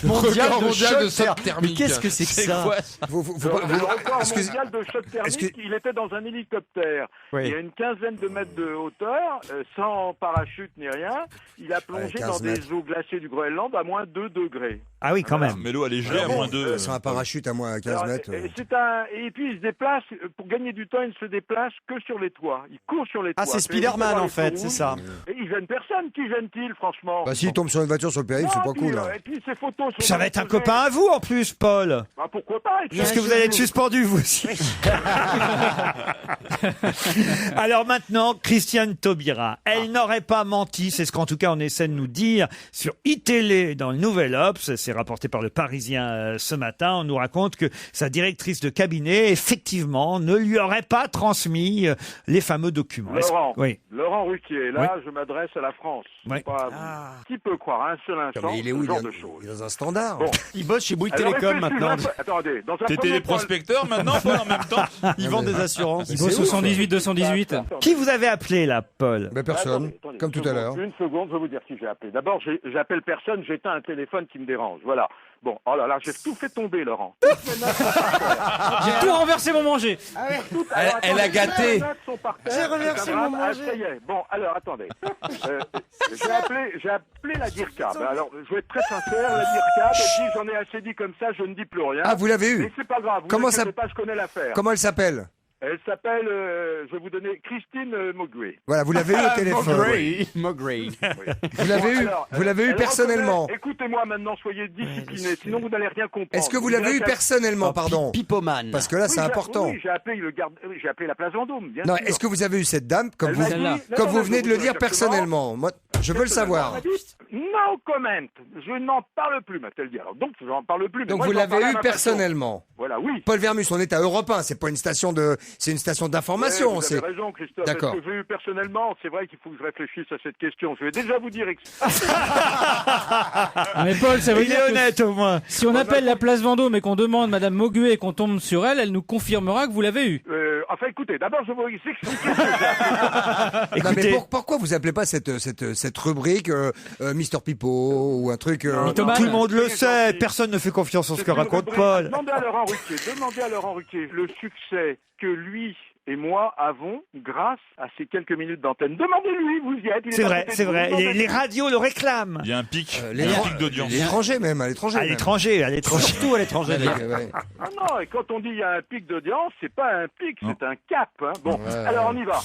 Mondial de choc thermique. Qu'est-ce que c'est que ça? Le record mondial de choc thermique, il était dans un hélicoptère. Oui. Il y a une quinzaine de mètres de hauteur, sans parachute ni rien. Il a plongé dans des eaux glacées du Groenland à moins 2 degrés. Ah oui, quand même. Mais l'eau, elle est gelée à moins 2. Sur un parachute à moins 15 mètres. Et puis il se déplace, pour gagner du temps, il ne se déplace que sur les toits. Il court sur les toits. Ah, c'est Spider-Man en fait, c'est ça. Et il gêne personne. Qui gêne-t-il, franchement? Bah, s'il tombe sur une voiture sur le périph', c'est pas cool. Hein. Et puis ces photos sont Ça va être un copain à vous, en plus, Paul. Bah, pourquoi pas? Parce que vous allez être suspendu, vous aussi. Alors maintenant, Christiane Taubira, elle n'aurait pas menti, c'est ce qu'en tout cas on essaie de nous dire sur iTélé dans le Nouvel Obs, c'est rapporté par le Parisien ce matin. On nous raconte que sa directrice de cabinet, effectivement, ne lui aurait pas transmis les fameux documents. Laurent Ruquier, là, je m'adresse à la France. Qui peut croire un seul instant il est où, ce genre de choses? Il est dans un standard. Bon. Il bosse chez Bouygues Télécom maintenant. Attendez, dans un T'es téléprospecteur maintenant, Paul, en même temps? Ils vendent des assurances. Il bosse au 118-218. Qui vous avez appelé là, Paul? Personne, comme tout à l'heure. Une seconde, je vais vous dire qui j'ai appelé. D'abord, j'appelle personne, j'éteins un téléphone qui me dérange. Voilà. Bon, oh là là, j'ai tout fait tomber, Laurent. J'ai tout renversé mon manger. Elle a gâté. J'ai renversé mon manger. Ça y est. Bon, alors, attendez. J'ai appelé la DIRCAB. Alors, je vais être très sincère, la DIRCAB, elle dit, j'en ai assez dit comme ça, je ne dis plus rien. Ah, vous l'avez eu? Mais c'est pas grave. Comment ça? Pas, je connais l'affaire. Comment elle s'appelle? Elle s'appelle, je vais vous donner, Christine Maugué. Voilà, vous l'avez eu au téléphone. Maugué. Vous l'avez eu personnellement. Écoutez-moi maintenant, soyez disciplinés, sinon vous n'allez rien comprendre. Est-ce que vous l'avez eu personnellement, pardon? Pipoman. Parce que là, c'est important. Oui, j'ai appelé la place Vendôme. Non, est-ce que vous avez eu cette dame, comme vous venez de le dire personnellement? Moi, je veux le savoir. No comment. Je n'en parle plus, m'a-t-elle dit. Alors, donc, je n'en parle plus. Donc, vous l'avez eu personnellement. Voilà, oui. Paul Vermus, on est à Europe 1, c'est pas une station c'est une station d'information. Vous avez raison, Christophe. D'accord. Est-ce que j'ai eu personnellement? C'est vrai qu'il faut que je réfléchisse à cette question. Je vais déjà vous dire. Mais Paul, ça veut dire Il est honnête au moins. Si on appelle la place Vendôme et qu'on demande Madame Maugué et qu'on tombe sur elle, elle nous confirmera que vous l'avez eu. Enfin, écoutez, d'abord, je vais vous expliquer ce que j'ai. Non, mais pourquoi vous appelez pas cette rubrique Mister Pipo ou un truc Tout le monde le sait, personne ne fait confiance en ce que raconte Paul. Demandez à Laurent Ruquier le succès que lui et moi avons grâce à ces quelques minutes d'antenne. Demandez-lui, vous y êtes. C'est vrai, c'est vrai. Les radios le réclament. Il y a un pic, d'audience. À l'étranger même, à l'étranger. À l'étranger. Surtout à l'étranger. Ah non, et quand on dit il y a un pic d'audience, c'est pas un pic, c'est un cap. Hein. Bon, alors on y va.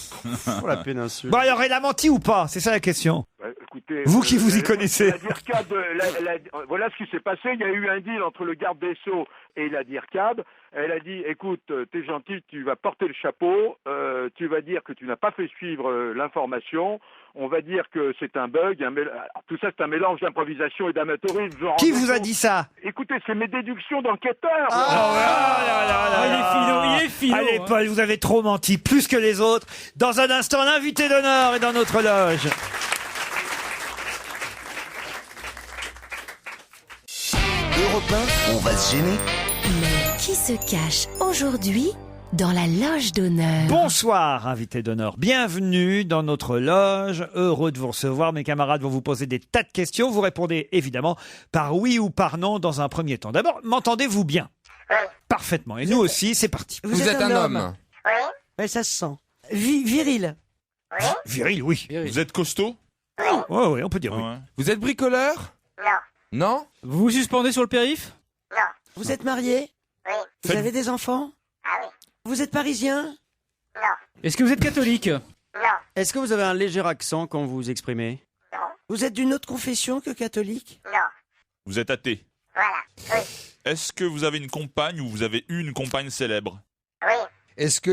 Pour la péninsule. Bon alors, elle a menti ou pas? C'est ça la question. Écoutez, vous qui vous y connaissez. Voilà ce qui s'est passé. Il y a eu un deal entre le garde des Sceaux et la DIRCAD. Elle a dit, écoute, t'es gentil, tu vas porter le chapeau, tu vas dire que tu n'as pas fait suivre l'information, on va dire que c'est un bug, tout ça c'est un mélange d'improvisation et d'amateurisme. Qui vous a dit ça? Écoutez, c'est mes déductions d'enquêteur. Il est finot. Allez Paul, vous avez trop menti, plus que les autres. Dans un instant, l'invité d'honneur est dans notre loge. Europe 1, on va se gêner. Mais qui se cache aujourd'hui dans la loge d'honneur? Bonsoir, invité d'honneur. Bienvenue dans notre loge. Heureux de vous recevoir. Mes camarades vont vous poser des tas de questions. Vous répondez évidemment par oui ou par non dans un premier temps. D'abord, m'entendez-vous bien? Parfaitement. Et nous aussi, c'est parti. Vous êtes un homme. Oui, ça se sent. Viril. Viril, oui. Vous êtes costaud? Oui, on peut dire oui. Vous êtes bricoleur? Non. Vous vous suspendez sur le périph'? Vous êtes marié? Vous avez des enfants? Vous êtes parisien? Est-ce que vous êtes catholique? Est-ce que vous avez un léger accent quand vous vous exprimez? Vous êtes d'une autre confession que catholique? Vous êtes athée? Est-ce que vous avez une compagne ou vous avez eu une compagne célèbre? Est-ce que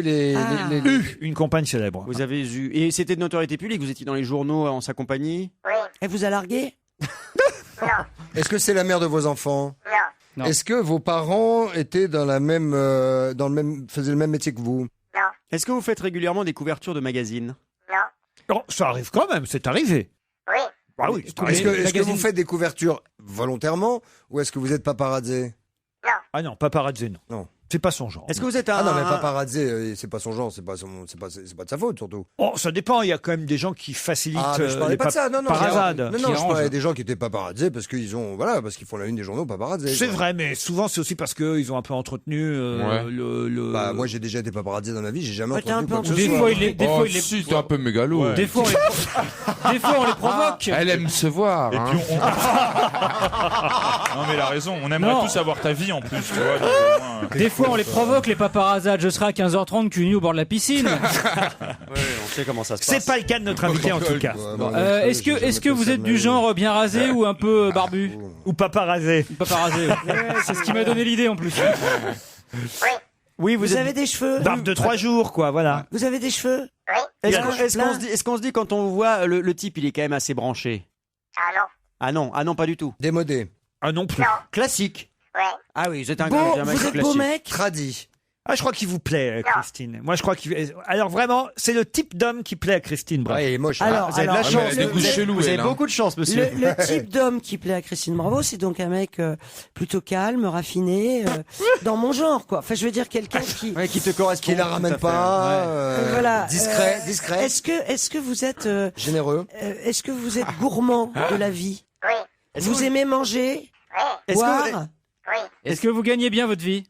une compagne célèbre? Vous avez eu... Et c'était de notoriété publique, vous étiez dans les journaux en sa compagnie? Elle vous a largué? Est-ce que c'est la mère de vos enfants? Non. Est-ce que vos parents étaient dans la même, faisaient le même métier que vous? Est-ce que vous faites régulièrement des couvertures de magazines? Oh, ça arrive quand même, c'est arrivé. Ah oui, c'est arrivé. Est-ce que vous faites des couvertures volontairement ou est-ce que vous êtes paparazzi? Ah non, paparazzi, non. C'est pas son genre. Est-ce que vous êtes un... Ah non, mais paparazzi, c'est pas son genre, c'est pas de sa faute surtout. Oh, ça dépend, il y a quand même des gens qui facilitent mais je parlais les pas de ça, non, paparazades. Non, je parlais des gens qui étaient paparazzi parce qu'ils font la une des journaux paparazzi. C'est vrai, mais souvent c'est aussi parce qu'ils ont un peu entretenu le... Bah, moi j'ai déjà été paparazzi dans ma vie, j'ai jamais entretenu quoi que ce Des soit. fois, il est... Si, t'es un peu mégalo. Des fois, on les provoque. Elle aime se voir. Et hein. puis Non mais il a raison, on aimerait tous savoir ta vie en plus, tu vois. donc, au moins, Des fois, on les provoque, les paparazades. Je serai à 15h30 cul nu au bord de la piscine. on sait comment ça se passe. C'est pas le cas de notre invité en tout cas. Est-ce que vous êtes du genre bien rasé ou un peu barbu? Ou paparazzi. Paparazzi. C'est ce qui m'a donné l'idée en plus. Oui, Vous avez des cheveux? barbe de 3 jours, quoi, voilà. Vous avez des cheveux? Est-ce qu'on se dit quand on vous voit, le type il est quand même assez branché? Ah non, pas du tout. Démodé. Ah non plus. Classique. Ah oui, vous êtes un Beau, mec vous êtes classique. beau mec? Tradit. Ah, je crois qu'il vous plaît, Christine. Moi, je crois qu'il... Alors vraiment, c'est le type d'homme qui plaît à Christine Bravo. Ouais, il est moche. Alors, Vous avez de la chance, chelou, vous avez elle, hein. beaucoup de chance, monsieur. Le type d'homme qui plaît à Christine Bravo, c'est donc un mec plutôt calme, raffiné, dans mon genre, quoi. Enfin, je veux dire quelqu'un qui... Ouais, qui te correspond. Qui la ramène pas. voilà. Discret. Est-ce que vous êtes... Généreux. est-ce que vous êtes gourmand de la vie? Vous aimez manger? Est-ce Boire? Est-ce que vous gagnez bien votre vie?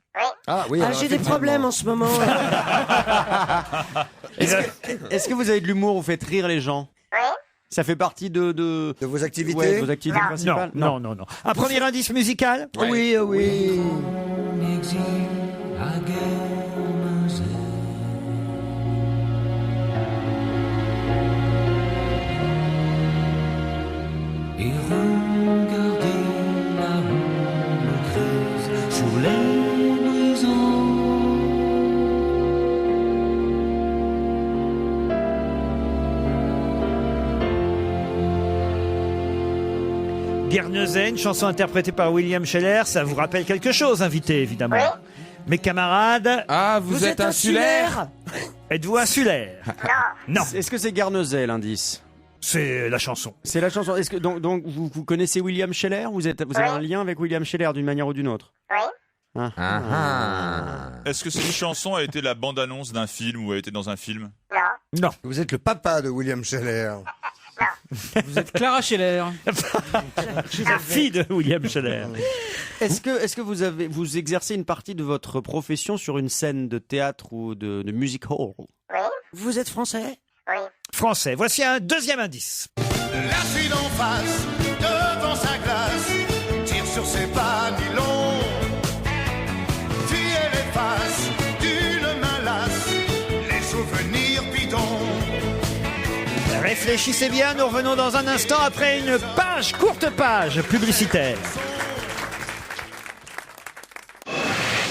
Ah oui. alors, J'ai des effectivement. problèmes en ce moment. Est-ce que vous avez de l'humour, vous faites rire les gens? Ça fait partie de vos activités? Ouais, de vos activités principales? Non. Un premier indice musical? Oui. Et regardez la houle grise sur les brisants. Guernesey, une chanson interprétée par William Scheller. Ça vous rappelle quelque chose, invité, évidemment. Mes camarades... Ah, vous êtes insulaire? Êtes-vous insulaire? Non. Est-ce que c'est Guernesey l'indice? C'est la chanson. C'est la chanson. Est-ce que donc vous connaissez William Scheller? Vous avez un lien avec William Scheller d'une manière ou d'une autre? Est-ce que cette chanson a été la bande-annonce d'un film ou a été dans un film? Non. Vous êtes le papa de William Scheller. Vous êtes Clara Scheller. La fille de William Scheller. Est-ce que vous exercez une partie de votre profession sur une scène de théâtre ou de music hall? Vous êtes français? Français. Voici un deuxième indice. La fille d'en face, devant sa glace, tire sur ses pas nylon. Puis elle efface d'une main lasse les souvenirs bidons. Réfléchissez bien, nous revenons dans un instant après une courte page publicitaire.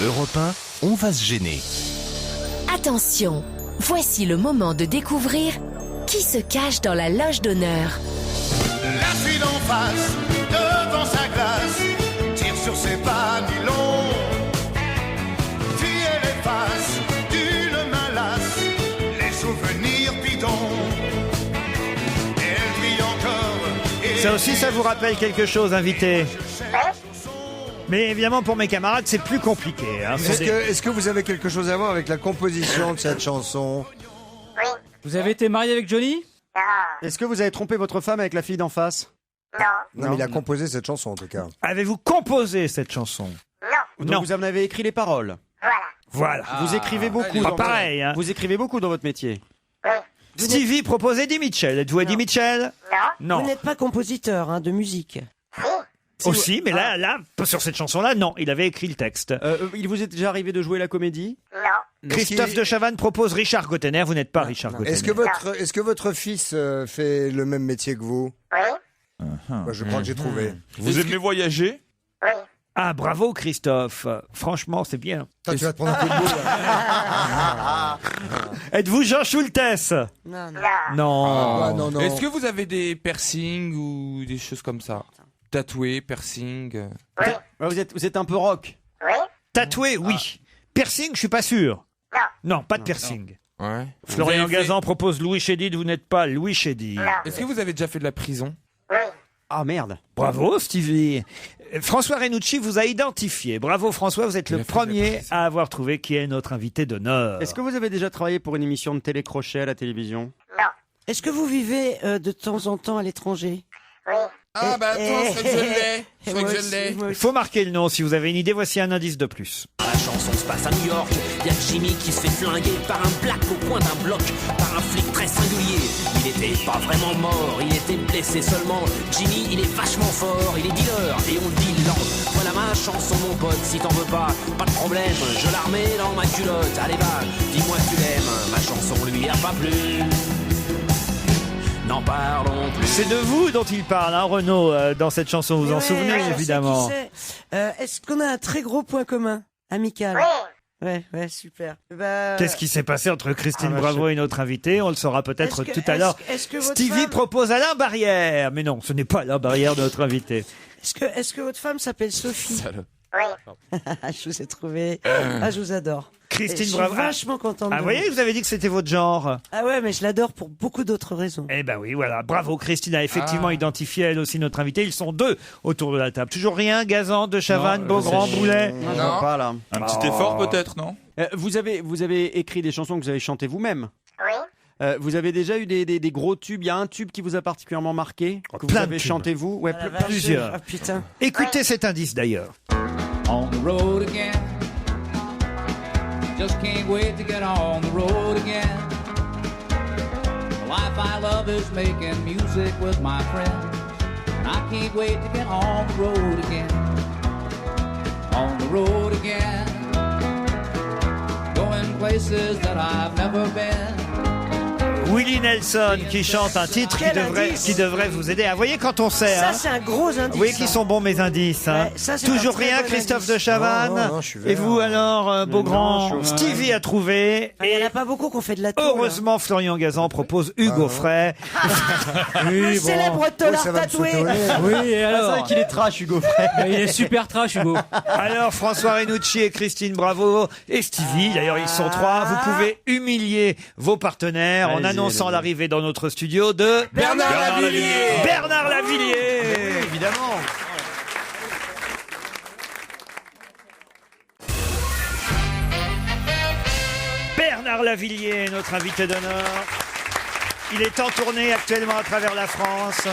Europe 1, on va se gêner. Attention, voici le moment de découvrir qui se cache dans la loge d'honneur. La fille d'en face, devant sa glace, tire sur ses pas nylon. Puis elle efface d'une main lasse les souvenirs bidons. Elle brille encore. Ça aussi, ça vous rappelle quelque chose, invité? Mais évidemment, pour mes camarades, c'est plus compliqué. Hein. Est-ce que vous avez quelque chose à voir avec la composition de cette chanson? Vous avez été marié avec Johnny? Est-ce que vous avez trompé votre femme avec la fille d'en face? Non, mais il a composé cette chanson en tout cas. Avez-vous composé cette chanson? Donc vous en avez écrit les paroles. Voilà. Vous écrivez beaucoup. Pas dans pareil. Hein. Vous écrivez beaucoup dans votre métier. Stevie proposait Eddie Mitchell. Êtes-vous Eddie Mitchell? Non. Vous n'êtes pas compositeur de musique? Aussi, mais là, sur cette chanson-là, non. Il avait écrit le texte. Il vous est déjà arrivé de jouer la comédie? Christophe de Chavannes propose Richard Gottener. Vous n'êtes pas Richard Gottener. Est-ce que votre fils fait le même métier que vous? Je crois que j'ai trouvé. Vous aimez voyager? Ah, bravo Christophe. Franchement, c'est bien. Toi, tu vas te prendre un coup de boule. Êtes-vous Jean Schultes? Non. Est-ce que vous avez des piercings ou des choses comme ça? Tatoué, piercing? Vous êtes un peu rock? Tatoué, oui. Piercing, je suis pas sûr. Non, pas de piercing. Ouais. Florian Gazan propose Louis Chédid. Vous n'êtes pas Louis Chédid. Est-ce que vous avez déjà fait de la prison? Ah merde. Bravo Stevie. François Renucci vous a identifié. Bravo François, vous êtes le premier à avoir trouvé qui est notre invité d'honneur. Est-ce que vous avez déjà travaillé pour une émission de télécrochet à la télévision? Est-ce que vous vivez de temps en temps à l'étranger? Ah bah attends, je crois que je l'ai. Il faut marquer le nom si vous avez une idée. Voici un indice de plus. La chanson se passe à New York. Y a Jimmy qui se fait flinguer par un black au coin d'un bloc, par un flic très singulier. Il était pas vraiment mort, il était blessé seulement. Jimmy, il est vachement fort, il est dealer et on le dit lent. Voilà ma chanson mon pote, si t'en veux pas de problème, je la remets dans ma culotte. Allez va, dis-moi que tu l'aimes, ma chanson lui a pas plu. N'en parlons plus. C'est de vous dont il parle, hein, Renaud, dans cette chanson. Vous en souvenez, évidemment. Est-ce qu'on a un très gros point commun? Amical? Ouais, super. Qu'est-ce qui s'est passé entre Christine Bravo et notre invité? On le saura peut-être tout à l'heure. votre Stevie propose Alain Barrière. Mais non, ce n'est pas Alain Barrière de notre invité. Est-ce que votre femme s'appelle Sophie? Je vous ai trouvé. Je vous adore. Christine Bravo. Je suis Bravo. vachement contente. Ah, vous voyez, vous avez dit que c'était votre genre. Ah ouais, mais je l'adore pour beaucoup d'autres raisons. Eh ben oui, voilà. Bravo, Christine a effectivement identifié elle aussi notre invité. Ils sont deux autour de la table. Toujours rien, Gazan, De Chavannes, Beaugrand, Boulet. Non, pas là. Un petit effort peut-être, non? Vous avez écrit des chansons que vous avez chantées vous-même? Vous avez déjà eu des gros tubes? Il y a un tube qui vous a particulièrement marqué, que vous avez chanté vous? Ouais, plusieurs. Putain. Écoutez cet indice d'ailleurs. On the road again. Just can't wait to get on the road again. The life I love is making music with my friends. And I can't wait to get on the road again. On the road again. Going places that I've never been. Willie Nelson qui chante un titre qui devrait vous aider. Vous voyez quand on sait. Ça, c'est un gros indice. Vous voyez qu'ils sont bons mes indices. Hein. Ouais, ça, c'est Toujours un très rien, bon Christophe indice. de Chavannes. Non, je suis vert. Et vous alors, Beaugrand? Stevie a trouvé. Il n'y en a pas beaucoup qu'on fait de la tour. Heureusement, Florian Gazan propose Hugo Frey. Le célèbre tolard ça va me tatoué. sauter au nez. Oui, et C'est alors? vrai qu'il est trash, Hugo Frey. Il est super trash, Hugo. Alors, François Renucci et Christine Bravo et Stevie, d'ailleurs ils sont trois, vous pouvez humilier vos partenaires en Allez-y, annonçant allez-y. l'arrivée dans notre studio de Bernard Lavilliers. Bernard Lavilliers. Évidemment. Bernard Lavilliers, notre invité d'honneur. Il est en tournée actuellement à travers la France.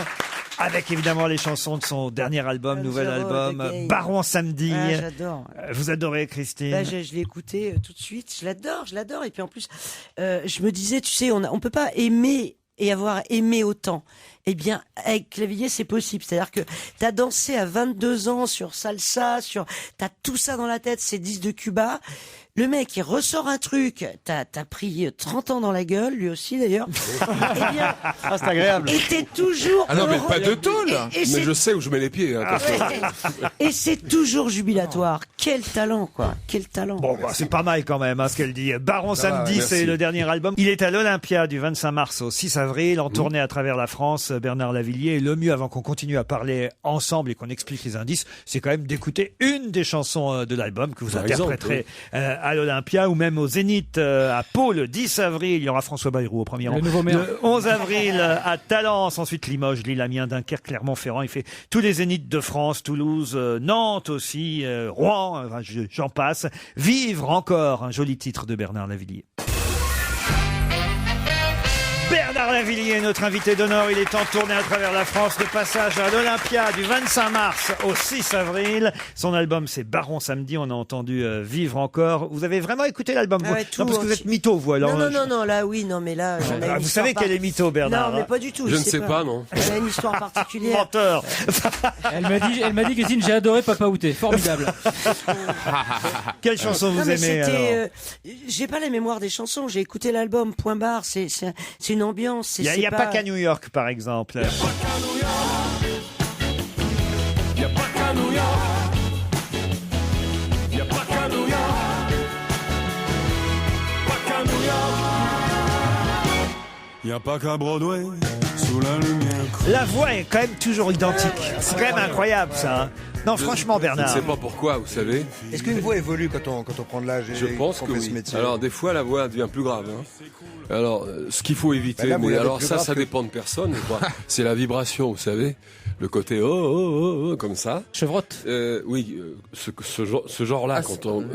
Avec évidemment les chansons de son dernier album, nouvel album, Baron Samedi. Ah, j'adore. Vous adorez, Christine? Bah, je l'ai écouté tout de suite. Je l'adore. Et puis en plus, je me disais, tu sais, on peut pas aimer et avoir aimé autant. Eh bien, avec Lavilliers, c'est possible. C'est-à-dire que t'as dansé à 22 ans sur salsa, t'as tout ça dans la tête, ces disques de Cuba. Le mec, il ressort un truc, t'as pris 30 ans dans la gueule, lui aussi d'ailleurs. Eh bien, c'est agréable. Et t'es toujours Ah non, mais heureux. pas de tôle. Et Mais c'est- je sais où je mets les pieds. Attention. Et c'est toujours jubilatoire. Quel talent, quoi. Quel talent. Bon, bah, c'est pas mal quand même, ce qu'elle dit. Baron Ça va, Samedi, merci. c'est le dernier album. Il est à l'Olympia du 25 mars au 6 avril, en tournée à travers la France. Bernard Lavilliers. Et le mieux, avant qu'on continue à parler ensemble et qu'on explique les indices, c'est quand même d'écouter une des chansons de l'album que vous Par exemple, interpréterez à l'Olympia ou même au Zénith à Pau le 10 avril. Il y aura François Bayrou au premier rang. Le nouveau maire. Le 11 avril à Talence, ensuite Limoges, Lille, Amiens, Dunkerque, Clermont-Ferrand. Il fait tous les Zéniths de France, Toulouse, Nantes aussi, Rouen, enfin, j'en passe. Vivre encore, un joli titre de Bernard Lavilliers. Bernard Lavilliers, notre invité d'honneur, il est en tournée à travers la France, de passage à l'Olympia du 25 mars au 6 avril. Son album, c'est Baron Samedi, on a entendu Vivre encore. Vous avez vraiment écouté l'album? Ah ouais, Non, tout parce que vous êtes mytho, vous, alors. Non, là, oui, non, mais là, on a Ah, une vous histoire savez qu'elle est mytho, Bernard. Non, mais pas du tout. Je ne sais pas, non. On a une histoire particulière. Menteur. Elle m'a dit, Christine, j'ai adoré Papa Outé. Formidable. Quelle chanson Non, vous mais aimez alors c'était, j'ai pas la mémoire des chansons. J'ai écouté l'album. Point barre. C'est une ambiance. Il n'y a pas qu'à New York, par exemple. Y a pas qu'à New York. Y a pas qu'à New York. Pas qu'à New York. Y a pas qu'à Broadway. Sous la lumière. La voix est quand même toujours identique. C'est quand même incroyable, ça. hein. Non, franchement, Je ne Bernard. sais pas pourquoi, vous savez. Est-ce qu'une voix évolue quand on prend de l'âge et Je pense qu'on que fait ce oui. métier Alors des fois la voix devient plus grave. hein. Alors ce qu'il faut éviter, Bah là, vous mais l'avez alors plus ça, grave ça que- dépend de personne. quoi. C'est la vibration, vous savez, le côté oh comme ça. Chevrotte. Oui, ce genre-là.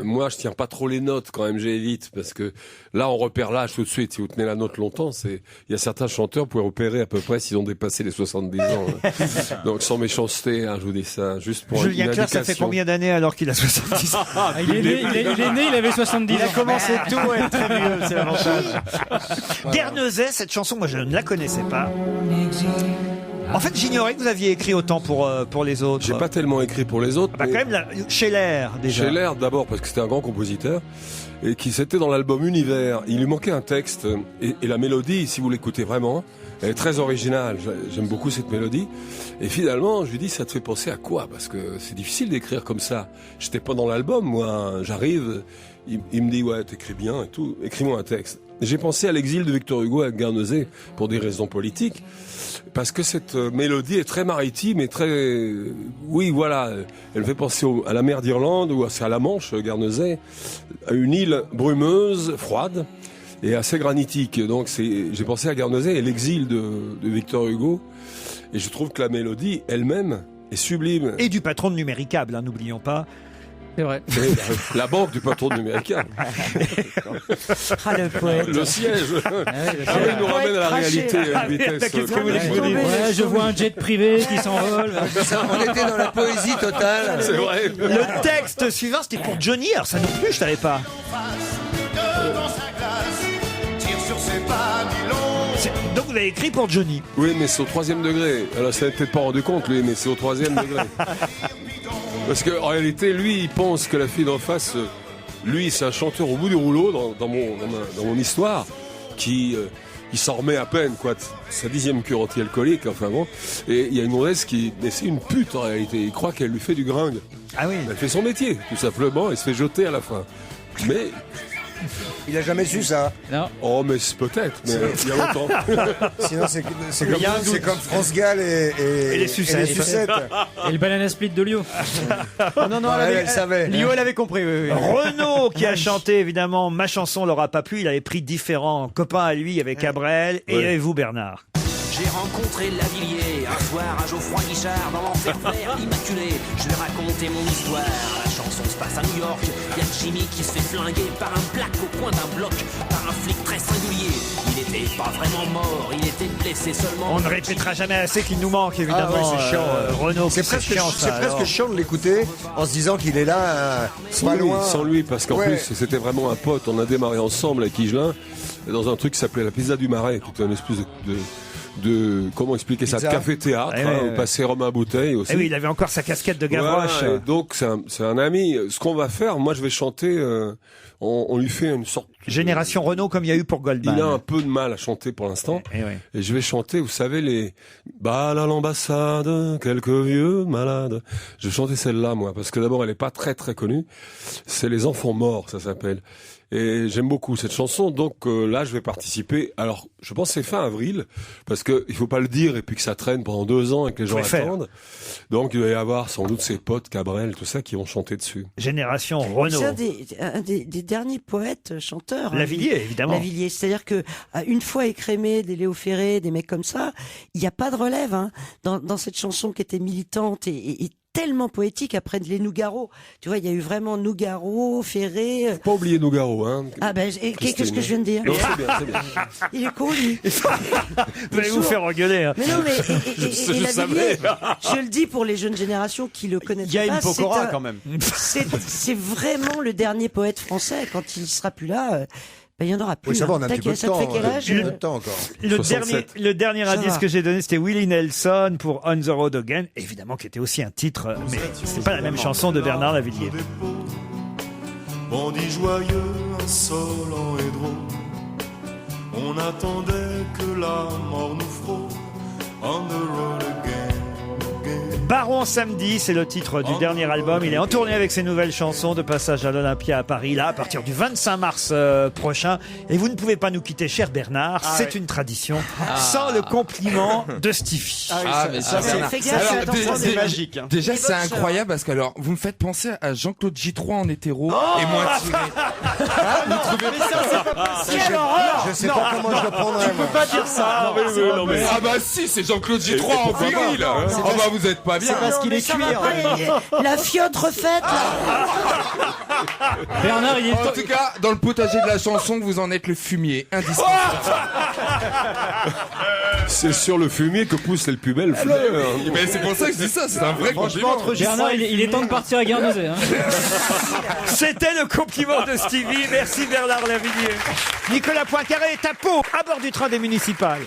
Moi, je tiens pas trop les notes quand même. J'évite parce que là, on repère l'âge tout de suite. Si vous tenez la note longtemps, il y a certains chanteurs qui pourraient opérer à peu près s'ils ont dépassé les 70 ans. Donc sans méchanceté, je vous dis ça, juste pour Julien une Clerc, ça fait indication. combien d'années alors qu'il a 70 ans Il est né, il avait 70 ans. Il a commencé tout à être très vieux, c'est l'avantage. Guernesey, cette chanson, moi je ne la connaissais pas. En fait, j'ignorais que vous aviez écrit autant pour les autres. J'ai pas tellement écrit pour les autres. Bah, mais- quand même, Scheller, déjà. Scheller d'abord parce que c'était un grand compositeur et qui c'était dans l'album Univers. Il lui manquait un texte et la mélodie, si vous l'écoutez vraiment, elle est très originale. J'aime beaucoup cette mélodie. Et finalement, je lui dis, ça te fait penser à quoi? Parce que c'est difficile d'écrire comme ça. J'étais pas dans l'album, moi. J'arrive, il me dit, ouais, t'écris bien et tout. Écris-moi un texte. J'ai pensé à l'exil de Victor Hugo à Guernesey pour des raisons politiques. Parce que cette mélodie est très maritime et très... Oui, voilà, elle fait penser à la mer d'Irlande ou à la Manche, Guernesey, à une île brumeuse, froide et assez granitique. Donc j'ai pensé à Guernesey et l'exil de Victor Hugo. Et je trouve que la mélodie elle-même est sublime. Et du patron de Numéricable, hein, n'oublions pas. C'est vrai. La banque du patron de Numéricable. Ah, le poète. Le siège. Il nous ramène à la réalité à une vitesse. Qu'est-ce que vous voulez que je vous dise Ouais, je vois un jet privé qui s'envole. On était dans la poésie totale. C'est vrai. Le texte suivant, c'était pour Johnny. Alors ça non plus, je savais pas. Devant sa glace. Tire sur ses pas mi-longs. Donc vous avez écrit pour Johnny. Oui, mais c'est au 3e degré. Alors, ça s'est peut-être pas rendu compte, lui, mais c'est au 3e degré. Parce qu'en réalité, lui, il pense que la fille d'en face, lui, c'est un chanteur au bout du rouleau dans mon histoire, qui s'en remet à peine, quoi, de sa 10e cure anti-alcoolique, enfin bon. Et il y a une hongroise mais c'est une pute en réalité. Il croit qu'elle lui fait du gringue. Ah oui. Elle fait son métier, tout simplement, et se fait jeter à la fin. Mais Il a jamais su ça. Non. oh, mais c'est peut-être, mais il y a longtemps. Sinon, c'est Il y a un doute. comme France Gall et les sucettes. Et le banana split de Lio. Non, elle savait. Lio, elle avait compris, oui. Renaud qui a chanté évidemment Ma chanson l'aura pas plu. Il avait pris différents copains à lui avec Cabrel et Ouais. vous Bernard. J'ai rencontré Lavillier un soir à Geoffroy Guichard dans l'enfer vert immaculé. Je lui ai raconté mon histoire. La chanson se passe à New York. Y a Jimmy qui se fait flinguer par un black au coin d'un bloc, par un flic très singulier. Il était pas vraiment mort, il était blessé seulement. On ne répétera jamais assez qu'il nous manque, évidemment. Ah ouais, c'est chiant. Renaud, c'est presque chiant de l'écouter en se disant qu'il est là, sans lui, parce qu'en Ouais. plus c'était vraiment un pote. On a démarré ensemble avec Higelin dans un truc qui s'appelait la Pizza du Marais, qui était une espèce de comment expliquer ça, de café-théâtre, où passait Romain Bouteille aussi. Eh oui, il avait encore sa casquette de Gavroche. Ouais, donc c'est un ami. Ce qu'on va faire, moi je vais chanter, on lui fait une sorte... Génération Renaud comme il y a eu pour Goldman. Il a un peu de mal à chanter pour l'instant. Et je vais chanter, vous savez, les balles à l'ambassade, quelques vieux malades. Je vais chanter celle-là, moi, parce que d'abord elle est pas très très connue. C'est Les Enfants Morts, ça s'appelle. Et j'aime beaucoup cette chanson, donc là je vais participer. Alors je pense que c'est fin avril, parce que il faut pas le dire et puis que ça traîne pendant 2 ans et que les gens attendent. Donc il va y avoir sans doute ses potes Cabrel, tout ça, qui vont chanter dessus. Génération Renaud. C'est un des derniers poètes chanteurs. Lavillier, évidemment. Lavillier, c'est-à-dire que une fois Écrémé, des Léo Ferré, des mecs comme ça, il n'y a pas de relève dans cette chanson qui était militante et tellement poétique après les Nougaro. Tu vois, il y a eu vraiment Nougaro, Ferré. Pas oublier Nougaro, hein. Ah ben, qu'est-ce que je viens de dire? Non, c'est bien, c'est bien. Il est con, lui. Vous allez vous faire engueuler. Hein. Mais non, mais Je Lavillier, savais. je le dis pour les jeunes générations qui le connaissent pas. Il y a une Pokora quand même. C'est vraiment le dernier poète français. Quand il sera plus là, il y en aura plus. Oui, ça va, on a un petit peu de Ça te temps. fait quel âge? Un peu de temps encore. Le dernier Ça indice va. que j'ai donné, c'était Willie Nelson pour On the Road Again, évidemment, qui était aussi un titre, mais c'est pas la même chanson de Bernard Lavillier. Bandit joyeux, insolent et drôle, on attendait que la mort nous frôle. On the road again. Baron Samedi, c'est le titre du dernier album. Il est en tournée avec ses nouvelles chansons de passage à l'Olympia à Paris, là, à partir du 25 mars prochain. Et vous ne pouvez pas nous quitter, cher Bernard. C'est une tradition. Sans le compliment de Stevie. Mais ça, c'est magique. Déjà, c'est incroyable parce que alors, vous me faites penser à Jean-Claude J3 en hétéro et moi tiré. Vous trouvez ça, c'est pas possible. Je sais pas comment je le prendrais. Tu peux pas dire ça. Ah bah si, c'est Jean-Claude J3 en viril. Ah bah vous êtes pas bien. C'est parce qu'il est cuir. La fiotte refaite, là. Bernard, il est en tout cas, dans le potager de la chanson, vous en êtes le fumier. Indispensable. C'est sur le fumier que poussent les plus belles fleurs. Mais c'est pour ça que je dis ça, c'est un vrai compliment. Bernard, il est temps de partir à Guernesey. Hein. C'était le compliment de Stevie. Merci Bernard Lavillier. Nicolas Poincaré est à Pau, à bord du train des municipales.